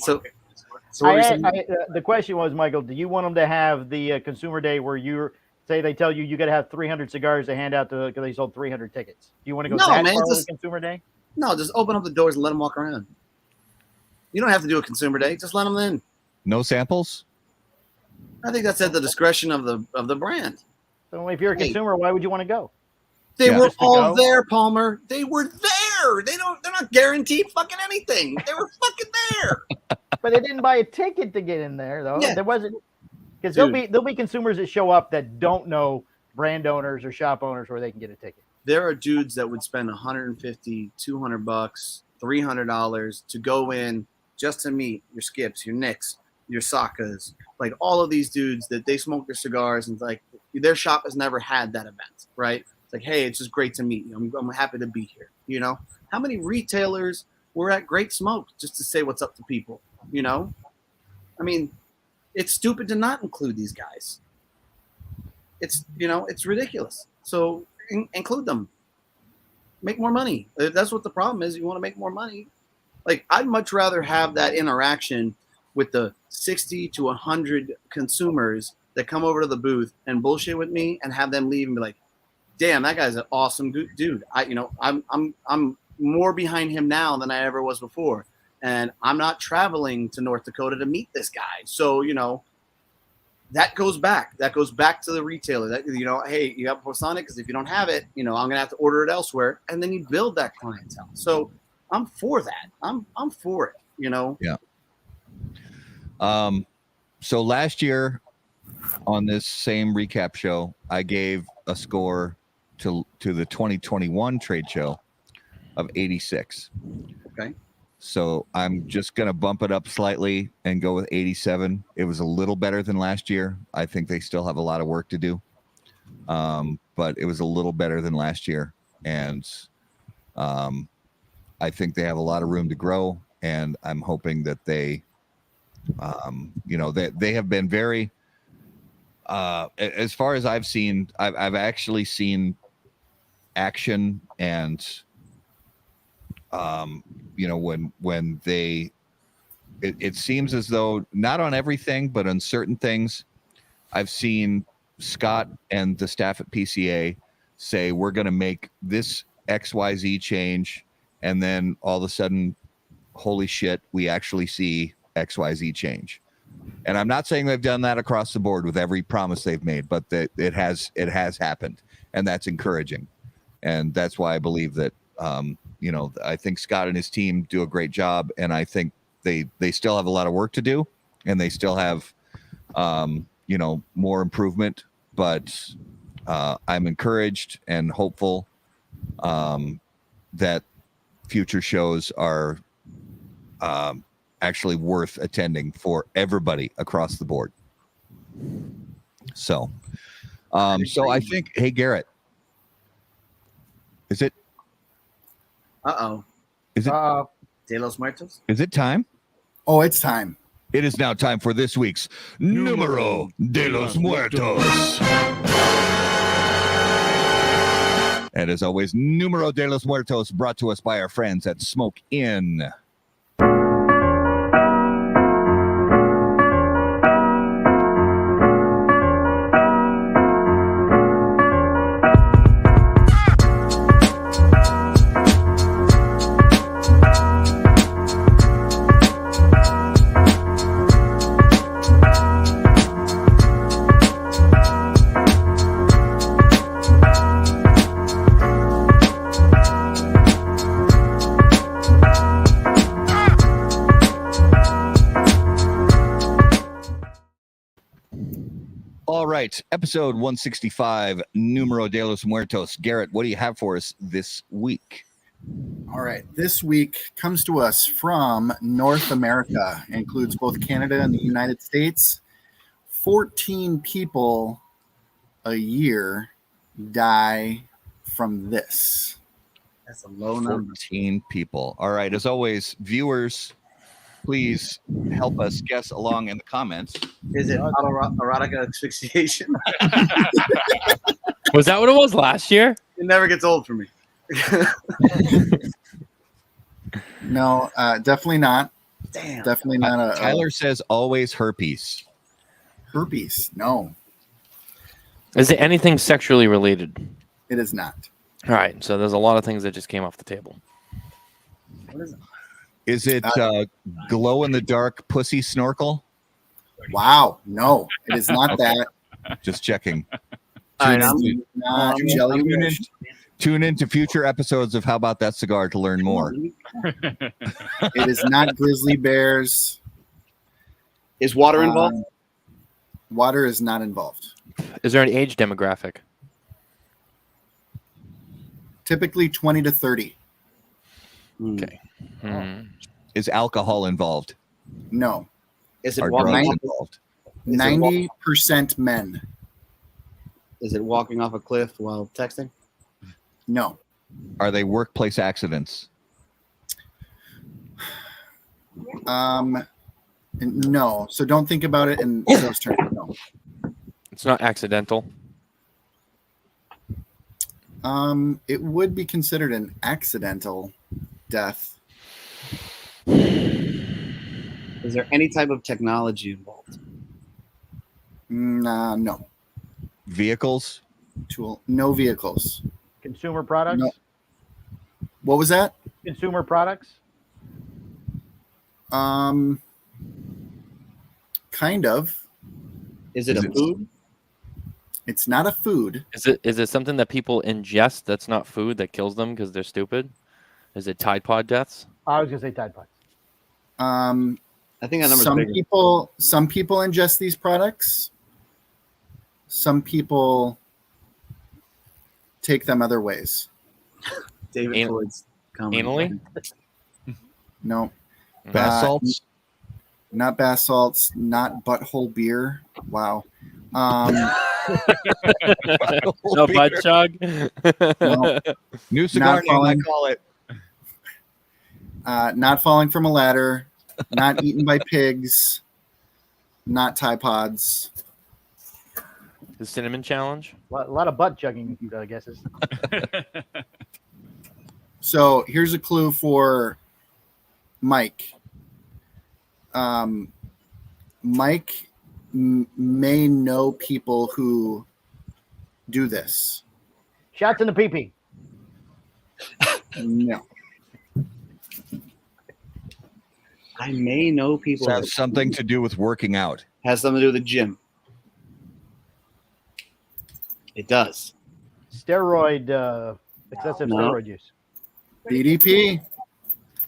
that? So what were you saying? The question was, Michael, do you want them to have the consumer day where they tell you got to have 300 cigars to hand out because they sold 300 tickets? Do you want to go that far with consumer day? No, just open up the doors and let them walk around. You don't have to do a consumer day. Just let them in. No samples? I think that's at the discretion of the brand. So if you're a consumer, why would you want to go? They were Just to all go? there, Palmer. They were there. They're not guaranteed fucking anything. They were fucking there. But they didn't buy a ticket to get in there, though. Yeah. There wasn't, because there'll be consumers that show up that don't know brand owners or shop owners where they can get a ticket. There are dudes that would spend $150, $200, $300 to go in just to meet your Skips, your Nicks, your Sakas, like all of these dudes that they smoke their cigars, and like their shop has never had that event, right? It's like, hey, it's just great to meet you. I'm happy to be here. How many retailers were at Great Smoke just to say what's up to people? I mean, it's stupid to not include these guys. It's ridiculous. So include them. Make more money. If that's what the problem is, you want to make more money. Like, I'd much rather have that interaction with the 60 to 100 consumers that come over to the booth and bullshit with me and have them leave and be like, damn, that guy's an awesome dude. I'm more behind him now than I ever was before. And I'm not traveling to North Dakota to meet this guy. So, that goes back. That goes back to the retailer. That, hey, you have Sonic, because if you don't have it, I'm going to have to order it elsewhere. And then you build that clientele. So I'm for that. I'm for it, Yeah. So last year on this same recap show, I gave a score to the 2021 trade show of 86. Okay. So I'm just going to bump it up slightly and go with 87. It was a little better than last year. I think they still have a lot of work to do. But it was a little better than last year. And I think they have a lot of room to grow. And I'm hoping that they have been very, as far as I've seen, I've actually seen action and, when it seems as though not on everything, but on certain things, I've seen Scott and the staff at PCA say, we're going to make this XYZ change. And then all of a sudden, holy shit, we actually see XYZ change. And I'm not saying they've done that across the board with every promise they've made, but that it has happened, and that's encouraging. And that's why I believe that, I think Scott and his team do a great job, and I think they still have a lot of work to do, and they still have, more improvement but I'm encouraged and hopeful that future shows are actually worth attending for everybody across the board. So, I think, hey, Garrett, is it Uh-oh. Is it- De los Muertos? is it time? Oh, it's time. It is now time for this week's Numero de los Muertos. And as always, Numero de los Muertos brought to us by our friends at Smoke Inn. All right, episode 165, Numero de los Muertos. Garrett, what do you have for us this week? All right. This week comes to us from North America. It includes both Canada and the United States. 14 people a year die from this. That's a low number. 14 people. All right, as always, viewers, please help us guess along in the comments. Is it autoerotic asphyxiation? Was that what it was last year? It never gets old for me. No, definitely not. Damn. Definitely not a Tyler says always herpes. herpes. No, Is it anything sexually related? it is not. All right, so there's a lot of things that just came off the table. What is it? Is it glow in the dark pussy snorkel? Wow. No, it is not that. Just checking. All right, It's not jellyfish. Tune into future episodes of How About That Cigar to learn more. It is not grizzly bears. Is water involved? Water is not involved. Is there an age demographic? Typically 20 to 30. Okay. Hmm. Is alcohol involved? No. Is it Are walking? drugs Off, involved? 90% men. is it walking off a cliff while texting? No. Are they workplace accidents? No. So don't think about it in those terms. No. It's not accidental. It would be considered an accidental death. Is there any type of technology involved? No. Vehicles? No vehicles. Consumer products. No. What was that? Consumer products. Kind of. Is it Is a it- food? It's not a food. Is it something that people ingest that's not food that kills them because they're stupid? Is it Tide Pod deaths? I was gonna say Tide Pods. I think that number's Some bigger. people ingest these products. Some people take them other ways. David Anal- Floyd's comment. Anally? No, Bath salts? not bath salts, not butthole beer. Wow. No butt chug. No, New cigar Not name, I falling. call it. not falling from a ladder, not eaten by pigs, not Tide Pods. The cinnamon challenge. A lot of butt chugging guesses. So here's a clue for Mike. Mike may know people who do this. Shots in the pee-pee. No. I may know people. Does it have something to do with working out? Has something to do with the gym. It does. Steroid. Excessive No. steroid use. DDP.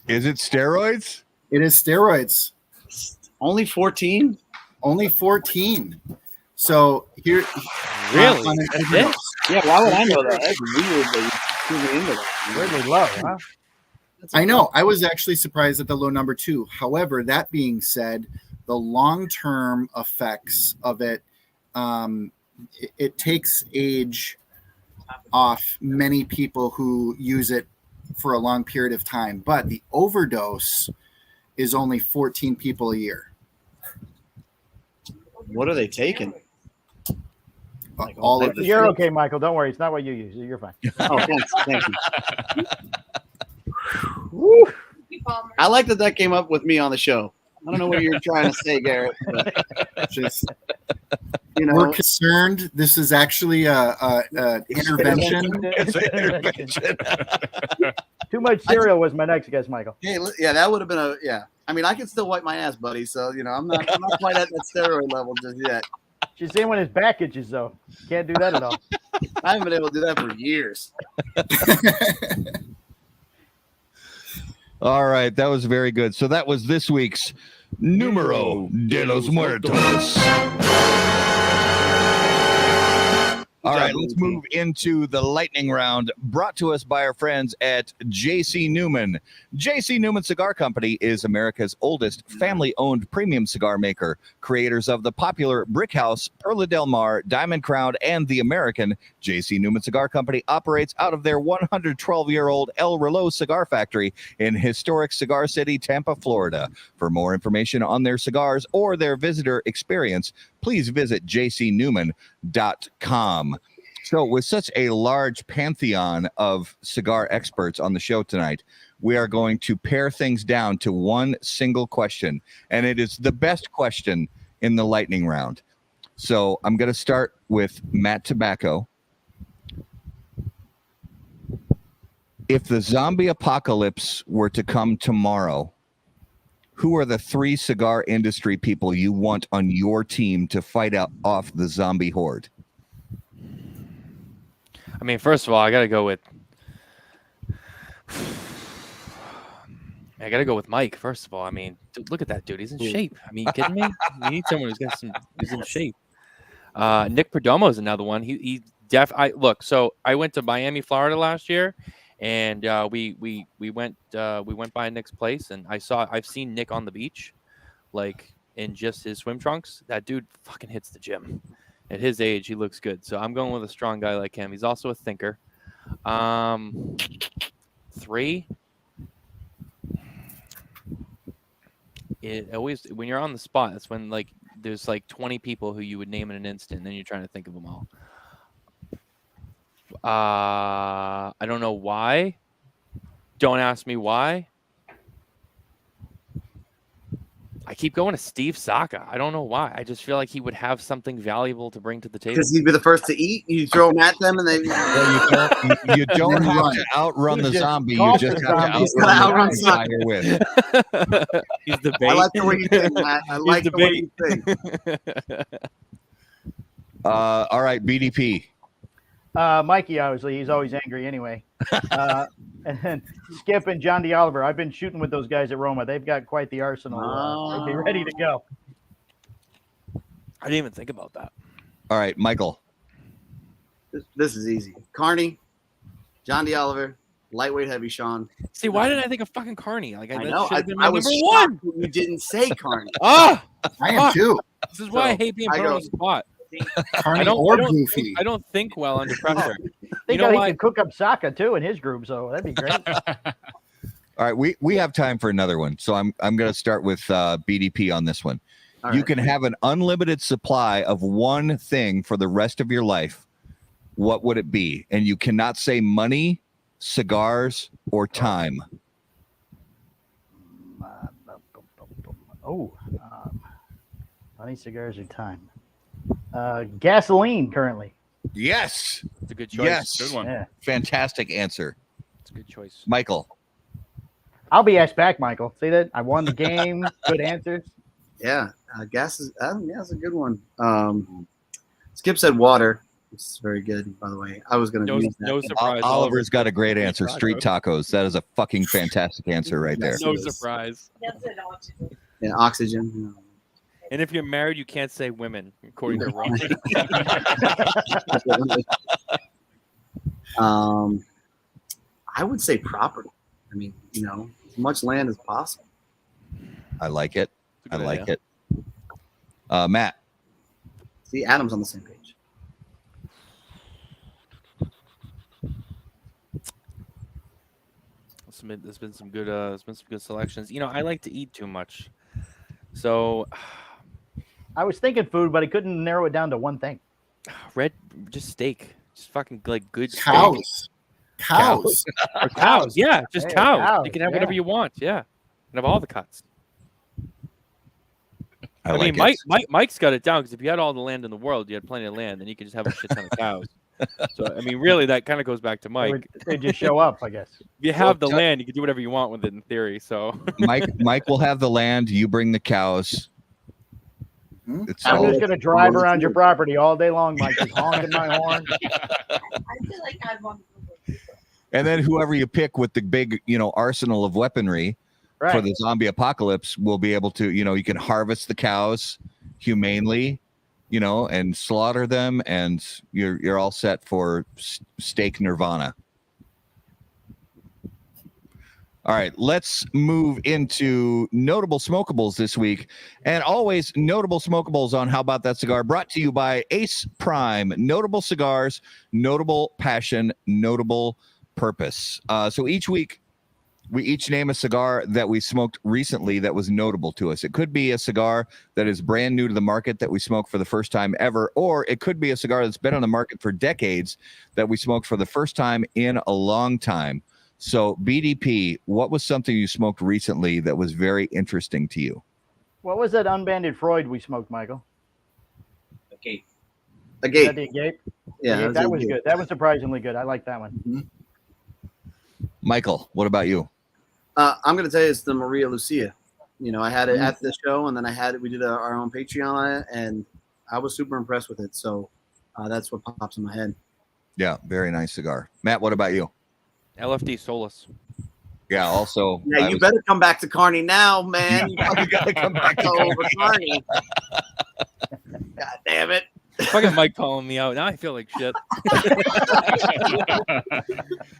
Is it steroids? It is steroids. Only 14? Only 14. So here, Really? on an That's overdose. it? Yeah, why would I know that? That's weird that you tuned into that. Weirdly low, huh? I know. I was actually surprised at the low number 2. However, that being said, the long-term effects of it, it takes age off many people who use it for a long period of time. But the overdose is only 14 people a year. What are they taking? All of the You're okay, Michael. Don't worry. It's not what you use. You're fine. Oh, thanks. Thank you. Woo. I like that came up with me on the show. I don't know what you're trying to say, Garrett. But just, know, we're concerned. This is actually a intervention. It's an intervention. Too much cereal was my next guess, Michael. hey, yeah, that would have been yeah. I mean, I can still wipe my ass, buddy. So I'm not quite at that steroid level just yet. She's saying when his back itches, though. Can't do that at all. I haven't been able to do that for years. All right, that was very good. So that was this week's Numero de los Muertos. All right, let's move into the lightning round brought to us by our friends at J.C. Newman. J.C. Newman Cigar Company is America's oldest family-owned premium cigar maker. Creators of the popular Brick House, Perla Del Mar, Diamond Crown, and the American, J.C. Newman Cigar Company operates out of their 112-year-old El Reloj cigar factory in historic Cigar City, Tampa, Florida. For more information on their cigars or their visitor experience, please visit jcnewman.com. So with such a large pantheon of cigar experts on the show tonight, we are going to pare things down to one single question, and it is the best question in the lightning round. So I'm going to start with Matt Tobacco. If the zombie apocalypse were to come tomorrow, who are the 3 cigar industry people you want on your team to fight off the zombie horde? I mean, first of all, I got to go with Mike. First of all, I mean, dude, look at that dude. He's in shape. I mean, you kidding me? You need someone who's in shape. Nick Perdomo is another one. Look. So I went to Miami, Florida last year, and we went by Nick's place, and I've seen Nick on the beach, like in just his swim trunks. That dude fucking hits the gym. At his age, he looks good. So I'm going with a strong guy like him. He's also a thinker. 3. It always, when you're on the spot, that's when like there's like 20 people who you would name in an instant, and then you're trying to think of them all. I don't know why. Don't ask me why. I keep going to Steve Saka. I don't know why. I just feel like he would have something valuable to bring to the table. Because he'd be the first to eat. You throw them at them, and they. Well, you don't have to outrun the zombie. You just have to outrun the guy you're with. He's the bait. I like the way you think, Matt. I like the way you think. All right, BDP. Mikey, obviously, he's always angry anyway. And then Skip and John D. Oliver. I've been shooting with those guys at Roma. They've got quite the arsenal. They'd be ready to go. I didn't even think about that. All right, Michael. This is easy. Carney, John D. Oliver, lightweight heavy Sean. See, why did I think of fucking Carney? Like I know. I was number 1. You didn't say Carney. I am too. This is why I hate being put on the spot. Carney or Goofy. I don't think well under pressure. He can cook up Saka too in his group, so that'd be great. All right, we have time for another one, so I'm going to start with BDP on this one. All you right. can have an unlimited supply of one thing for the rest of your life. What would it be? And you cannot say money, cigars, or time. Money, cigars, or time? Gasoline currently. Yes. It's a good choice. Yes. Good one. Yeah. Fantastic answer. It's a good choice. Michael. I'll be asked back, Michael. See that? I won the game. Good answers. Yeah, gas is. That's a good one. Skip said water. It's very good, by the way. I was going to use that. No surprise. Oliver's got a great answer. Street tacos. That is a fucking fantastic answer right there. No surprise. Yeah, oxygen. And if you're married, you can't say women, according to Ron. I would say property. I mean, you know, as much land as possible. I like it. It's a I good like idea. it. Matt. See, Adam's on the same page. There's been some good selections. You know, I like to eat too much, so I was thinking food, but I couldn't narrow it down to one thing. just steak, just fucking like good steak. Cows. Or cows. Yeah, just Hey, cows. cows, You can have whatever yeah. you want. Yeah, and have all the cuts. I I like mean, it. Mike's got it down because if you had all the land in the world, you had plenty of land, then you could just have a shit ton of cows. So I mean, really, that kind of goes back to Mike. They just show up, I guess. If you have the land, you can do whatever you want with it in theory. So Mike will have the land. You bring the cows. It's I'm all, just gonna drive around your property all day long, Mike, just honking my horn. I feel like I'd want to. and then whoever you pick with the big, arsenal of weaponry for Right. the zombie apocalypse will be able to, you can harvest the cows humanely, and slaughter them, and you're all set for steak nirvana. All right, let's move into notable smokables this week. And always notable smokables on How About That Cigar, brought to you by Ace Prime. Notable cigars, notable passion, notable purpose. So each week, we each name a cigar that we smoked recently that was notable to us. It could be a cigar that is brand new to the market that we smoked for the first time ever, or it could be a cigar that's been on the market for decades that we smoked for the first time in a long time. So, BDP, what was something you smoked recently that was very interesting to you? What was that unbanded Freud we smoked, Michael? A Is gate. that the Agape? Yeah, That was good. That was surprisingly good. I like that one. Michael, what about you? I'm going to tell you it's the Maria Lucia. You know, I had it at the show, and then we did our own Patreon on it, and I was super impressed with it. So that's what pops in my head. Yeah, very nice cigar. Matt, what about you? LFD Solus. Yeah, also. Yeah, you better come back to Carney now, man. You gotta come back to over Carney. God damn it. Fucking Mike calling me out. Now I feel like shit.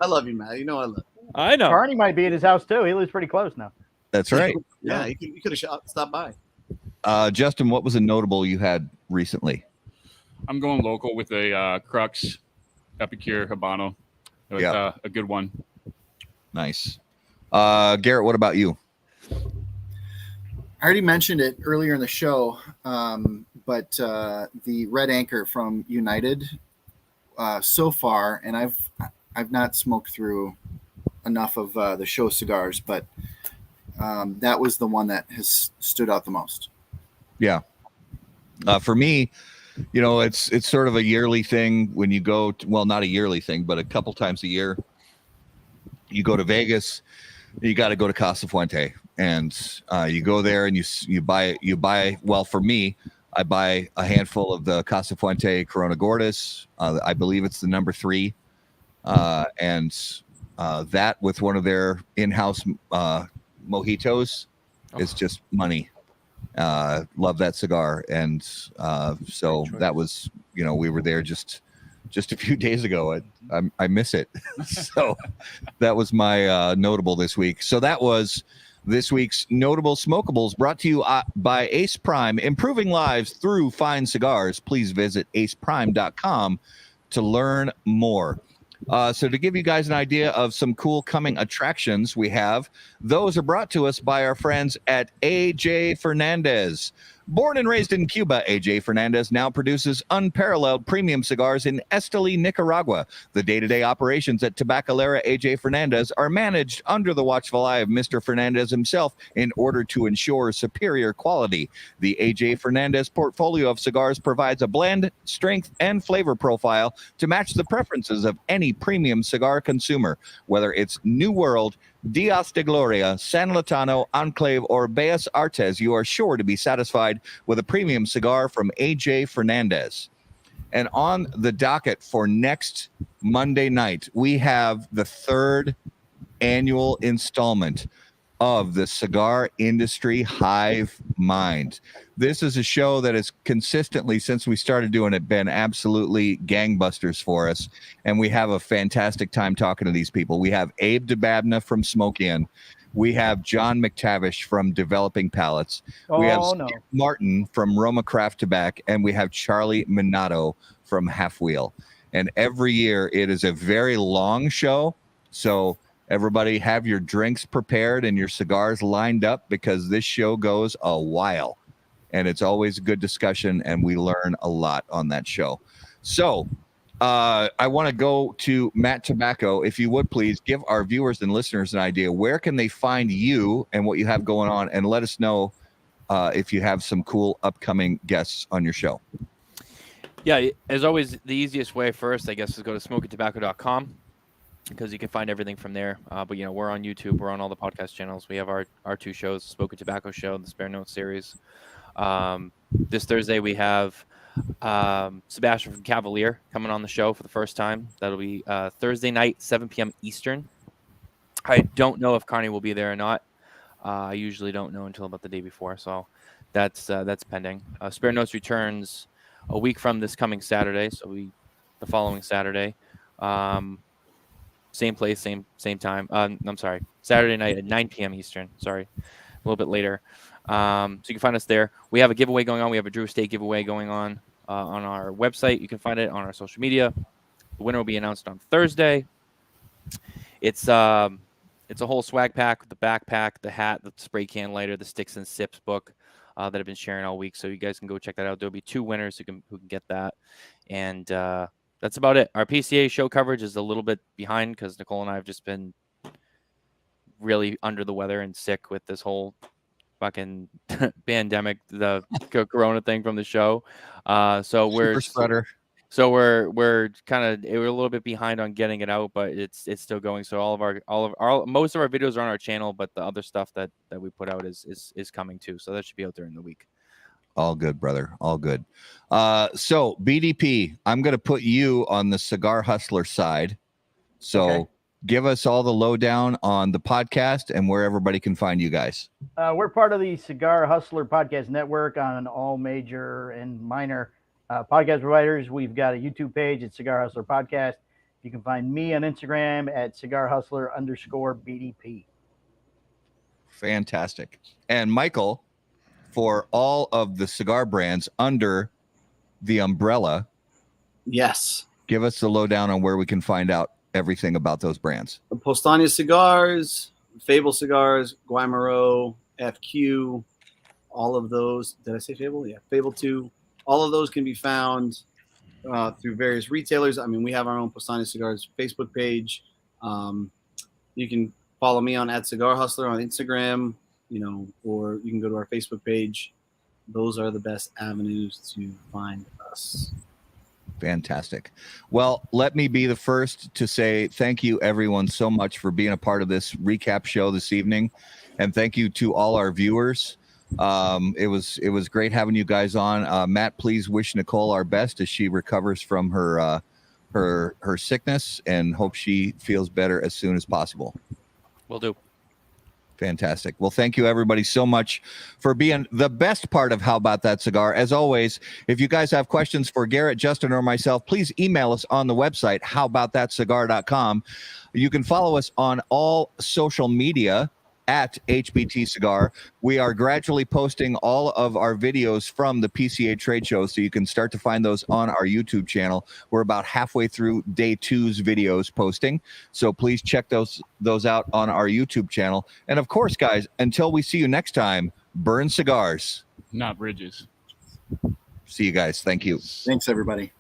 I love you, Matt. You know I love you. I know. Carney might be at his house too. He lives pretty close now. That's right. Yeah, you could have stopped by. Justin, what was a notable you had recently? I'm going local with a Crux Epicure Habano. It was a good one. Nice. Garrett, what about you? I already mentioned it earlier in the show, but the Red Anchor from United so far, and I've not smoked through enough of the show cigars, but that was the one that has stood out the most. Yeah. For me, it's sort of a yearly thing when you go to, well, not a yearly thing, but a couple times a year, you go to Vegas, you got to go to Casa Fuente, and you go there and you buy, well, for me, I buy a handful of the Casa Fuente Corona Gordas. I believe it's the number 3. And that with one of their in-house mojitos is just money. Love that cigar. And so that was, we were there just a few days ago. I miss it. So that was my notable this week. So that was this week's Notable Smokables, brought to you by Ace Prime, improving lives through fine cigars. Please visit aceprime.com to learn more. So to give you guys an idea of some cool coming attractions we have, those are brought to us by our friends at AJ Fernandez. Born and raised in Cuba, AJ Fernandez now produces unparalleled premium cigars in Esteli, Nicaragua. The day-to-day operations at Tabacalera AJ Fernandez are managed under the watchful eye of Mr. Fernandez himself in order to ensure superior quality. The AJ Fernandez portfolio of cigars provides a blend, strength, and flavor profile to match the preferences of any premium cigar consumer, whether it's New World, Dias de Gloria, San Latano, Enclave, or Bellas Artes, you are sure to be satisfied with a premium cigar from AJ Fernandez. And on the docket for next Monday night, we have the 3rd annual installment of the cigar industry hive mind. This is a show that has consistently, since we started doing it, been absolutely gangbusters for us. And we have a fantastic time talking to these people. We have Abe DeBabna from Smoke Inn. We have John McTavish from Developing Palates. We have Oh, no. Steve Martin from Roma Craft Tobacco, and we have Charlie Minato from Half Wheel. And every year it is a very long show. So everybody have your drinks prepared and your cigars lined up, because this show goes a while. And it's always a good discussion, and we learn a lot on that show. So I want to go to Matt Tobacco. If you would please give our viewers and listeners an idea, where can they find you and what you have going on, and let us know if you have some cool upcoming guests on your show. Yeah, as always, the easiest way first, I guess, is go to smokeandtobacco.com, because you can find everything from there. But, you know, we're on YouTube. We're on all the podcast channels. We have our two shows, Smoke and Tobacco Show, the Spare Notes series. This Thursday, we have Sebastian from Cavalier coming on the show for the first time. That'll be Thursday night, 7 p.m. Eastern. I don't know if Carney will be there or not. I usually don't know until about the day before, so that's pending. Spare Notes returns a week from this coming Saturday, so the following Saturday. Same place, same time. I'm sorry, Saturday night at 9 p.m. Eastern. Sorry, a little bit later. So you can find us there. We have a giveaway going on. We have a Drew Estate giveaway going on our website. You can find it on our social media. The winner will be announced on Thursday. It's a whole swag pack with the backpack, the hat, the spray can lighter, the Sticks and Sips book that I've been sharing all week. So you guys can go check that out. There'll be 2 winners who can get that. And that's about it. Our PCA show coverage is a little bit behind because Nicole and I have just been really under the weather and sick with this whole fucking pandemic, the corona thing from the show. So we're Super spreader. So we're a little bit behind on getting it out, but it's still going. So most of our videos are on our channel, but the other stuff that we put out is coming too. So that should be out there in the week. All good, brother. All good. So BDP, I'm going to put you on the Cigar Hustler side. So Okay. Give us all the lowdown on the podcast and where everybody can find you guys. We're part of the Cigar Hustler Podcast Network on all major and minor podcast providers. We've got a YouTube page at Cigar Hustler Podcast. You can find me on Instagram at cigarhustler_BDP. Fantastic. And Michael, for all of the cigar brands under the umbrella, Yes. give us the lowdown on where we can find out everything about those brands. Postania Cigars, Fable Cigars, Guaymaro, FQ, all of those. Did I say Fable? Yeah, Fable 2. All of those can be found through various retailers. I mean, we have our own Postania Cigars Facebook page. You can follow me on @CigarHustler on Instagram, or you can go to our Facebook page. Those are the best avenues to find us. Fantastic. Well, let me be the first to say thank you, everyone, so much for being a part of this recap show this evening. And thank you to all our viewers. It was great having you guys on. Matt, please wish Nicole our best as she recovers from her sickness, and hope she feels better as soon as possible. Will do. Fantastic. Well, thank you, everybody, so much for being the best part of How About That Cigar. As always, if you guys have questions for Garrett, Justin, or myself, please email us on the website, howaboutthatcigar.com. You can follow us on all social media at HBT Cigar. We are gradually posting all of our videos from the PCA trade show, so you can start to find those on our YouTube channel. We're about halfway through day 2's videos posting, so please check those out on our YouTube channel. And of course, guys, until we see you next time, burn cigars, Not bridges. see you guys. Thank you. Thanks, everybody.